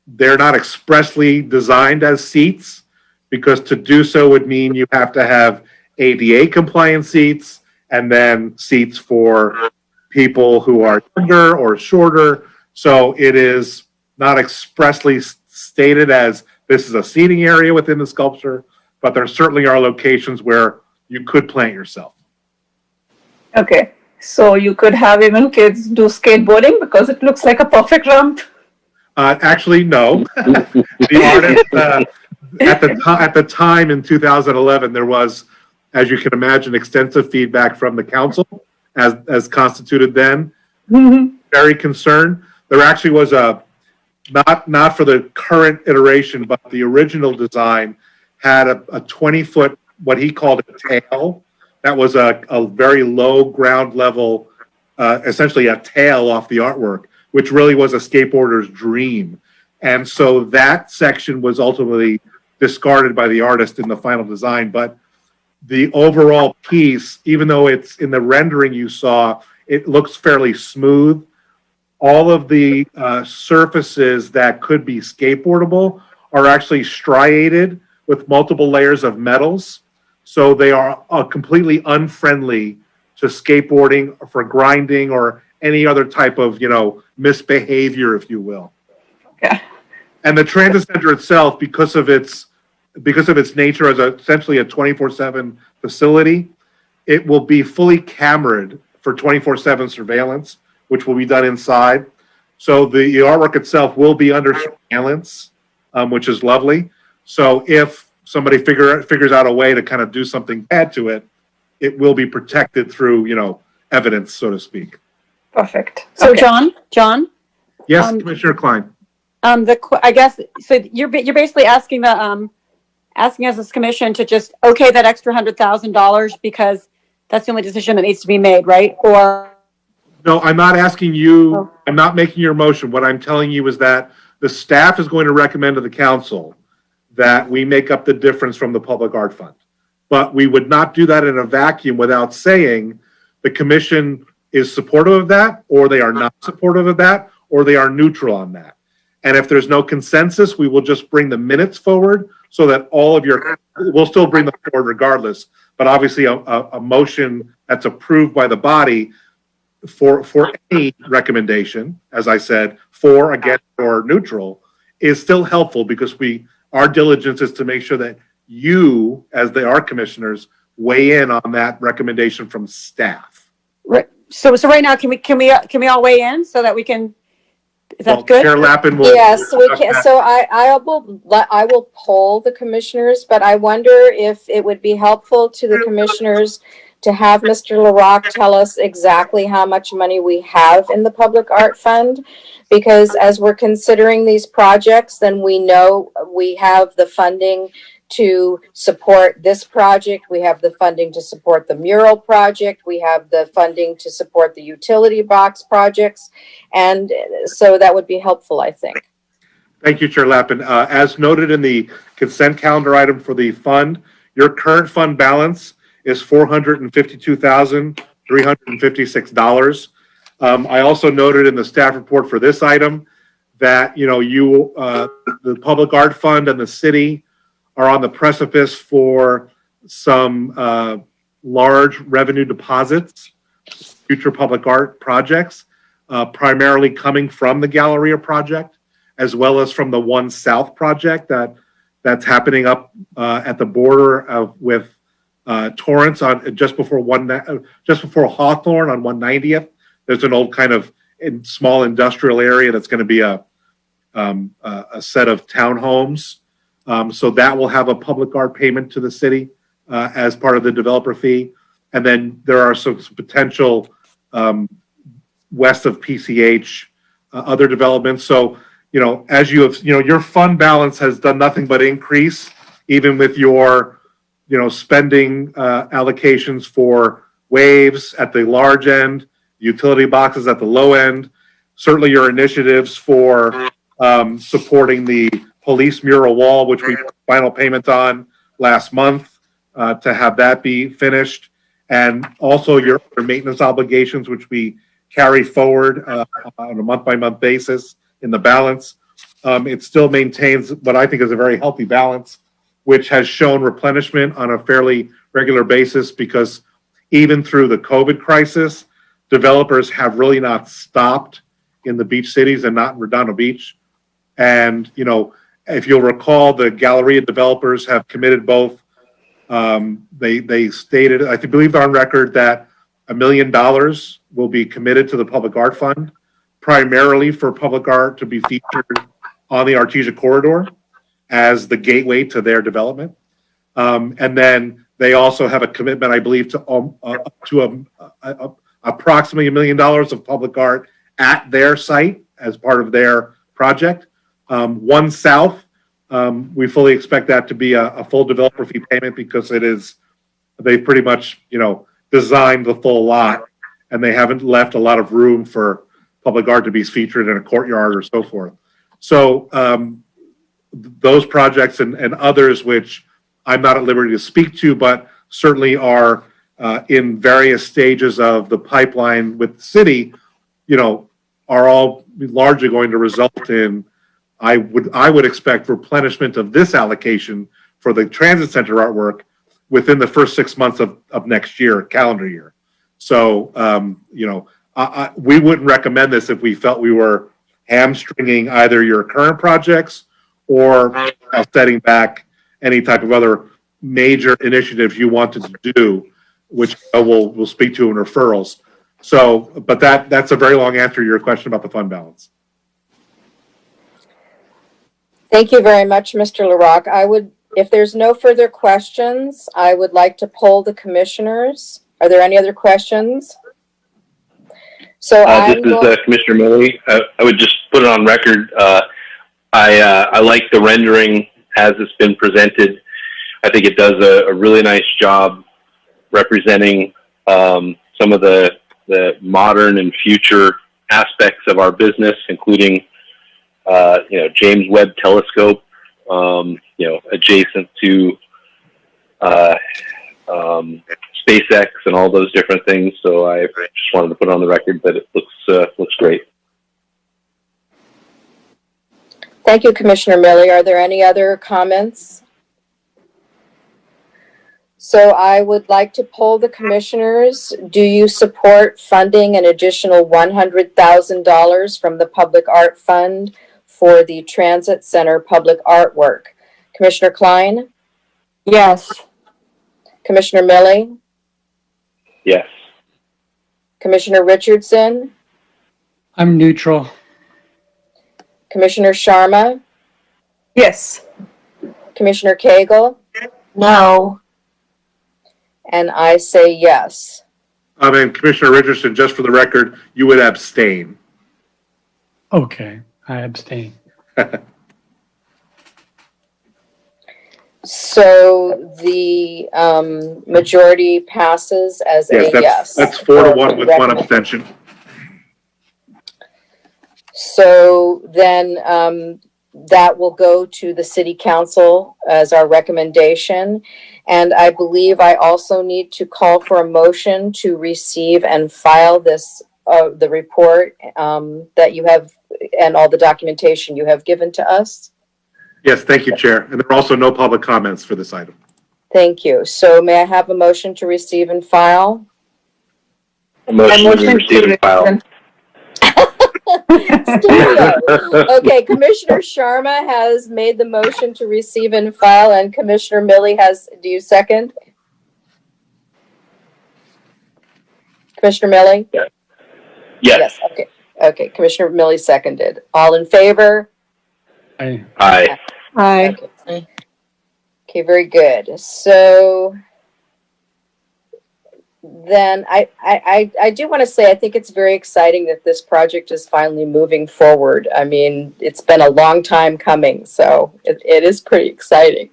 expressly designed as seats, because to do so would mean you have to have ADA compliant seats and then seats for people who are younger or shorter. So it is not expressly stated as this is a seating area within the sculpture, but there certainly are locations where you could plant yourself. Okay, so you could have even kids do skateboarding because it looks like a perfect ramp. Actually, no. The artist, at the time in 2011, there was, as you can imagine, extensive feedback from the council as constituted then. Mm-hmm. Very concerned. There actually was not for the current iteration, but the original design had a 20-foot, what he called a tail. That was a very low ground level, essentially a tail off the artwork, which really was a skateboarder's dream. And so that section was ultimately discarded by the artist in the final design. But the overall piece, even though it's in the rendering you saw, it looks fairly smooth. All of the surfaces that could be skateboardable are actually striated with multiple layers of metals. So they are completely unfriendly to skateboarding, for grinding, or any other type of, misbehavior, if you will. Okay. And the transit center itself, because of its nature as essentially a 24/7 facility, it will be fully cameraed for 24/7 surveillance, which will be done inside. So the artwork itself will be under surveillance, which is lovely. So if somebody figures out a way to kind of do something bad to it, it will be protected through, evidence, so to speak. Perfect. So Okay. John, Yes, Commissioner Klein. I guess, so you're basically asking asking us as commission to just okay that extra $100,000 because that's the only decision that needs to be made, right? Or No, I'm not asking you, I'm not making your motion. What I'm telling you is that the staff is going to recommend to the council that we make up the difference from the public art fund. But we would not do that in a vacuum without saying the commission is supportive of that, or they are not supportive of that, or they are neutral on that. And if there's no consensus, we will just bring the minutes forward so that all of we'll still bring them forward regardless. But obviously a motion that's approved by the body for any recommendation, as I said, for, against, or neutral, is still helpful because our diligence is to make sure that you, as the art commissioners, weigh in on that recommendation from staff. right. So right now, can we all weigh in so that we can? Is that good? Chair Lappin will. Yes, we can. So I will poll the commissioners, but I wonder if it would be helpful to the commissioners to have Mr. LaRock tell us exactly how much money we have in the public art fund. Because as we're considering these projects, then we know we have the funding to support this project. We have the funding to support the mural project. We have the funding to support the utility box projects. And so that would be helpful, I think. Thank you, Chair Lappin. As noted in the consent calendar item for the fund, your current fund balance is $452,356. I also noted in the staff report for this item that, the Public Art Fund and the city are on the precipice for some large revenue deposits, future public art projects, primarily coming from the Galleria project, as well as from the One South project that's happening up at the border with Torrance on just before Hawthorne on 190th. There's an old kind of small industrial area that's going to be a set of townhomes. So that will have a public art payment to the city as part of the developer fee. And then there are some potential west of PCH other developments. So, as you have, your fund balance has done nothing but increase, even with your, spending allocations for waves at the large end, utility boxes at the low end. Certainly your initiatives for supporting the police mural wall, which we put final payment on last month to have that be finished. And also your maintenance obligations, which we carry forward on a month-by-month basis in the balance. It still maintains what I think is a very healthy balance, which has shown replenishment on a fairly regular basis because even through the COVID crisis, developers have really not stopped in the beach cities and not in Redondo Beach. And, if you'll recall, the Galleria developers have committed both. They stated, I believe they're on record, that $1 million will be committed to the Public Art Fund, primarily for public art to be featured on the Artesia corridor as the gateway to their development. And then they also have a commitment, I believe, to approximately $1 million of public art at their site as part of their project. One South, we fully expect that to be a full developer fee payment because they pretty much, designed the full lot and they haven't left a lot of room for public art to be featured in a courtyard or so forth. So those projects and others, which I'm not at liberty to speak to, but certainly are in various stages of the pipeline with the city, are all largely going to result in, I would expect, replenishment of this allocation for the transit center artwork within the first 6 months of next year, calendar year. So, we wouldn't recommend this if we felt we were hamstringing either your current projects or setting back any type of other major initiatives you wanted to do which we'll speak to in referrals. So, but that's a very long answer to your question about the fund balance. Thank you very much, Mr. LaRock. If there's no further questions, I would like to poll the commissioners. Are there any other questions? So This is Commissioner Milley. I would just put it on record. I like the rendering as it's been presented. I think it does a really nice job representing some of the modern and future aspects of our business, including James Webb Telescope, adjacent to SpaceX and all those different things. So I just wanted to put on the record that it looks great. Thank you, Commissioner Milley. Are there any other comments? So I would like to poll the commissioners. Do you support funding an additional $100,000 from the Public Art Fund for the Transit Center public artwork? Commissioner Klein? Yes. Commissioner Milley? Yes. Commissioner Richardson? I'm neutral. Commissioner Sharma? Yes. Commissioner Cagle? No. And I say yes. And Commissioner Richardson, just for the record, you would abstain. Okay, I abstain. So the majority passes as a yes. That's 4-1 with one abstention. So then that will go to the city council as our recommendation. And I believe I also need to call for a motion to receive and file this, the report that you have and all the documentation you have given to us. Yes, thank you, Chair. And there are also no public comments for this item. Thank you. So may I have a motion to receive and file? A motion to receive and file. Okay, Commissioner Sharma has made the motion to receive and file, and Commissioner Milley do you second? Commissioner Milley? Yes. Yes, okay. Okay, Commissioner Milley seconded. All in favor? Aye. Aye. Aye. Okay, very good. So then I do want to say I think it's very exciting that this project is finally moving forward. I mean, it's been a long time coming, so it is pretty exciting.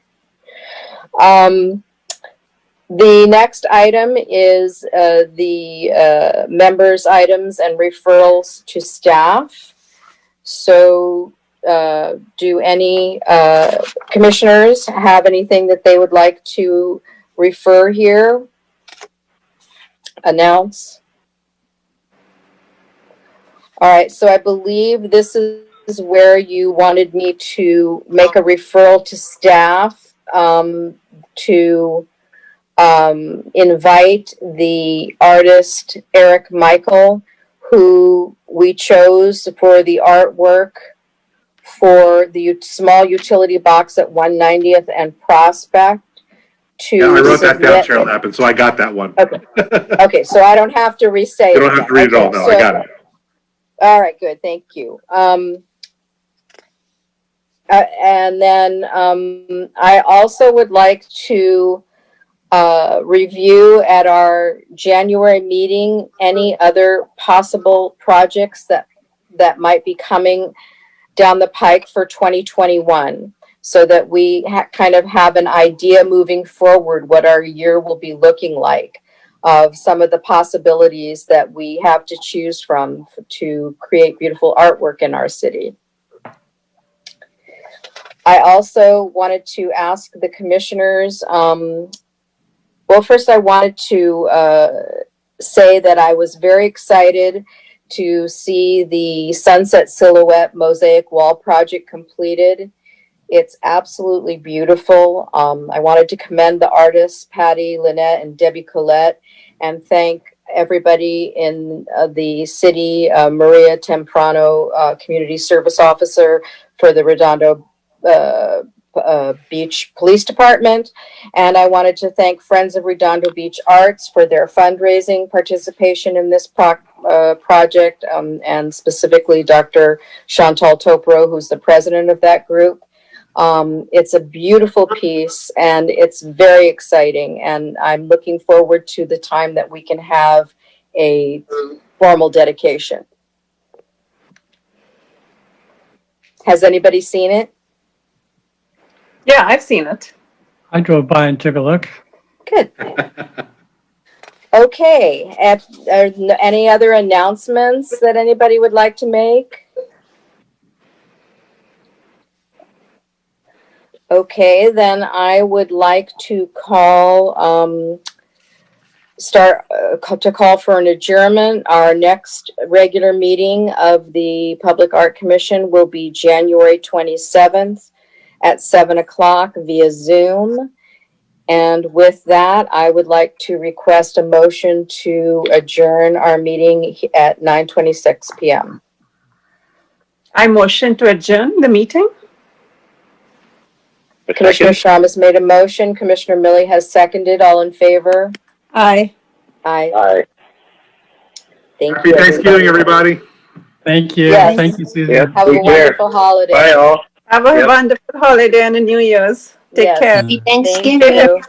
The next item is the members' items and referrals to staff. So do any commissioners have anything that they would like to refer here? Announce? All right, so I believe this is where you wanted me to make a referral to staff to invite the artist Eric Michael, who we chose for the artwork for the small utility box at 190th and Prospect. Yeah, I wrote that down, Cheryl Lappin, so I got that one. Okay. Okay, so I don't have to re-say it. You don't have to read it all, no, I got it. All right, good, thank you. And then I also would like to review at our January meeting any other possible projects that might be coming down the pike for 2021, so that we kind of have an idea moving forward what our year will be looking like, of some of the possibilities that we have to choose from to create beautiful artwork in our city. I also wanted to ask the commissioners, well, first I wanted to say that I was very excited to see the Sunset Silhouette Mosaic Wall project completed. It's absolutely beautiful. I wanted to commend the artists, Patty, Lynette, and Debbie Collette, and thank everybody in the city, Maria Temprano, Community Service Officer for the Redondo Beach Police Department. And I wanted to thank Friends of Redondo Beach Arts for their fundraising participation in this project, and specifically Dr. Chantal Topro, who's the president of that group. It's a beautiful piece and it's very exciting, and I'm looking forward to the time that we can have a formal dedication. Has anybody seen it? Yeah, I've seen it. I drove by and took a look. Good. Okay. Are any other announcements that anybody would like to make? Okay, then I would like to call for an adjournment. Our next regular meeting of the Public Art Commission will be January 27th at 7 o'clock via Zoom. And with that, I would like to request a motion to adjourn our meeting at 9:26 p.m. I motion to adjourn the meeting. Commissioner Schramm has made a motion. Commissioner Millie has seconded. All in favor? Aye. Aye. Aye. Thank Happy you. Thanksgiving, everybody. Thank you. Yes. Thank you, Susan. Yeah. Have a Take care. wonderful holiday. Bye, all. Have a Yep. wonderful holiday and a New Year's. Take Yes. care. Happy Thank Thanksgiving. you.